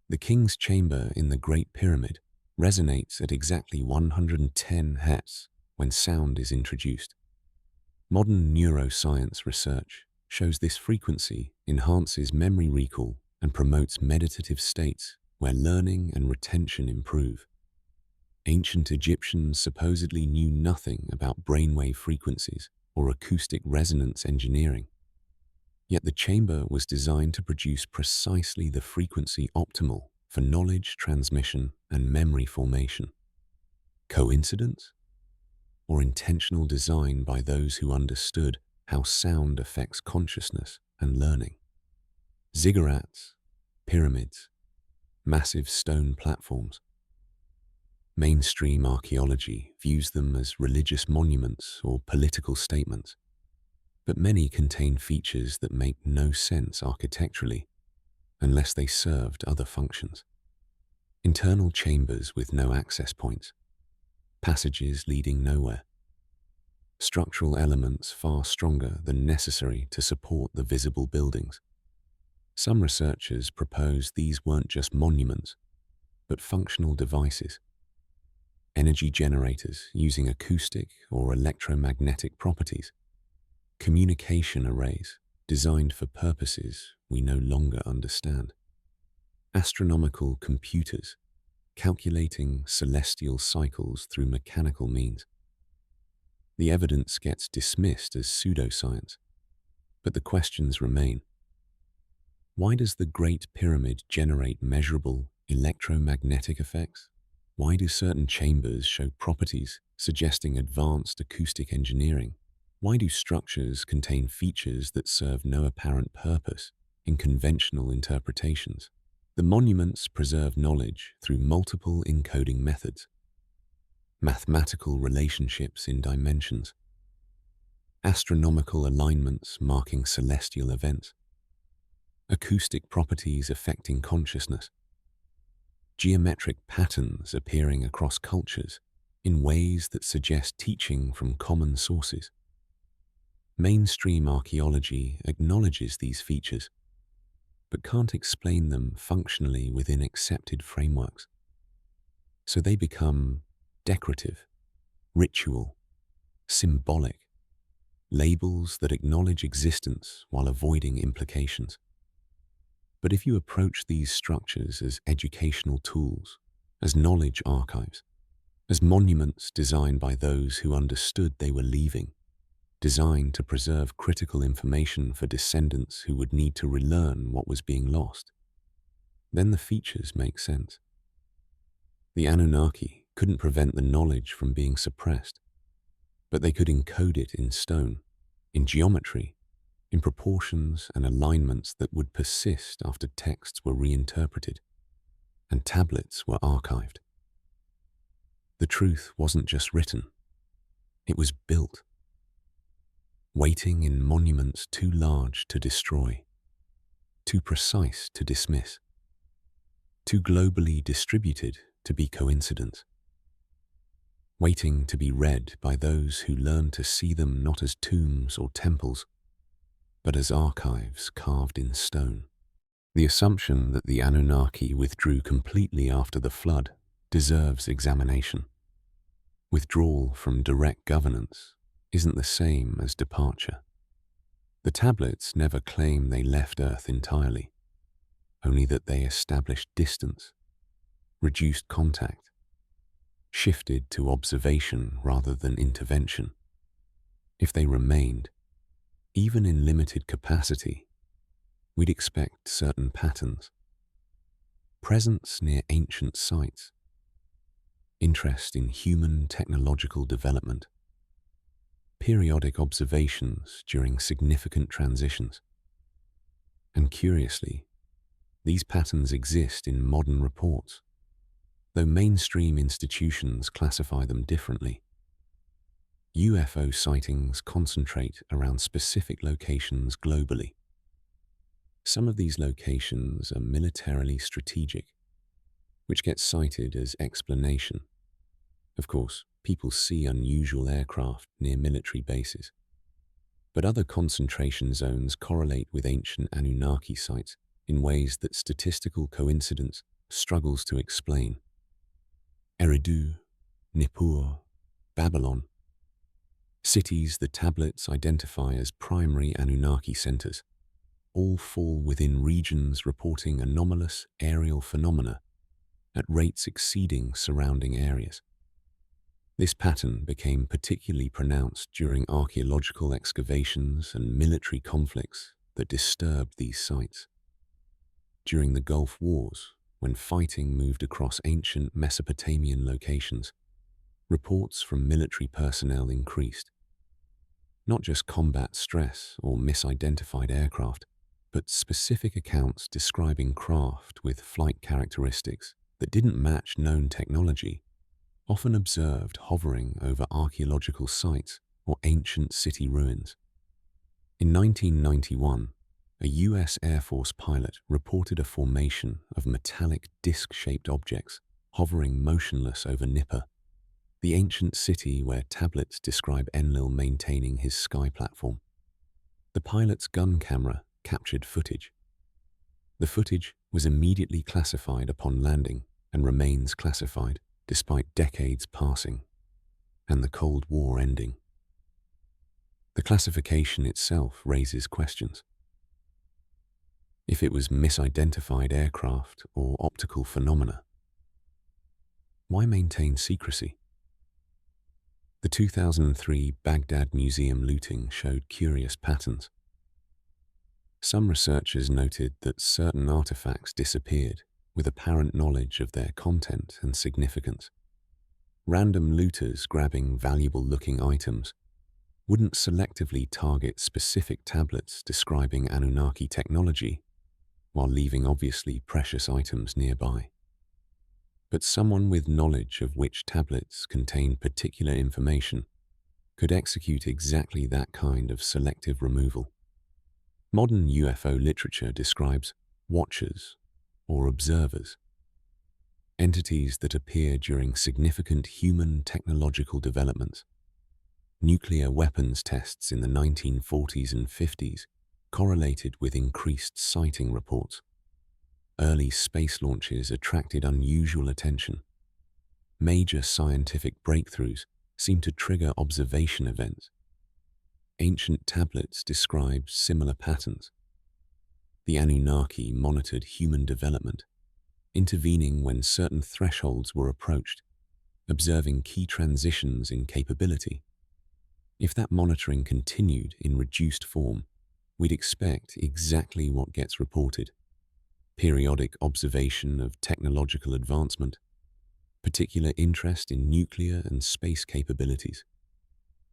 The King's Chamber in the Great Pyramid resonates at exactly 110 Hz when sound is introduced. Modern neuroscience research shows this frequency enhances memory recall and promotes meditative states where learning and retention improve. Ancient Egyptians supposedly knew nothing about brainwave frequencies or acoustic resonance engineering. Yet the chamber was designed to produce precisely the frequency optimal for knowledge transmission and memory formation. Coincidence? Or intentional design by those who understood how sound affects consciousness and learning? Ziggurats, pyramids, massive stone platforms. Mainstream archaeology views them as religious monuments or political statements, but many contain features that make no sense architecturally unless they served other functions. Internal chambers with no access points, passages leading nowhere, structural elements far stronger than necessary to support the visible buildings. Some researchers propose these weren't just monuments, but functional devices, energy generators using acoustic or electromagnetic properties, communication arrays designed for purposes we no longer understand, astronomical computers calculating celestial cycles through mechanical means. The evidence gets dismissed as pseudoscience, but the questions remain. Why does the Great Pyramid generate measurable electromagnetic effects? Why do certain chambers show properties suggesting advanced acoustic engineering? Why do structures contain features that serve no apparent purpose in conventional interpretations? The monuments preserve knowledge through multiple encoding methods, mathematical relationships in dimensions, astronomical alignments marking celestial events, acoustic properties affecting consciousness, geometric patterns appearing across cultures in ways that suggest teaching from common sources. Mainstream archaeology acknowledges these features, but can't explain them functionally within accepted frameworks. So they become decorative, ritual, symbolic, labels that acknowledge existence while avoiding implications. But if you approach these structures as educational tools, as knowledge archives, as monuments designed by those who understood they were leaving, designed to preserve critical information for descendants who would need to relearn what was being lost, then the features make sense. The Anunnaki couldn't prevent the knowledge from being suppressed, but they could encode it in stone, in geometry, in proportions and alignments that would persist after texts were reinterpreted and tablets were archived. The truth wasn't just written, it was built, waiting in monuments too large to destroy, too precise to dismiss, too globally distributed to be coincidence, waiting to be read by those who learn to see them not as tombs or temples, but as archives carved in stone. The assumption that the Anunnaki withdrew completely after the flood deserves examination. Withdrawal from direct governance isn't the same as departure. The tablets never claim they left Earth entirely, only that they established distance, reduced contact, shifted to observation rather than intervention. If they remained, even in limited capacity, we'd expect certain patterns. Presence near ancient sites, interest in human technological development, periodic observations during significant transitions. And curiously, these patterns exist in modern reports, though mainstream institutions classify them differently. UFO sightings concentrate around specific locations globally. Some of these locations are militarily strategic, which gets cited as explanation. Of course, people see unusual aircraft near military bases. But other concentration zones correlate with ancient Anunnaki sites in ways that statistical coincidence struggles to explain. Eridu, Nippur, Babylon, cities the tablets identify as primary Anunnaki centers, all fall within regions reporting anomalous aerial phenomena at rates exceeding surrounding areas. This pattern became particularly pronounced during archaeological excavations and military conflicts that disturbed these sites. During the Gulf Wars, when fighting moved across ancient Mesopotamian locations, reports from military personnel increased. Not just combat stress or misidentified aircraft, but specific accounts describing craft with flight characteristics that didn't match known technology, often observed hovering over archaeological sites or ancient city ruins. In 1991, a US Air Force pilot reported a formation of metallic disc-shaped objects hovering motionless over Nippur. the ancient city where tablets describe Enlil maintaining his sky platform. The pilot's gun camera captured footage. The footage was immediately classified upon landing and remains classified despite decades passing and the Cold War ending. The classification itself raises questions. If it was misidentified aircraft or optical phenomena, why maintain secrecy? The 2003 Baghdad Museum looting showed curious patterns. Some researchers noted that certain artifacts disappeared with apparent knowledge of their content and significance. Random looters grabbing valuable-looking items wouldn't selectively target specific tablets describing Anunnaki technology while leaving obviously precious items nearby. But someone with knowledge of which tablets contain particular information could execute exactly that kind of selective removal. Modern UFO literature describes watchers or observers, entities that appear during significant human technological developments. Nuclear weapons tests in the 1940s and 50s correlated with increased sighting reports. Early space launches attracted unusual attention. Major scientific breakthroughs seemed to trigger observation events. Ancient tablets describe similar patterns. The Anunnaki monitored human development, intervening when certain thresholds were approached, observing key transitions in capability. If that monitoring continued in reduced form, we'd expect exactly what gets reported: periodic observation of technological advancement, particular interest in nuclear and space capabilities,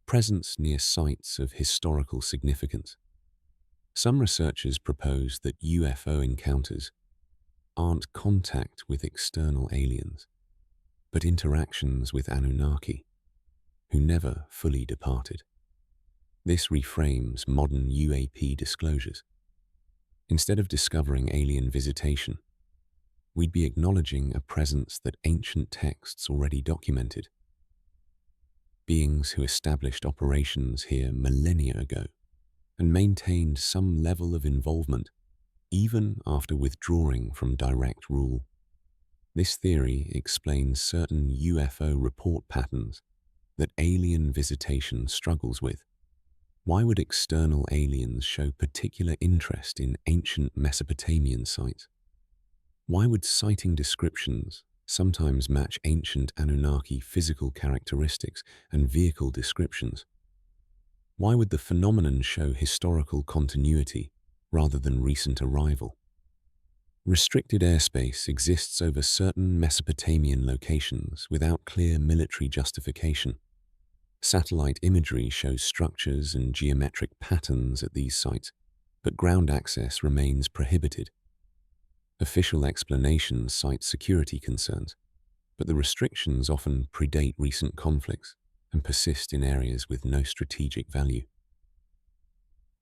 presence near sites of historical significance. Some researchers propose that UFO encounters aren't contact with external aliens, but interactions with Anunnaki, who never fully departed. This reframes modern UAP disclosures. Instead of discovering alien visitation, we'd be acknowledging a presence that ancient texts already documented. Beings who established operations here millennia ago and maintained some level of involvement even after withdrawing from direct rule. This theory explains certain UFO report patterns that alien visitation struggles with. Why would external aliens show particular interest in ancient Mesopotamian sites? Why would sighting descriptions sometimes match ancient Anunnaki physical characteristics and vehicle descriptions? Why would the phenomenon show historical continuity rather than recent arrival? Restricted airspace exists over certain Mesopotamian locations without clear military justification. Satellite imagery shows structures and geometric patterns at these sites, but ground access remains prohibited. Official explanations cite security concerns, but the restrictions often predate recent conflicts and persist in areas with no strategic value.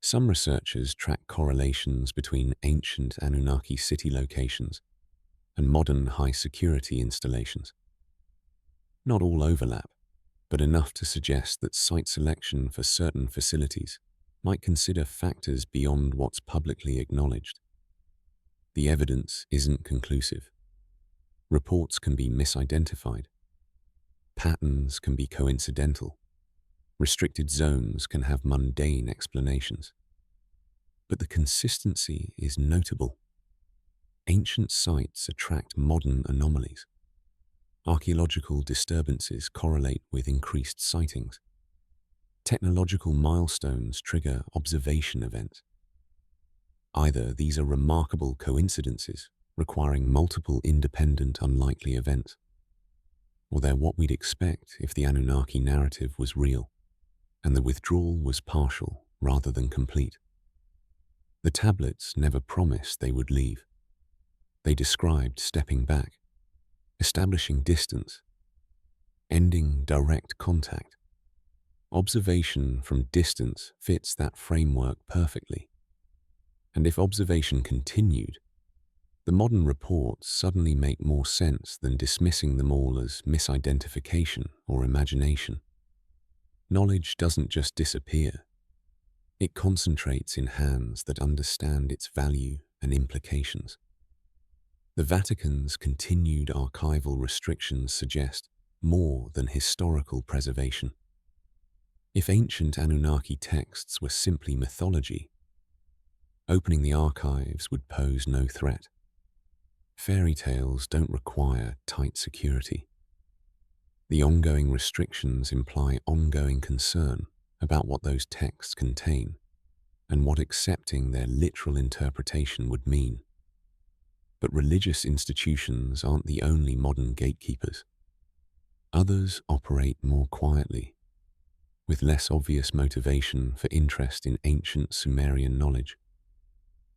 Some researchers track correlations between ancient Anunnaki city locations and modern high-security installations. Not all overlap, but enough to suggest that site selection for certain facilities might consider factors beyond what's publicly acknowledged. The evidence isn't conclusive. Reports can be misidentified. Patterns can be coincidental. Restricted zones can have mundane explanations. But the consistency is notable. Ancient sites attract modern anomalies. Archaeological disturbances correlate with increased sightings. Technological milestones trigger observation events. Either these are remarkable coincidences requiring multiple independent unlikely events, or they're what we'd expect if the Anunnaki narrative was real and the withdrawal was partial rather than complete. The tablets never promised they would leave. They described stepping back, establishing distance, ending direct contact. Observation from distance fits that framework perfectly. And if observation continued, The modern reports suddenly make more sense than dismissing them all as misidentification or imagination. Knowledge doesn't just disappear. It concentrates in hands that understand its value and implications. The Vatican's continued archival restrictions suggest more than historical preservation. If ancient Anunnaki texts were simply mythology, opening the archives would pose no threat. Fairy tales don't require tight security. The ongoing restrictions imply ongoing concern about what those texts contain and what accepting their literal interpretation would mean. But religious institutions aren't the only modern gatekeepers. Others operate more quietly, with less obvious motivation for interest in ancient Sumerian knowledge.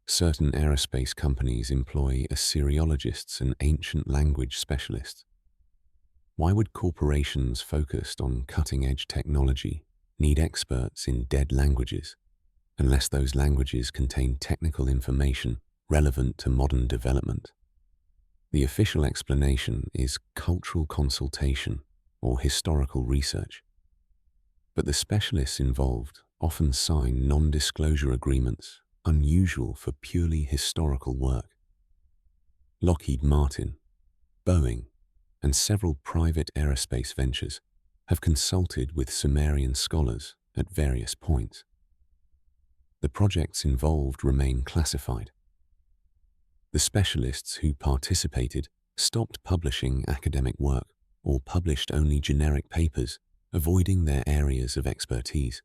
Certain aerospace companies employ Assyriologists and ancient language specialists. Why would corporations focused on cutting-edge technology need experts in dead languages, unless those languages contain technical information relevant to modern development? The official explanation is cultural consultation or historical research. But the specialists involved often sign non-disclosure agreements unusual for purely historical work. Lockheed Martin, Boeing, and several private aerospace ventures have consulted with Sumerian scholars at various points. The projects involved remain classified. The specialists who participated stopped publishing academic work or published only generic papers, avoiding their areas of expertise.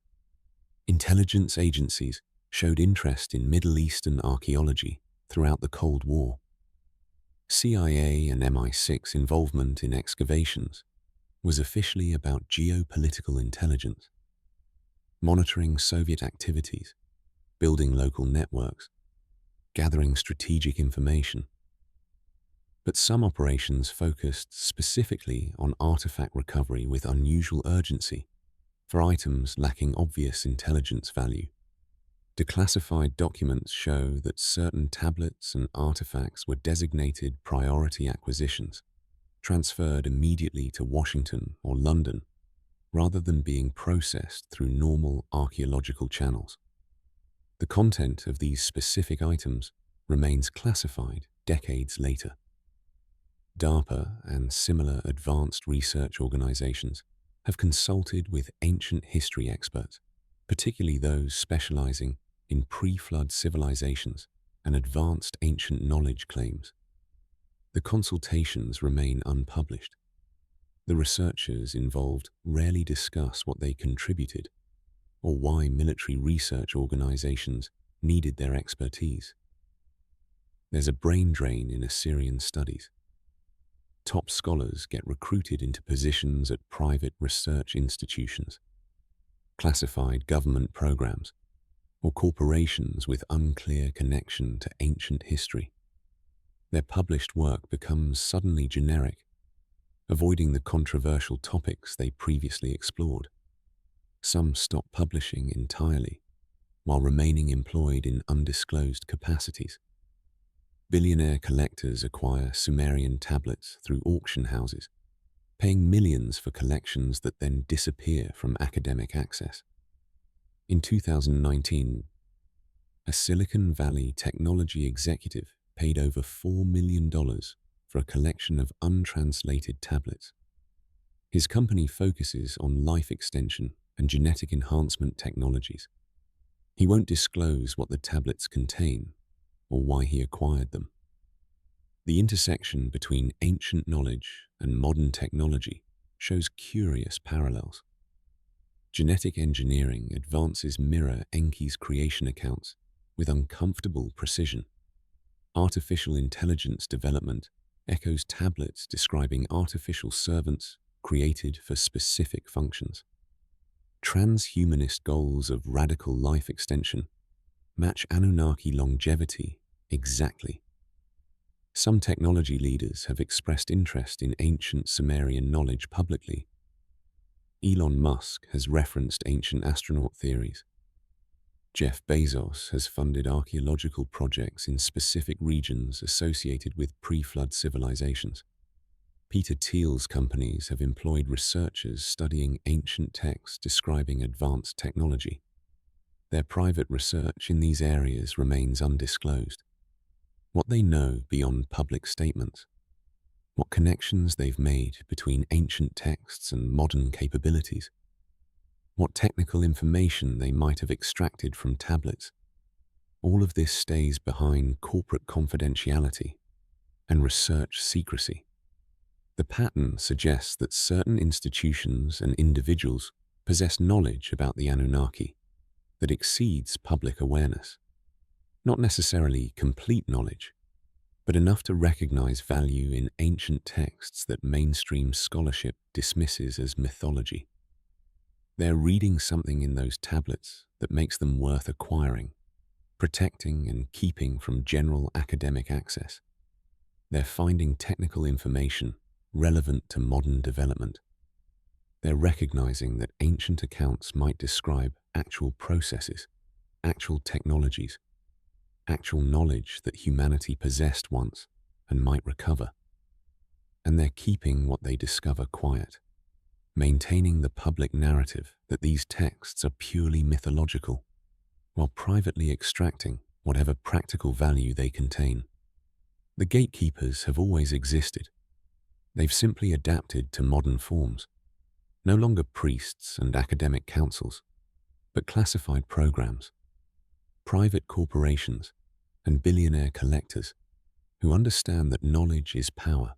Intelligence agencies showed interest in Middle Eastern archaeology throughout the Cold War. CIA and MI6 involvement in excavations was officially about geopolitical intelligence, monitoring Soviet activities, building local networks, gathering strategic information. But some operations focused specifically on artifact recovery with unusual urgency for items lacking obvious intelligence value. Declassified documents show that certain tablets and artifacts were designated priority acquisitions, transferred immediately to Washington or London, rather than being processed through normal archaeological channels. The content of these specific items remains classified decades later. DARPA and similar advanced research organizations have consulted with ancient history experts, particularly those specializing in pre-flood civilizations and advanced ancient knowledge claims. The consultations remain unpublished. The researchers involved rarely discuss what they contributed or why military research organizations needed their expertise. There's a brain drain in Assyrian studies. Top scholars get recruited into positions at private research institutions, classified government programs, or corporations with unclear connection to ancient history. Their published work becomes suddenly generic, avoiding the controversial topics they previously explored. Some stop publishing entirely, while remaining employed in undisclosed capacities. Billionaire collectors acquire Sumerian tablets through auction houses, paying millions for collections that then disappear from academic access. In 2019, a Silicon Valley technology executive paid over $4 million for a collection of untranslated tablets. His company focuses on life extension and genetic enhancement technologies. He won't disclose what the tablets contain or why he acquired them. The intersection between ancient knowledge and modern technology shows curious parallels. Genetic engineering advances mirror Enki's creation accounts with uncomfortable precision. Artificial intelligence development echoes tablets describing artificial servants created for specific functions. Transhumanist goals of radical life extension match Anunnaki longevity exactly. Some technology leaders have expressed interest in ancient Sumerian knowledge publicly. Elon Musk has referenced ancient astronaut theories. Jeff Bezos has funded archaeological projects in specific regions associated with pre-flood civilizations. Peter Thiel's companies have employed researchers studying ancient texts describing advanced technology. Their private research in these areas remains undisclosed. What they know beyond public statements, what connections they've made between ancient texts and modern capabilities, what technical information they might have extracted from tablets, all of this stays behind corporate confidentiality and research secrecy. The pattern suggests that certain institutions and individuals possess knowledge about the Anunnaki that exceeds public awareness. Not necessarily complete knowledge, but enough to recognize value in ancient texts that mainstream scholarship dismisses as mythology. They're reading something in those tablets that makes them worth acquiring, protecting and keeping from general academic access. They're finding technical information relevant to modern development. They're recognizing that ancient accounts might describe actual processes, actual technologies, actual knowledge that humanity possessed once and might recover. And they're keeping what they discover quiet, maintaining the public narrative that these texts are purely mythological, while privately extracting whatever practical value they contain. The gatekeepers have always existed. They've simply adapted to modern forms, no longer priests and academic councils, but classified programs, private corporations, and billionaire collectors who understand that knowledge is power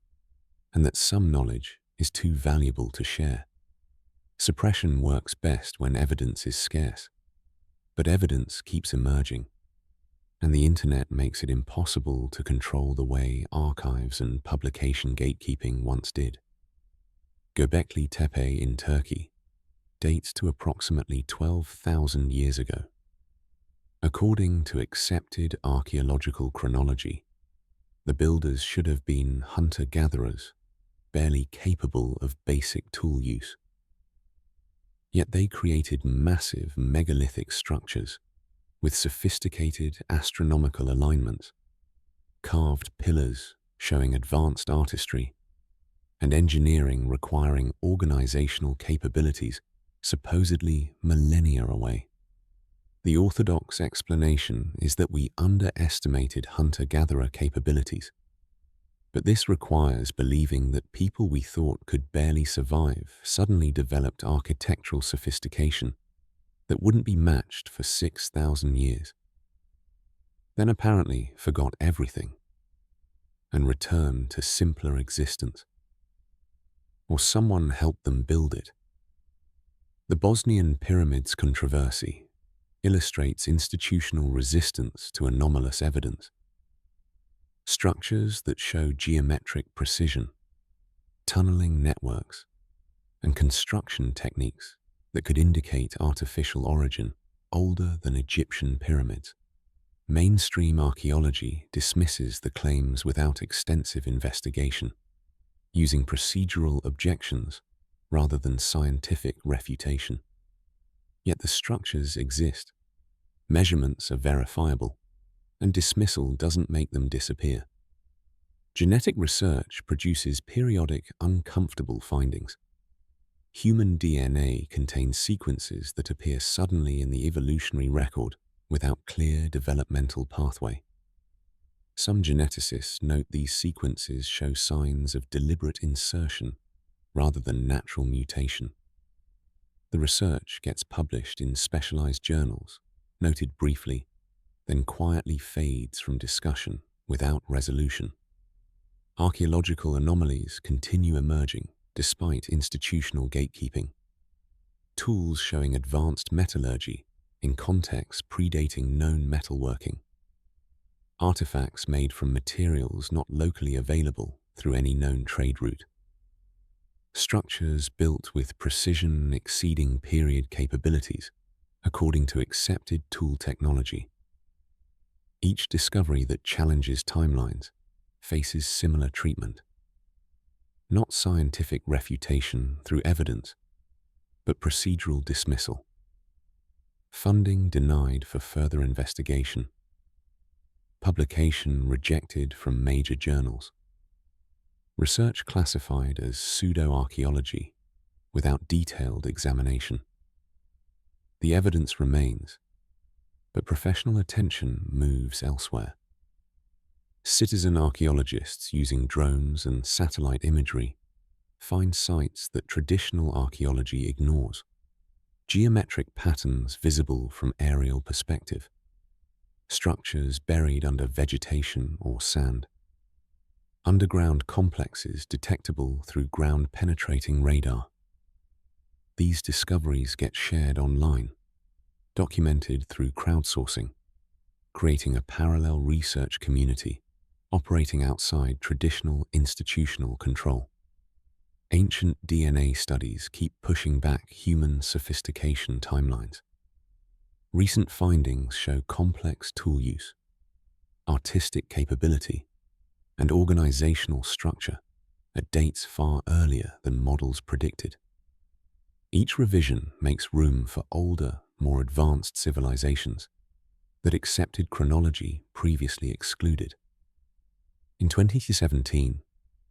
and that some knowledge is too valuable to share. Suppression works best when evidence is scarce, but evidence keeps emerging, and the internet makes it impossible to control the way archives and publication gatekeeping once did. Göbekli Tepe in Turkey dates to approximately 12,000 years ago. According to accepted archaeological chronology, the builders should have been hunter-gatherers, barely capable of basic tool use. Yet they created massive megalithic structures with sophisticated astronomical alignments, carved pillars showing advanced artistry, and engineering requiring organizational capabilities supposedly millennia away. The orthodox explanation is that we underestimated hunter-gatherer capabilities, but this requires believing that people we thought could barely survive suddenly developed architectural sophistication that wouldn't be matched for 6,000 years, then apparently forgot everything and returned to simpler existence. Or someone helped them build it. The Bosnian pyramids controversy illustrates institutional resistance to anomalous evidence. Structures that show geometric precision, tunneling networks, and construction techniques that could indicate artificial origin older than Egyptian pyramids. Mainstream archaeology dismisses the claims without extensive investigation, using procedural objections rather than scientific refutation. Yet the structures exist, measurements are verifiable, and dismissal doesn't make them disappear. Genetic research produces periodic uncomfortable findings. Human DNA contains sequences that appear suddenly in the evolutionary record without clear developmental pathway. Some geneticists note these sequences show signs of deliberate insertion rather than natural mutation. The research gets published in specialized journals, noted briefly, then quietly fades from discussion without resolution. Archaeological anomalies continue emerging despite institutional gatekeeping. Tools showing advanced metallurgy in contexts predating known metalworking. Artifacts made from materials not locally available through any known trade route. Structures built with precision exceeding period capabilities according to accepted tool technology. Each discovery that challenges timelines faces similar treatment. Not scientific refutation through evidence, but procedural dismissal. Funding denied for further investigation. Publication rejected from major journals. Research classified as pseudo-archaeology without detailed examination. The evidence remains, but professional attention moves elsewhere. Citizen archaeologists using drones and satellite imagery find sites that traditional archaeology ignores. Geometric patterns visible from aerial perspective. Structures buried under vegetation or sand. Underground complexes detectable through ground-penetrating radar. These discoveries get shared online, documented through crowdsourcing, creating a parallel research community operating outside traditional institutional control. Ancient DNA studies keep pushing back human sophistication timelines. Recent findings show complex tool use, artistic capability, and organizational structure at dates far earlier than models predicted. Each revision makes room for older, more advanced civilizations that accepted chronology previously excluded. In 2017,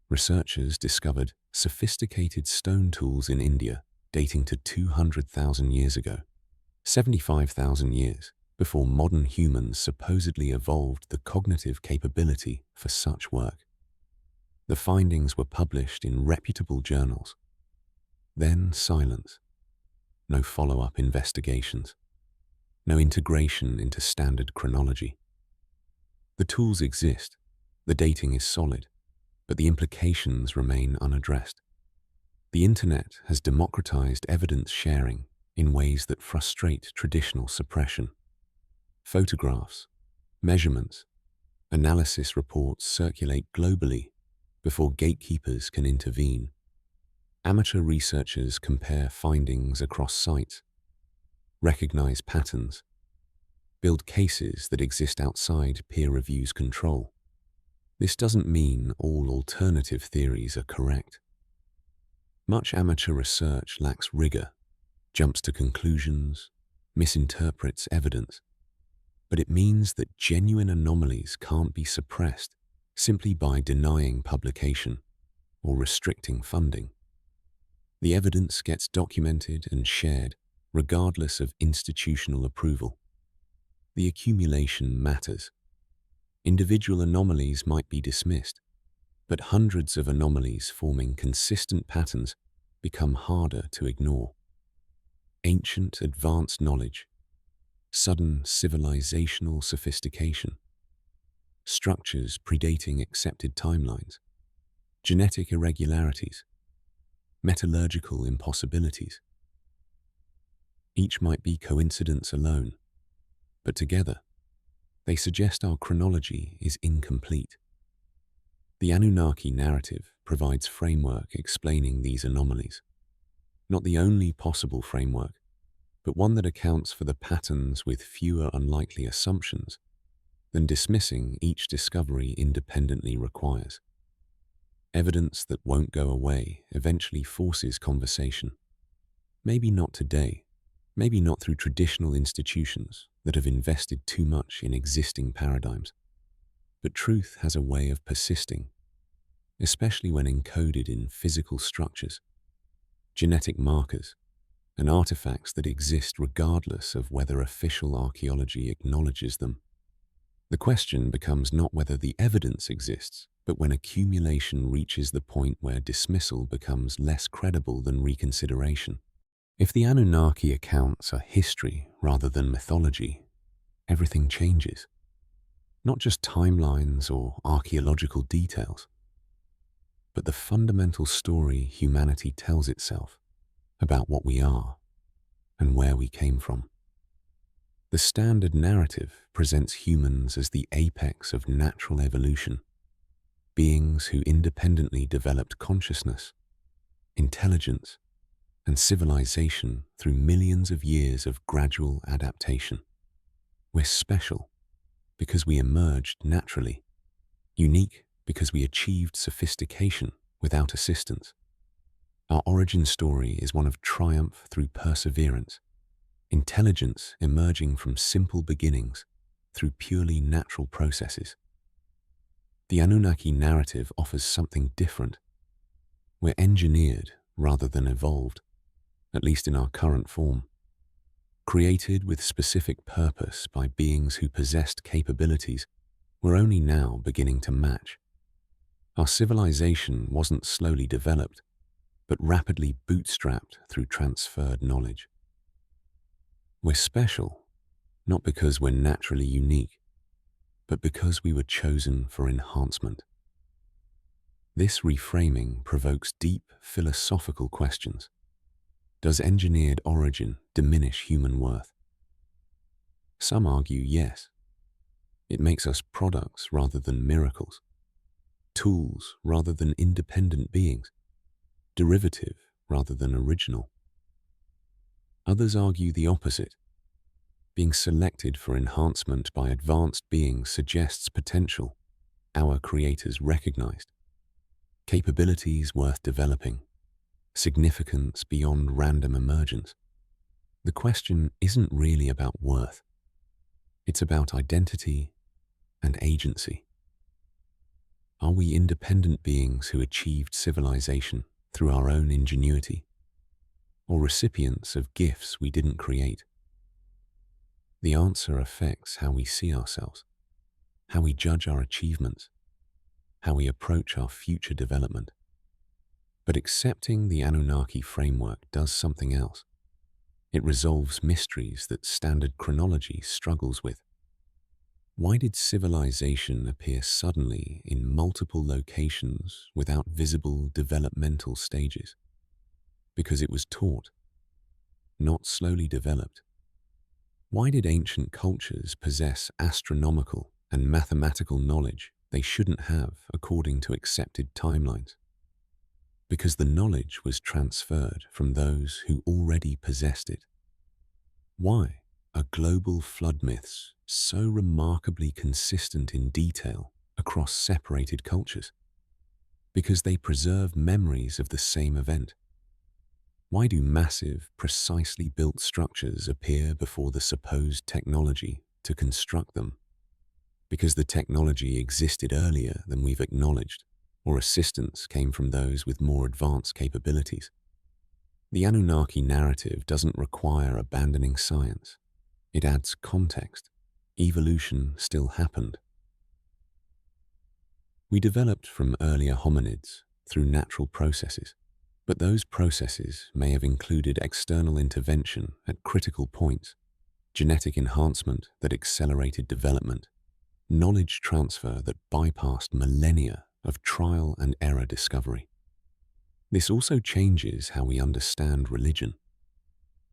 researchers discovered sophisticated stone tools in India dating to 200,000 years ago, 75,000 years before modern humans supposedly evolved the cognitive capability for such work. The findings were published in reputable journals. Then silence. No follow-up investigations. No integration into standard chronology. The tools exist, the dating is solid, but the implications remain unaddressed. The internet has democratized evidence sharing in ways that frustrate traditional suppression. Photographs, measurements, analysis reports circulate globally before gatekeepers can intervene. Amateur researchers compare findings across sites, recognize patterns, build cases that exist outside peer review's control. This doesn't mean all alternative theories are correct. Much amateur research lacks rigor, jumps to conclusions, misinterprets evidence, but it means that genuine anomalies can't be suppressed simply by denying publication or restricting funding. The evidence gets documented and shared regardless of institutional approval. The accumulation matters. Individual anomalies might be dismissed, but hundreds of anomalies forming consistent patterns become harder to ignore. Ancient advanced knowledge, sudden civilizational sophistication, structures predating accepted timelines, genetic irregularities, metallurgical impossibilities. Each might be coincidence alone, but together, they suggest our chronology is incomplete. The Anunnaki narrative provides framework explaining these anomalies. Not the only possible framework, but one that accounts for the patterns with fewer unlikely assumptions than dismissing each discovery independently requires. Evidence that won't go away eventually forces conversation. Maybe not today, maybe not through traditional institutions that have invested too much in existing paradigms. But truth has a way of persisting, especially when encoded in physical structures, genetic markers, and artifacts that exist regardless of whether official archaeology acknowledges them. The question becomes not whether the evidence exists, but when accumulation reaches the point where dismissal becomes less credible than reconsideration. If the Anunnaki accounts are history rather than mythology, everything changes. Not just timelines or archaeological details, but the fundamental story humanity tells itself about what we are and where we came from. The standard narrative presents humans as the apex of natural evolution, beings who independently developed consciousness, intelligence, and civilization through millions of years of gradual adaptation. We're special because we emerged naturally, unique because we achieved sophistication without assistance. Our origin story is one of triumph through perseverance, intelligence emerging from simple beginnings through purely natural processes. The Anunnaki narrative offers something different. We're engineered rather than evolved, at least in our current form. Created with specific purpose by beings who possessed capabilities we're only now beginning to match. Our civilization wasn't slowly developed, but rapidly bootstrapped through transferred knowledge. We're special, not because we're naturally unique, but because we were chosen for enhancement. This reframing provokes deep philosophical questions. Does engineered origin diminish human worth? Some argue yes. It makes us products rather than miracles, tools rather than independent beings, derivative rather than original. Others argue the opposite. Being selected for enhancement by advanced beings suggests potential our creators recognized, capabilities worth developing, significance beyond random emergence. The question isn't really about worth. It's about identity and agency. Are we independent beings who achieved civilization through our own ingenuity, or recipients of gifts we didn't create? The answer affects how we see ourselves, how we judge our achievements, how we approach our future development. But accepting the Anunnaki framework does something else. It resolves mysteries that standard chronology struggles with. Why did civilization appear suddenly in multiple locations without visible developmental stages? Because it was taught, not slowly developed. Why did ancient cultures possess astronomical and mathematical knowledge they shouldn't have according to accepted timelines? Because the knowledge was transferred from those who already possessed it. Why are global flood myths so remarkably consistent in detail across separated cultures? Because they preserve memories of the same event. Why do massive, precisely built structures appear before the supposed technology to construct them? Because the technology existed earlier than we've acknowledged, or assistance came from those with more advanced capabilities. The Anunnaki narrative doesn't require abandoning science. It adds context. Evolution still happened. We developed from earlier hominids through natural processes, but those processes may have included external intervention at critical points, genetic enhancement that accelerated development, knowledge transfer that bypassed millennia of trial and error discovery. This also changes how we understand religion,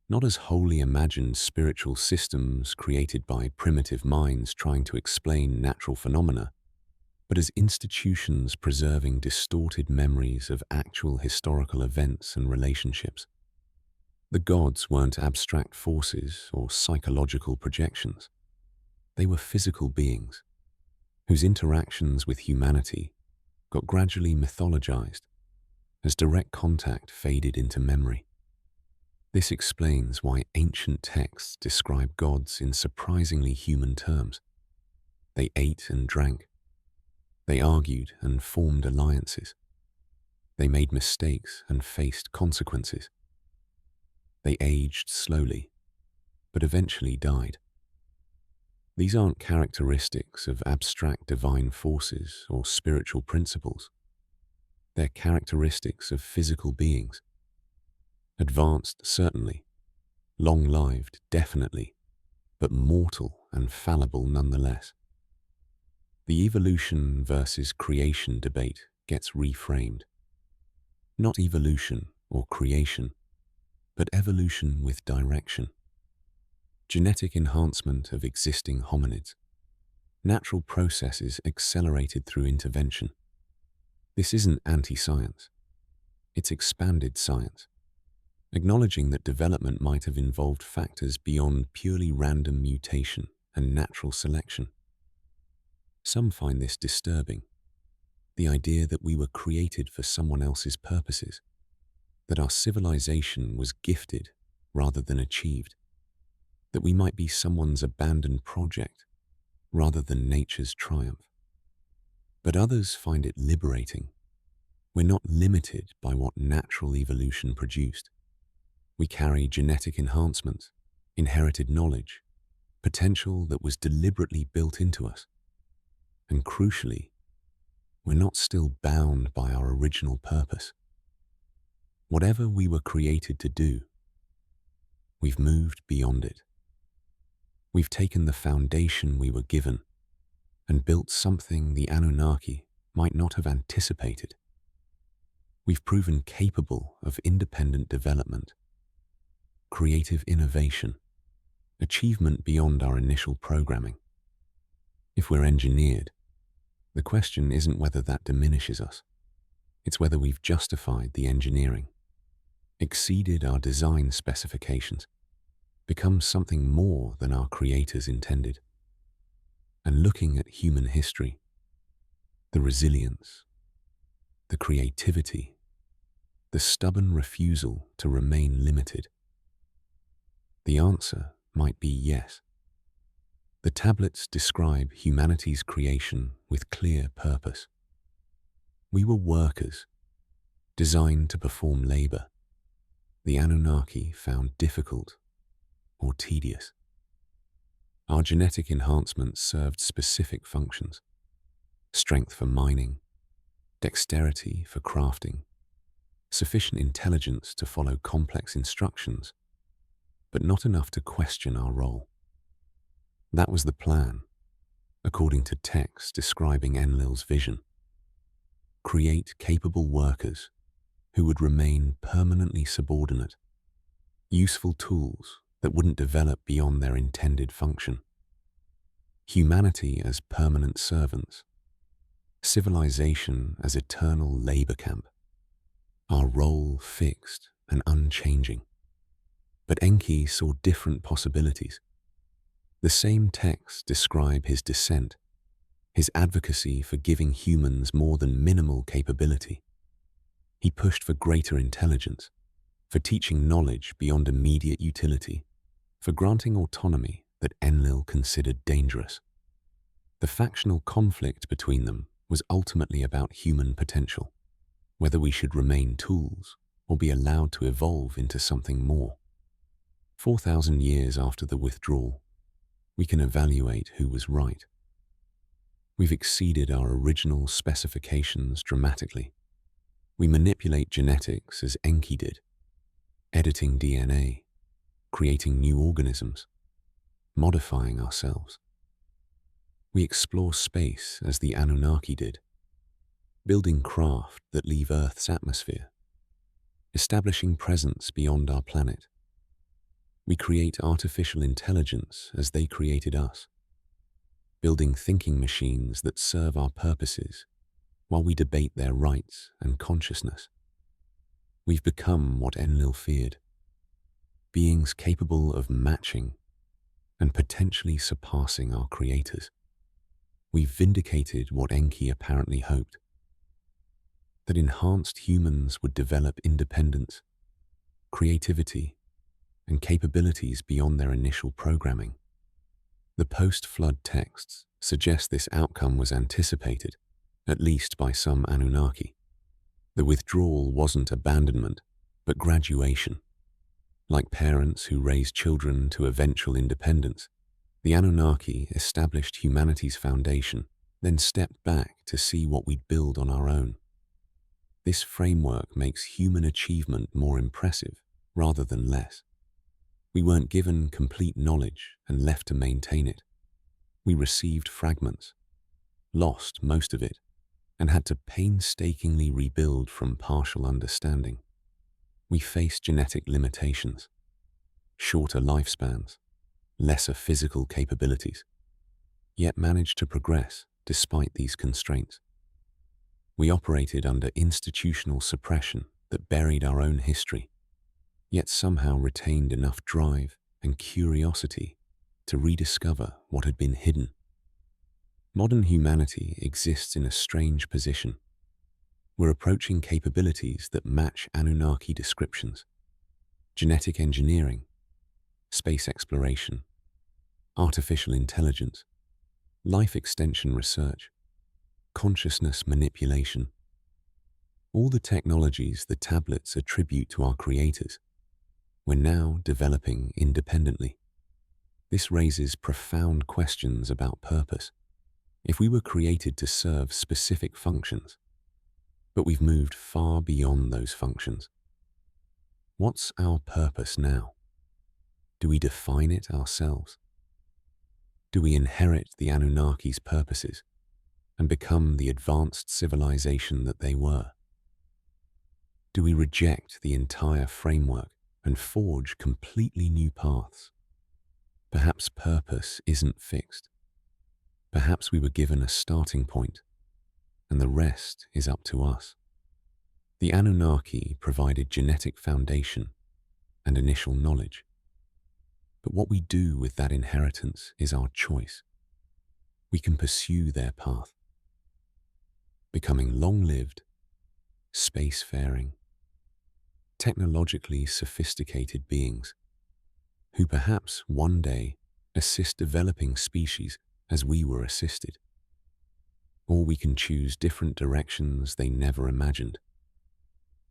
not as wholly imagined spiritual systems created by primitive minds trying to explain natural phenomena, but as institutions preserving distorted memories of actual historical events and relationships. The gods weren't abstract forces or psychological projections. They were physical beings, whose interactions with humanity got gradually mythologized as direct contact faded into memory. This explains why ancient texts describe gods in surprisingly human terms. They ate and drank. They argued and formed alliances. They made mistakes and faced consequences. They aged slowly, but eventually died. These aren't characteristics of abstract divine forces or spiritual principles. They're characteristics of physical beings. Advanced, certainly. Long-lived, definitely. But mortal and fallible nonetheless. The evolution versus creation debate gets reframed. Not evolution or creation, but evolution with direction. Genetic enhancement of existing hominids. Natural processes accelerated through intervention. This isn't anti-science. It's expanded science, acknowledging that development might have involved factors beyond purely random mutation and natural selection. Some find this disturbing, the idea that we were created for someone else's purposes, that our civilization was gifted rather than achieved. that we might be someone's abandoned project rather than nature's triumph. But others find it liberating. We're not limited by what natural evolution produced. We carry genetic enhancement, inherited knowledge, potential that was deliberately built into us. And crucially, we're not still bound by our original purpose. Whatever we were created to do, we've moved beyond it. We've taken the foundation we were given and built something the Anunnaki might not have anticipated. We've proven capable of independent development, creative innovation, achievement beyond our initial programming. If we're engineered, the question isn't whether that diminishes us. It's whether we've justified the engineering, exceeded our design specifications, become something more than our creators intended. And looking at human history, the resilience, the creativity, the stubborn refusal to remain limited, the answer might be yes. The tablets describe humanity's creation with clear purpose. We were workers, designed to perform labor the Anunnaki found difficult or tedious. Our genetic enhancements served specific functions: strength for mining, dexterity for crafting, sufficient intelligence to follow complex instructions, but not enough to question our role. That was the plan, according to texts describing Enlil's vision. Create capable workers who would remain permanently subordinate, useful tools that wouldn't develop beyond their intended function. Humanity as permanent servants, civilization as eternal labor camp, our role fixed and unchanging. But Enki saw different possibilities. The same texts describe his dissent, his advocacy for giving humans more than minimal capability. He pushed for greater intelligence, for teaching knowledge beyond immediate utility, for granting autonomy that Enlil considered dangerous. The factional conflict between them was ultimately about human potential, whether we should remain tools or be allowed to evolve into something more. 4,000 years after the withdrawal, we can evaluate who was right. We've exceeded our original specifications dramatically. We manipulate genetics as Enki did, editing DNA, creating new organisms, modifying ourselves. We explore space as the Anunnaki did, building craft that leave Earth's atmosphere, establishing presence beyond our planet. We create artificial intelligence as they created us, building thinking machines that serve our purposes while we debate their rights and consciousness. We've become what Enlil feared, beings capable of matching and potentially surpassing our creators. We've vindicated what Enki apparently hoped, that enhanced humans would develop independence, creativity, and capabilities beyond their initial programming. The post-flood texts suggest this outcome was anticipated, at least by some Anunnaki. The withdrawal wasn't abandonment, but graduation. Like parents who raise children to eventual independence, the Anunnaki established humanity's foundation, then stepped back to see what we'd build on our own. This framework makes human achievement more impressive rather than less. We weren't given complete knowledge and left to maintain it. We received fragments, lost most of it, and had to painstakingly rebuild from partial understanding. We faced genetic limitations, shorter lifespans, lesser physical capabilities, yet managed to progress despite these constraints. We operated under institutional suppression that buried our own history, yet somehow retained enough drive and curiosity to rediscover what had been hidden. Modern humanity exists in a strange position. We're approaching capabilities that match Anunnaki descriptions: genetic engineering, space exploration, artificial intelligence, life extension research, consciousness manipulation. All the technologies the tablets attribute to our creators, we're now developing independently. This raises profound questions about purpose. If we were created to serve specific functions, but we've moved far beyond those functions, what's our purpose now? Do we define it ourselves? Do we inherit the Anunnaki's purposes and become the advanced civilization that they were? Do we reject the entire framework and forge completely new paths? Perhaps purpose isn't fixed. Perhaps we were given a starting point, and the rest is up to us. The Anunnaki provided genetic foundation and initial knowledge. But what we do with that inheritance is our choice. We can pursue their path, becoming long-lived, spacefaring, technologically sophisticated beings who perhaps one day assist developing species as we were assisted. Or we can choose different directions they never imagined.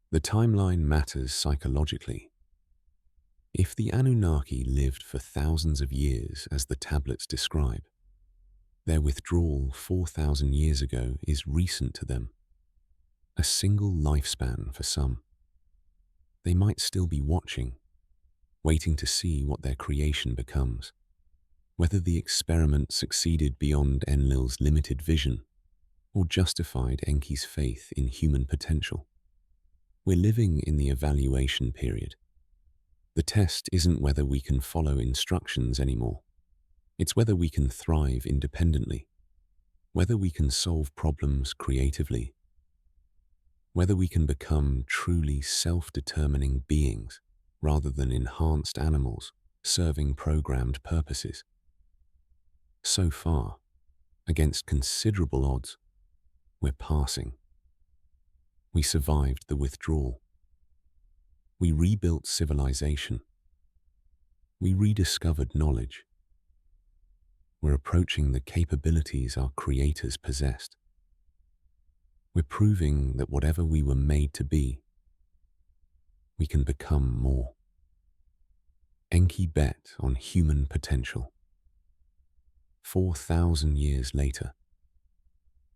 The timeline matters psychologically. If the Anunnaki lived for thousands of years as the tablets describe, their withdrawal 4,000 years ago is recent to them, a single lifespan for some. They might still be watching, waiting to see what their creation becomes, whether the experiment succeeded beyond Enlil's limited vision or justified Enki's faith in human potential. We're living in the evaluation period. The test isn't whether we can follow instructions anymore. It's whether we can thrive independently, whether we can solve problems creatively, whether we can become truly self-determining beings rather than enhanced animals serving programmed purposes. So far, against considerable odds, we're passing. We survived the withdrawal. We rebuilt civilization. We rediscovered knowledge. We're approaching the capabilities our creators possessed. We're proving that whatever we were made to be, we can become more. Enki bet on human potential. 4,000 years later,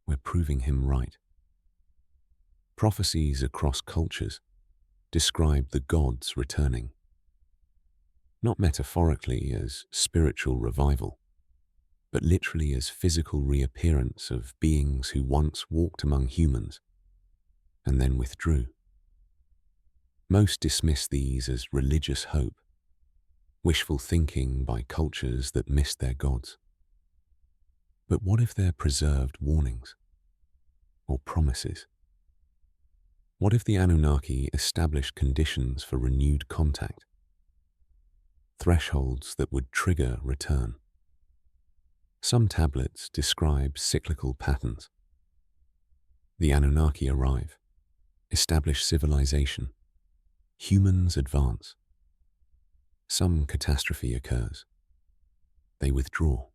we're proving him right. Prophecies across cultures describe the gods returning, not metaphorically as spiritual revival, but literally as physical reappearance of beings who once walked among humans and then withdrew. Most dismiss these as religious hope, wishful thinking by cultures that missed their gods. But what if they're preserved warnings or promises? What if the Anunnaki established conditions for renewed contact, thresholds that would trigger return? Some tablets describe cyclical patterns. The Anunnaki arrive, establish civilization, humans advance. Some catastrophe occurs. They withdraw.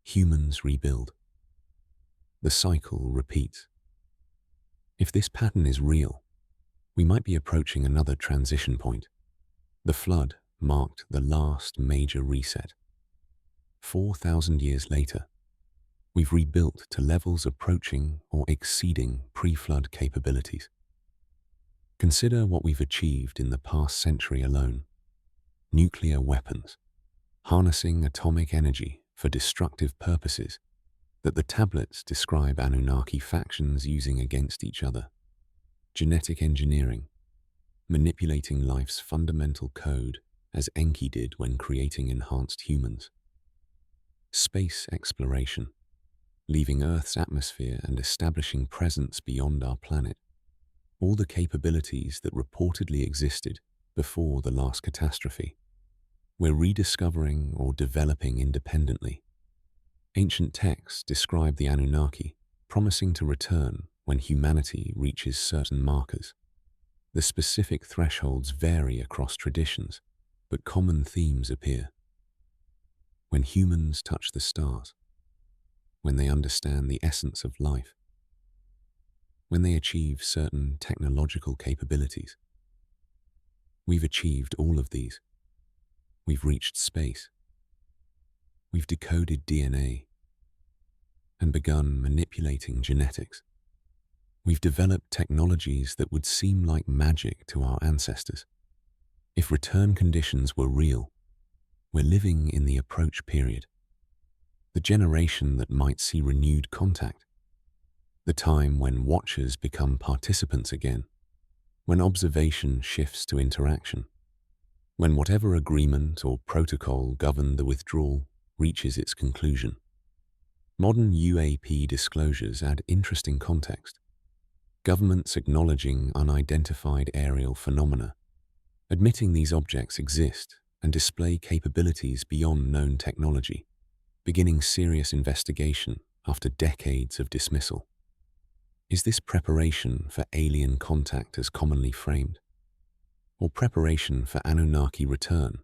Humans rebuild. The cycle repeats. If this pattern is real, we might be approaching another transition point. The flood marked the last major reset. 4,000 years later, we've rebuilt to levels approaching or exceeding pre-flood capabilities. Consider what we've achieved in the past century alone. Nuclear weapons, harnessing atomic energy for destructive purposes that the tablets describe Anunnaki factions using against each other. Genetic engineering, manipulating life's fundamental code as Enki did when creating enhanced humans. Space exploration, leaving Earth's atmosphere and establishing presence beyond our planet. All the capabilities that reportedly existed before the last catastrophe, we're rediscovering or developing independently. Ancient texts describe the Anunnaki promising to return when humanity reaches certain markers. The specific thresholds vary across traditions, but common themes appear. When humans touch the stars, when they understand the essence of life, when they achieve certain technological capabilities. We've achieved all of these. We've reached space. We've decoded DNA and begun manipulating genetics. We've developed technologies that would seem like magic to our ancestors. If return conditions were real, we're living in the approach period, the generation that might see renewed contact, the time when watchers become participants again, when observation shifts to interaction, when whatever agreement or protocol governed the withdrawal reaches its conclusion. Modern UAP disclosures add interesting context. Governments acknowledging unidentified aerial phenomena, admitting these objects exist and display capabilities beyond known technology, beginning serious investigation after decades of dismissal. Is this preparation for alien contact as commonly framed? Or preparation for Anunnaki return,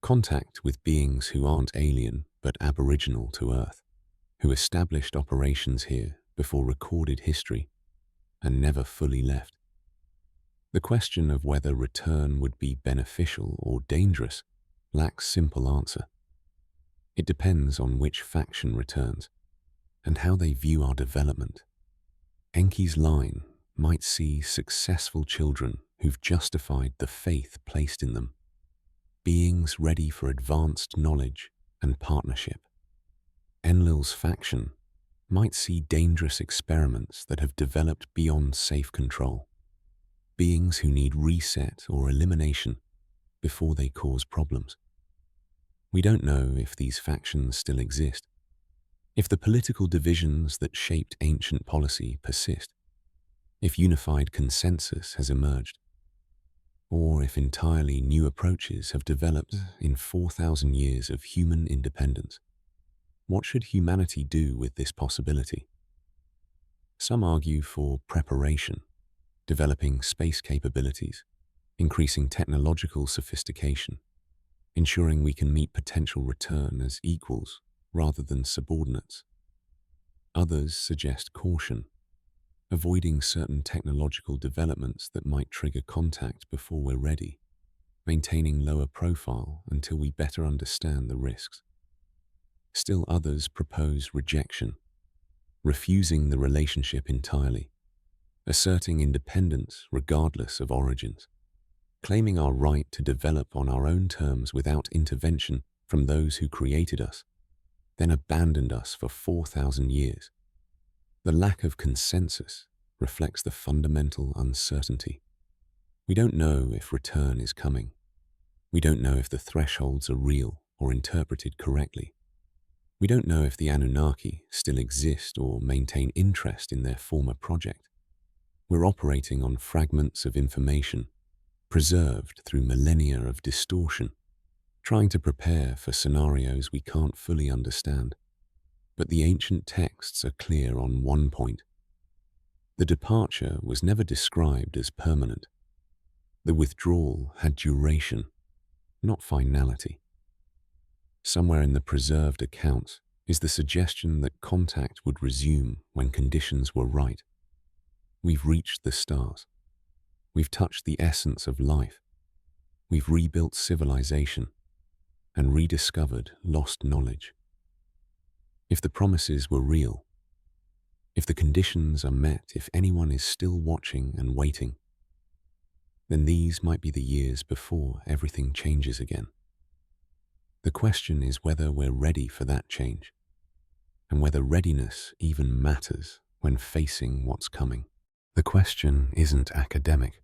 contact with beings who aren't alien but aboriginal to Earth, who established operations here before recorded history and never fully left? The question of whether return would be beneficial or dangerous lacks simple answer. It depends on which faction returns and how they view our development. Enki's line might see successful children who've justified the faith placed in them, beings ready for advanced knowledge and partnership. Enlil's faction might see dangerous experiments that have developed beyond safe control, beings who need reset or elimination before they cause problems. We don't know if these factions still exist, if the political divisions that shaped ancient policy persist, if unified consensus has emerged, or if entirely new approaches have developed in 4,000 years of human independence. What should humanity do with this possibility? Some argue for preparation, developing space capabilities, increasing technological sophistication, ensuring we can meet potential return as equals rather than subordinates. Others suggest caution, avoiding certain technological developments that might trigger contact before we're ready, maintaining lower profile until we better understand the risks. Still others propose rejection, refusing the relationship entirely, asserting independence regardless of origins, claiming our right to develop on our own terms without intervention from those who created us, then abandoned us for 4,000 years. The lack of consensus reflects the fundamental uncertainty. We don't know if return is coming. We don't know if the thresholds are real or interpreted correctly. We don't know if the Anunnaki still exist or maintain interest in their former project. We're operating on fragments of information, preserved through millennia of distortion, trying to prepare for scenarios we can't fully understand. But the ancient texts are clear on one point. The departure was never described as permanent. The withdrawal had duration, not finality. Somewhere in the preserved accounts is the suggestion that contact would resume when conditions were right. We've reached the stars. We've touched the essence of life. We've rebuilt civilization and rediscovered lost knowledge. If the promises were real, if the conditions are met, if anyone is still watching and waiting, then these might be the years before everything changes again. The question is whether we're ready for that change, and whether readiness even matters when facing what's coming. The question isn't academic.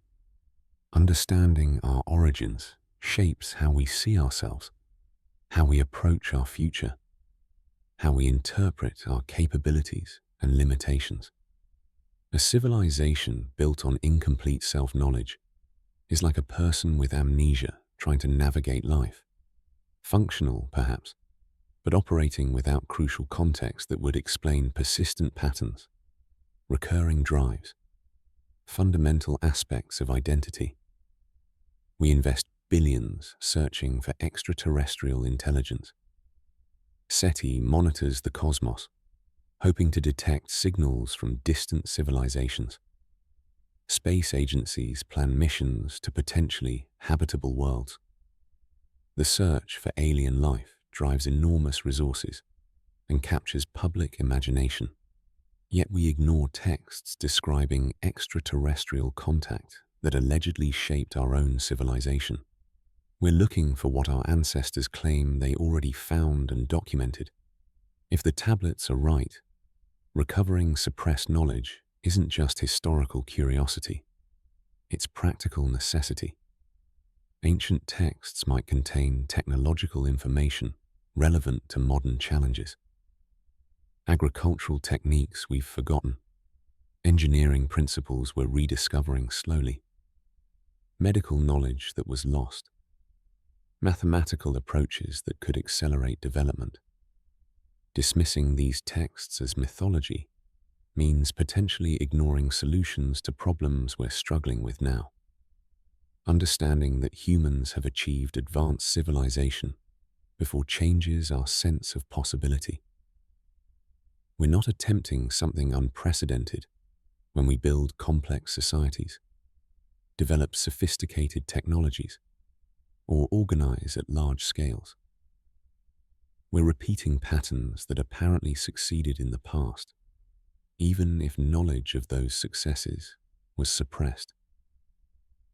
Understanding our origins shapes how we see ourselves, how we approach our future, how we interpret our capabilities and limitations. A civilization built on incomplete self-knowledge is like a person with amnesia trying to navigate life. Functional, perhaps, but operating without crucial context that would explain persistent patterns, recurring drives, fundamental aspects of identity. We invest billions searching for extraterrestrial intelligence. SETI monitors the cosmos, hoping to detect signals from distant civilizations. Space agencies plan missions to potentially habitable worlds. The search for alien life drives enormous resources and captures public imagination. Yet we ignore texts describing extraterrestrial contact that allegedly shaped our own civilization. We're looking for what our ancestors claim they already found and documented. If the tablets are right, recovering suppressed knowledge isn't just historical curiosity, it's practical necessity. Ancient texts might contain technological information relevant to modern challenges. Agricultural techniques we've forgotten, engineering principles we're rediscovering slowly, medical knowledge that was lost, mathematical approaches that could accelerate development. Dismissing these texts as mythology means potentially ignoring solutions to problems we're struggling with now. Understanding that humans have achieved advanced civilization before changes our sense of possibility. We're not attempting something unprecedented when we build complex societies, develop sophisticated technologies, or organize at large scales. We're repeating patterns that apparently succeeded in the past, even if knowledge of those successes was suppressed.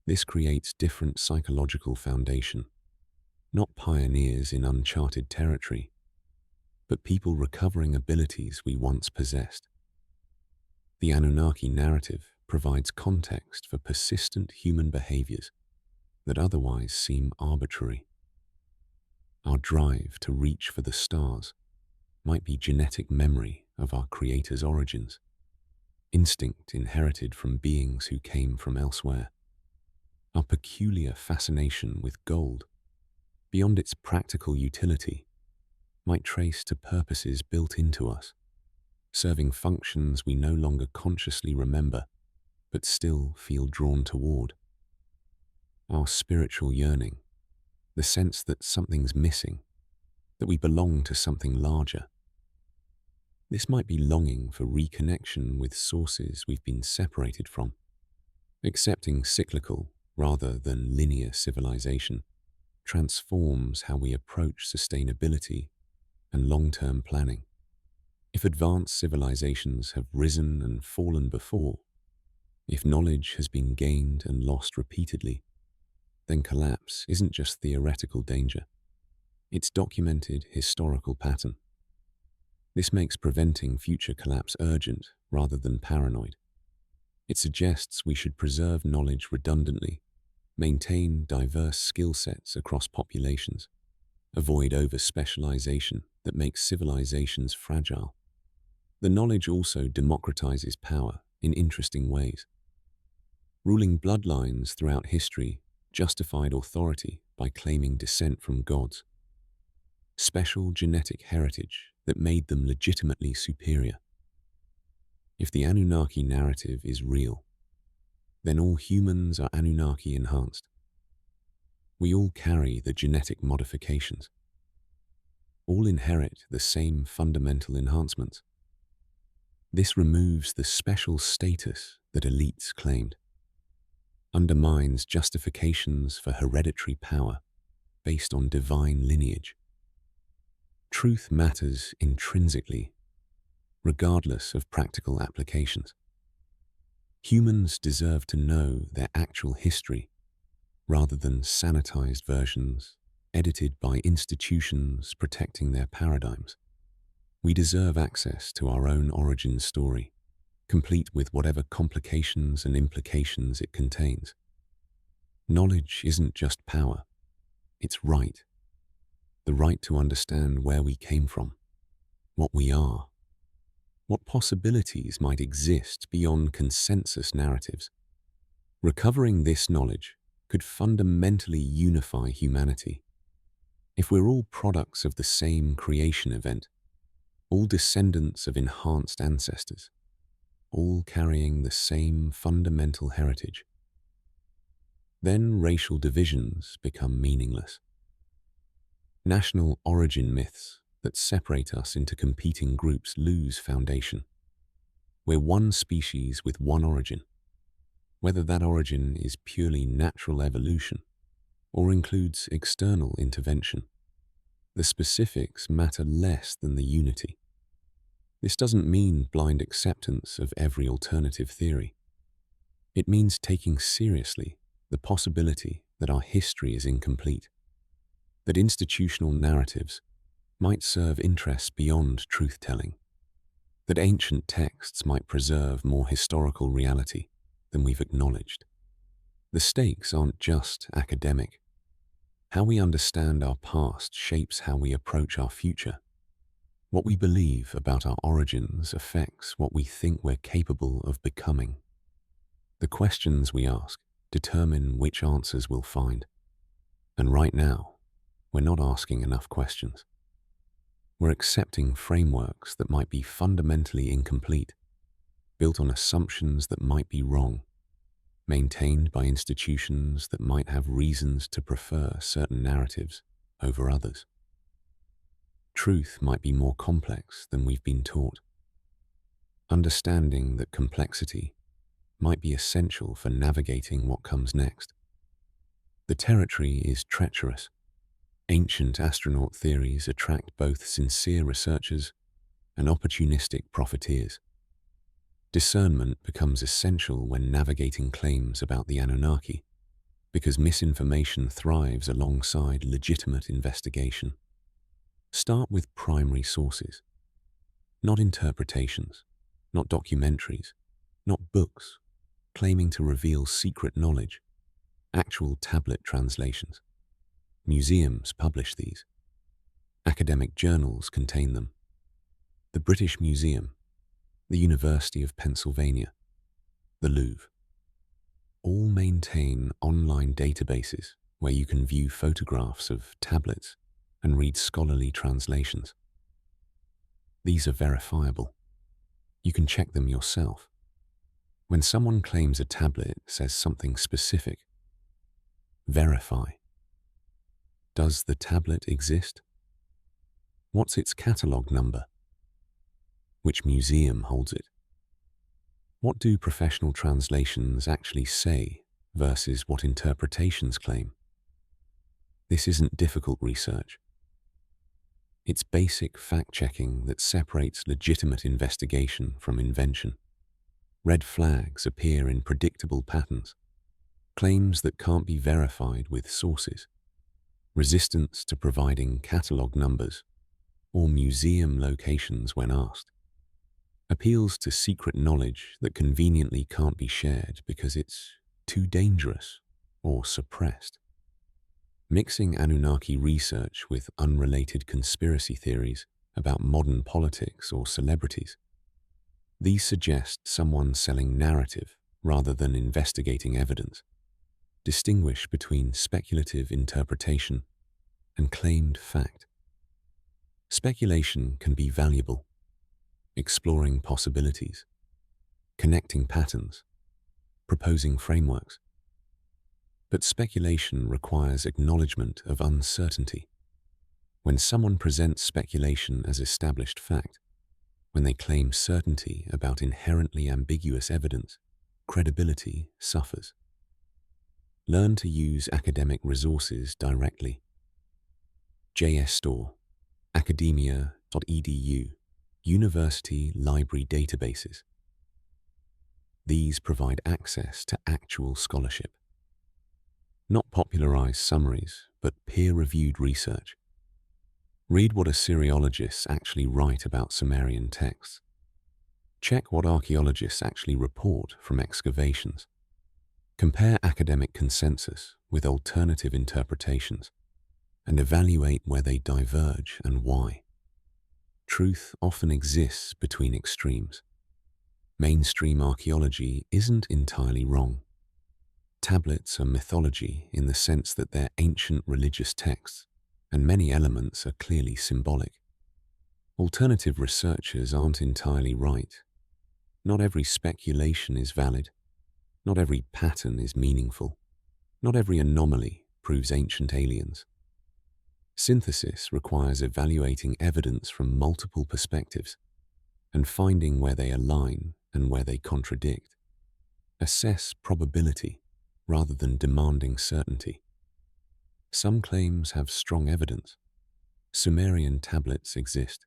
This creates different psychological foundation, not pioneers in uncharted territory, but people recovering abilities we once possessed. The Anunnaki narrative provides context for persistent human behaviors that otherwise seem arbitrary. Our drive to reach for the stars might be genetic memory of our Creator's origins, instinct inherited from beings who came from elsewhere. Our peculiar fascination with gold, beyond its practical utility, might trace to purposes built into us, serving functions we no longer consciously remember, but still feel drawn toward. Our spiritual yearning, the sense that something's missing, that we belong to something larger. This might be longing for reconnection with sources we've been separated from. Accepting cyclical rather than linear civilization transforms how we approach sustainability and long-term planning. If advanced civilizations have risen and fallen before, if knowledge has been gained and lost repeatedly, then collapse isn't just theoretical danger. It's documented historical pattern. This makes preventing future collapse urgent rather than paranoid. It suggests we should preserve knowledge redundantly, maintain diverse skill sets across populations, avoid over-specialization that makes civilizations fragile. The knowledge also democratizes power in interesting ways. Ruling bloodlines throughout history justified authority by claiming descent from gods. Special genetic heritage that made them legitimately superior. If the Anunnaki narrative is real, then all humans are Anunnaki enhanced. We all carry the genetic modifications. All inherit the same fundamental enhancements. This removes the special status that elites claimed, undermines justifications for hereditary power based on divine lineage. Truth matters intrinsically, regardless of practical applications. Humans deserve to know their actual history rather than sanitized versions edited by institutions protecting their paradigms. We deserve access to our own origin story, complete with whatever complications and implications it contains. Knowledge isn't just power, it's right. The right to understand where we came from, what we are, what possibilities might exist beyond consensus narratives. Recovering this knowledge could fundamentally unify humanity. If we're all products of the same creation event, all descendants of enhanced ancestors, all carrying the same fundamental heritage, Then racial divisions become meaningless. National origin myths that separate us into competing groups lose foundation. We're one species with one origin, whether that origin is purely natural evolution or includes external intervention. The specifics matter less than the unity. This doesn't mean blind acceptance of every alternative theory. It means taking seriously the possibility that our history is incomplete, that institutional narratives might serve interests beyond truth-telling, that ancient texts might preserve more historical reality than we've acknowledged. The stakes aren't just academic. How we understand our past shapes how we approach our future. What we believe about our origins affects what we think we're capable of becoming. The questions we ask determine which answers we'll find. And right now, we're not asking enough questions. We're accepting frameworks that might be fundamentally incomplete, built on assumptions that might be wrong, maintained by institutions that might have reasons to prefer certain narratives over others. Truth might be more complex than we've been taught. Understanding that complexity might be essential for navigating what comes next. The territory is treacherous. Ancient astronaut theories attract both sincere researchers and opportunistic profiteers. Discernment becomes essential when navigating claims about the Anunnaki, because misinformation thrives alongside legitimate investigation. Start with primary sources, not interpretations, not documentaries, not books claiming to reveal secret knowledge, actual tablet translations. Museums publish these. Academic journals contain them. The British Museum, the University of Pennsylvania, the Louvre, all maintain online databases where you can view photographs of tablets and read scholarly translations. These are verifiable. You can check them yourself. When someone claims a tablet says something specific, verify. Does the tablet exist? What's its catalogue number? Which museum holds it? What do professional translations actually say versus what interpretations claim? This isn't difficult research. It's basic fact-checking that separates legitimate investigation from invention. Red flags appear in predictable patterns. Claims that can't be verified with sources. Resistance to providing catalogue numbers or museum locations when asked. Appeals to secret knowledge that conveniently can't be shared because it's too dangerous or suppressed. Mixing Anunnaki research with unrelated conspiracy theories about modern politics or celebrities. These suggest someone selling narrative rather than investigating evidence. Distinguish between speculative interpretation and claimed fact. Speculation can be valuable, exploring possibilities, connecting patterns, proposing frameworks. But speculation requires acknowledgement of uncertainty. When someone presents speculation as established fact, when they claim certainty about inherently ambiguous evidence, credibility suffers. Learn to use academic resources directly. JSTOR, academia.edu, university library databases. These provide access to actual scholarship. Not popularized summaries, but peer-reviewed research. Read what Assyriologists actually write about Sumerian texts. Check what archaeologists actually report from excavations. Compare academic consensus with alternative interpretations and evaluate where they diverge and why. Truth often exists between extremes. Mainstream archaeology isn't entirely wrong. Tablets are mythology in the sense that they're ancient religious texts, and many elements are clearly symbolic. Alternative researchers aren't entirely right. Not every speculation is valid. Not every pattern is meaningful. Not every anomaly proves ancient aliens. Synthesis requires evaluating evidence from multiple perspectives and finding where they align and where they contradict. Assess probability rather than demanding certainty. Some claims have strong evidence. Sumerian tablets exist.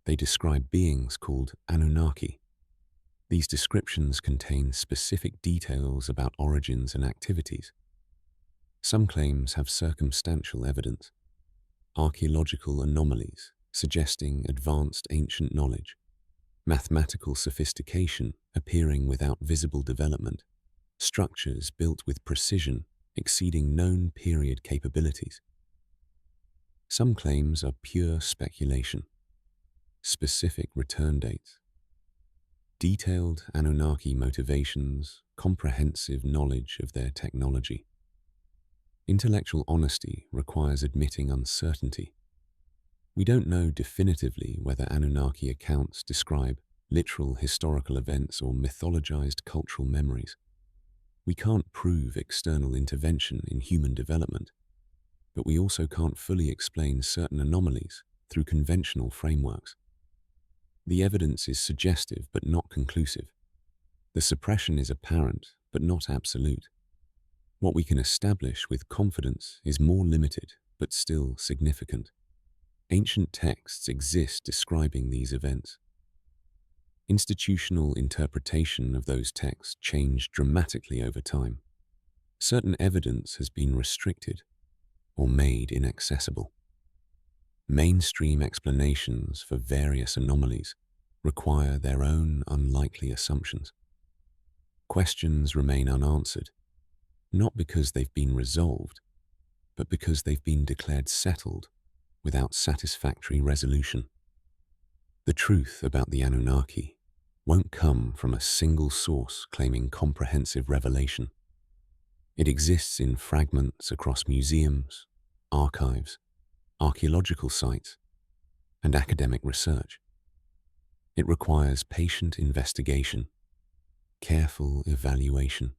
They describe beings called Anunnaki. These descriptions contain specific details about origins and activities. Some claims have circumstantial evidence. Archaeological anomalies suggesting advanced ancient knowledge. Mathematical sophistication appearing without visible development. Structures built with precision exceeding known period capabilities. Some claims are pure speculation. Specific return dates. Detailed Anunnaki motivations, comprehensive knowledge of their technology. Intellectual honesty requires admitting uncertainty. We don't know definitively whether Anunnaki accounts describe literal historical events or mythologized cultural memories. We can't prove external intervention in human development, but we also can't fully explain certain anomalies through conventional frameworks. The evidence is suggestive but not conclusive. The suppression is apparent but not absolute. What we can establish with confidence is more limited but still significant. Ancient texts exist describing these events. Institutional interpretation of those texts changed dramatically over time. Certain evidence has been restricted or made inaccessible. Mainstream explanations for various anomalies require their own unlikely assumptions. Questions remain unanswered, not because they've been resolved, but because they've been declared settled without satisfactory resolution. The truth about the Anunnaki won't come from a single source claiming comprehensive revelation. It exists in fragments across museums, archives, archaeological sites, and academic research. It requires patient investigation, careful evaluation,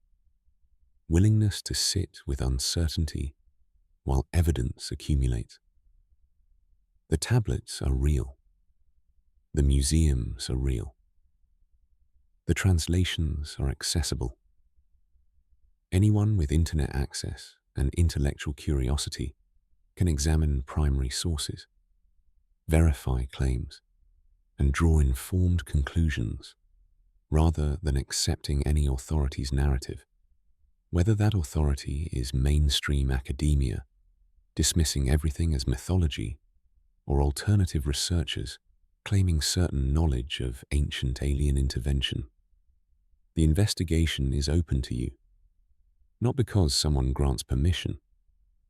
willingness to sit with uncertainty while evidence accumulates. The tablets are real. The museums are real. The translations are accessible. Anyone with internet access and intellectual curiosity can examine primary sources, verify claims, and draw informed conclusions rather than accepting any authority's narrative. Whether that authority is mainstream academia, dismissing everything as mythology, or alternative researchers claiming certain knowledge of ancient alien intervention. The investigation is open to you, not because someone grants permission,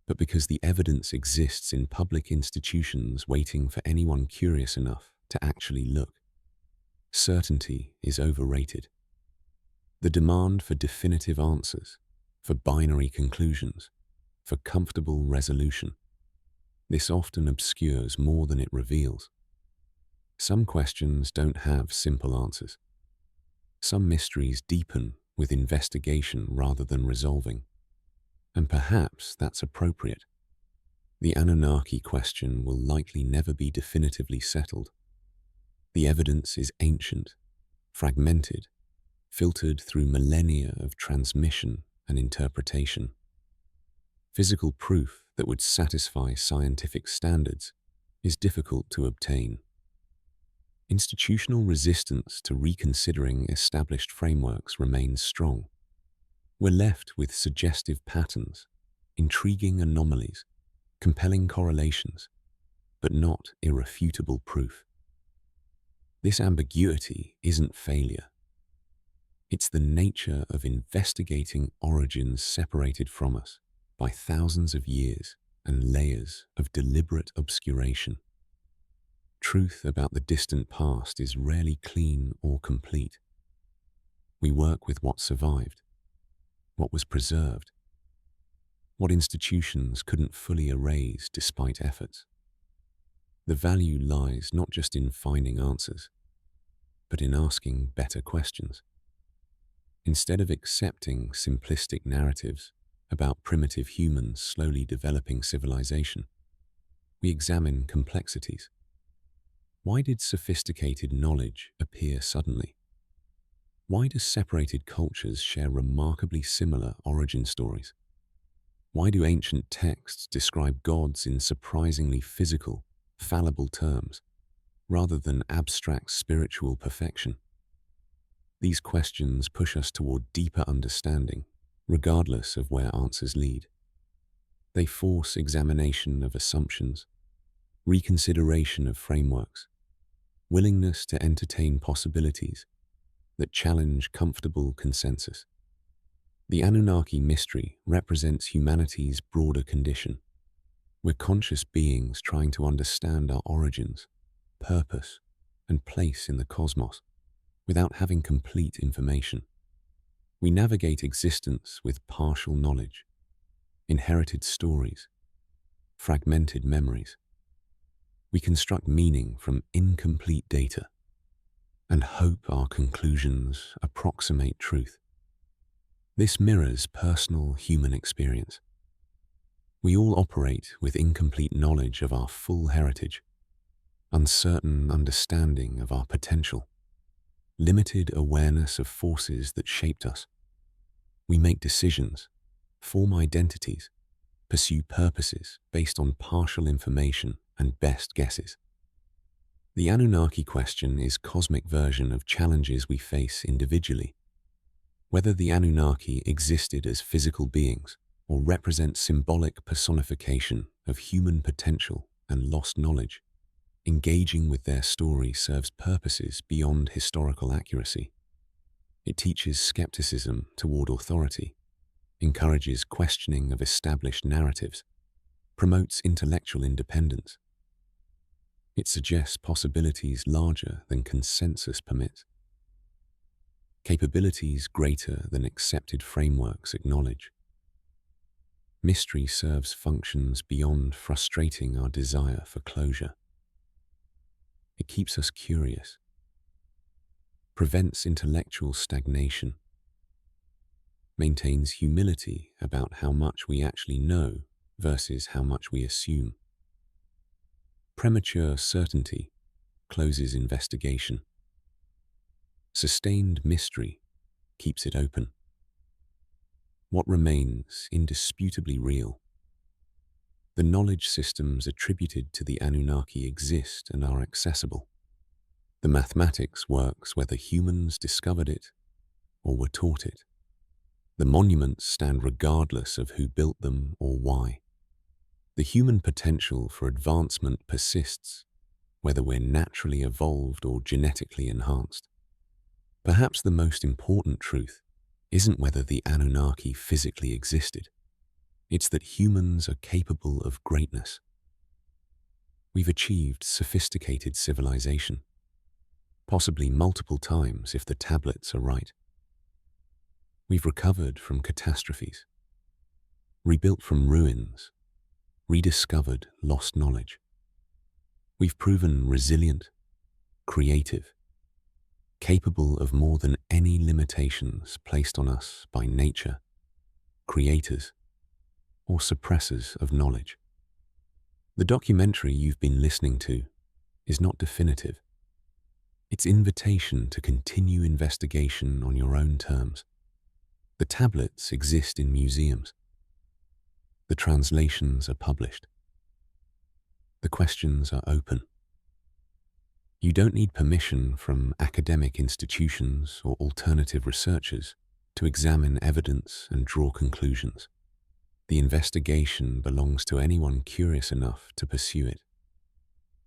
but because the evidence exists in public institutions waiting for anyone curious enough to actually look. Certainty is overrated. The demand for definitive answers, for binary conclusions, for comfortable resolution. This often obscures more than it reveals. Some questions don't have simple answers. Some mysteries deepen with investigation rather than resolving. And perhaps that's appropriate. The Anunnaki question will likely never be definitively settled. The evidence is ancient, fragmented, filtered through millennia of transmission and interpretation. Physical proof that would satisfy scientific standards is difficult to obtain. Institutional resistance to reconsidering established frameworks remains strong. We're left with suggestive patterns, intriguing anomalies, compelling correlations, but not irrefutable proof. This ambiguity isn't failure. It's the nature of investigating origins separated from us by thousands of years and layers of deliberate obscuration. Truth about the distant past is rarely clean or complete. We work with what survived, what was preserved, what institutions couldn't fully erase despite efforts. The value lies not just in finding answers, but in asking better questions. Instead of accepting simplistic narratives, about primitive humans slowly developing civilization. We examine complexities. Why did sophisticated knowledge appear suddenly? Why do separated cultures share remarkably similar origin stories? Why do ancient texts describe gods in surprisingly physical, fallible terms, rather than abstract spiritual perfection? These questions push us toward deeper understanding, regardless of where answers lead. They force examination of assumptions, reconsideration of frameworks, willingness to entertain possibilities that challenge comfortable consensus. The Anunnaki mystery represents humanity's broader condition. We're conscious beings trying to understand our origins, purpose, and place in the cosmos without having complete information. We navigate existence with partial knowledge, inherited stories, fragmented memories. We construct meaning from incomplete data and hope our conclusions approximate truth. This mirrors personal human experience. We all operate with incomplete knowledge of our full heritage, uncertain understanding of our potential, limited awareness of forces that shaped us. We make decisions, form identities, pursue purposes based on partial information and best guesses. The Anunnaki question is a cosmic version of challenges we face individually. Whether the Anunnaki existed as physical beings or represent symbolic personification of human potential and lost knowledge, engaging with their story serves purposes beyond historical accuracy. It teaches skepticism toward authority, encourages questioning of established narratives, promotes intellectual independence. It suggests possibilities larger than consensus permits, capabilities greater than accepted frameworks acknowledge. Mystery serves functions beyond frustrating our desire for closure. It keeps us curious, prevents intellectual stagnation, maintains humility about how much we actually know versus how much we assume. Premature certainty closes investigation. Sustained mystery keeps it open. What remains indisputably real? The knowledge systems attributed to the Anunnaki exist and are accessible. The mathematics works whether humans discovered it or were taught it. The monuments stand regardless of who built them or why. The human potential for advancement persists, whether we're naturally evolved or genetically enhanced. Perhaps the most important truth isn't whether the Anunnaki physically existed. It's that humans are capable of greatness. We've achieved sophisticated civilization, possibly multiple times if the tablets are right. We've recovered from catastrophes, rebuilt from ruins, rediscovered lost knowledge. We've proven resilient, creative, capable of more than any limitations placed on us by nature, creators, or suppressors of knowledge. The documentary you've been listening to is not definitive. It's invitation to continue investigation on your own terms. The tablets exist in museums. The translations are published. The questions are open. You don't need permission from academic institutions or alternative researchers to examine evidence and draw conclusions. The investigation belongs to anyone curious enough to pursue it.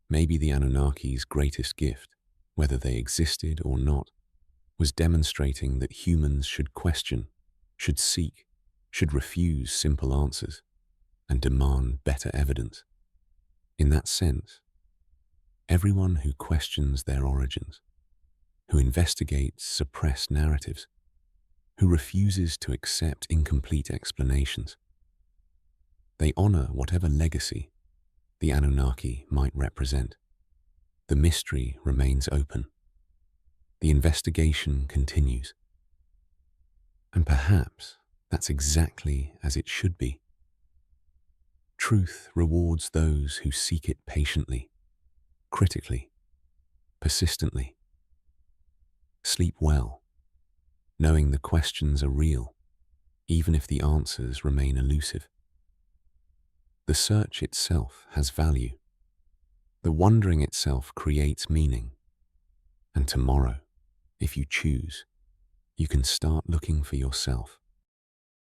Maybe the Anunnaki's greatest gift, whether they existed or not, was demonstrating that humans should question, should seek, should refuse simple answers, and demand better evidence. In that sense, everyone who questions their origins, who investigates suppressed narratives, who refuses to accept incomplete explanations, they honor whatever legacy the Anunnaki might represent. The mystery remains open. The investigation continues. And perhaps That's exactly as it should be. Truth rewards those who seek it patiently, critically, persistently. Sleep well, knowing the questions are real, even if the answers remain elusive. The search itself has value. The wondering itself creates meaning. And tomorrow, if you choose, you can start looking for yourself.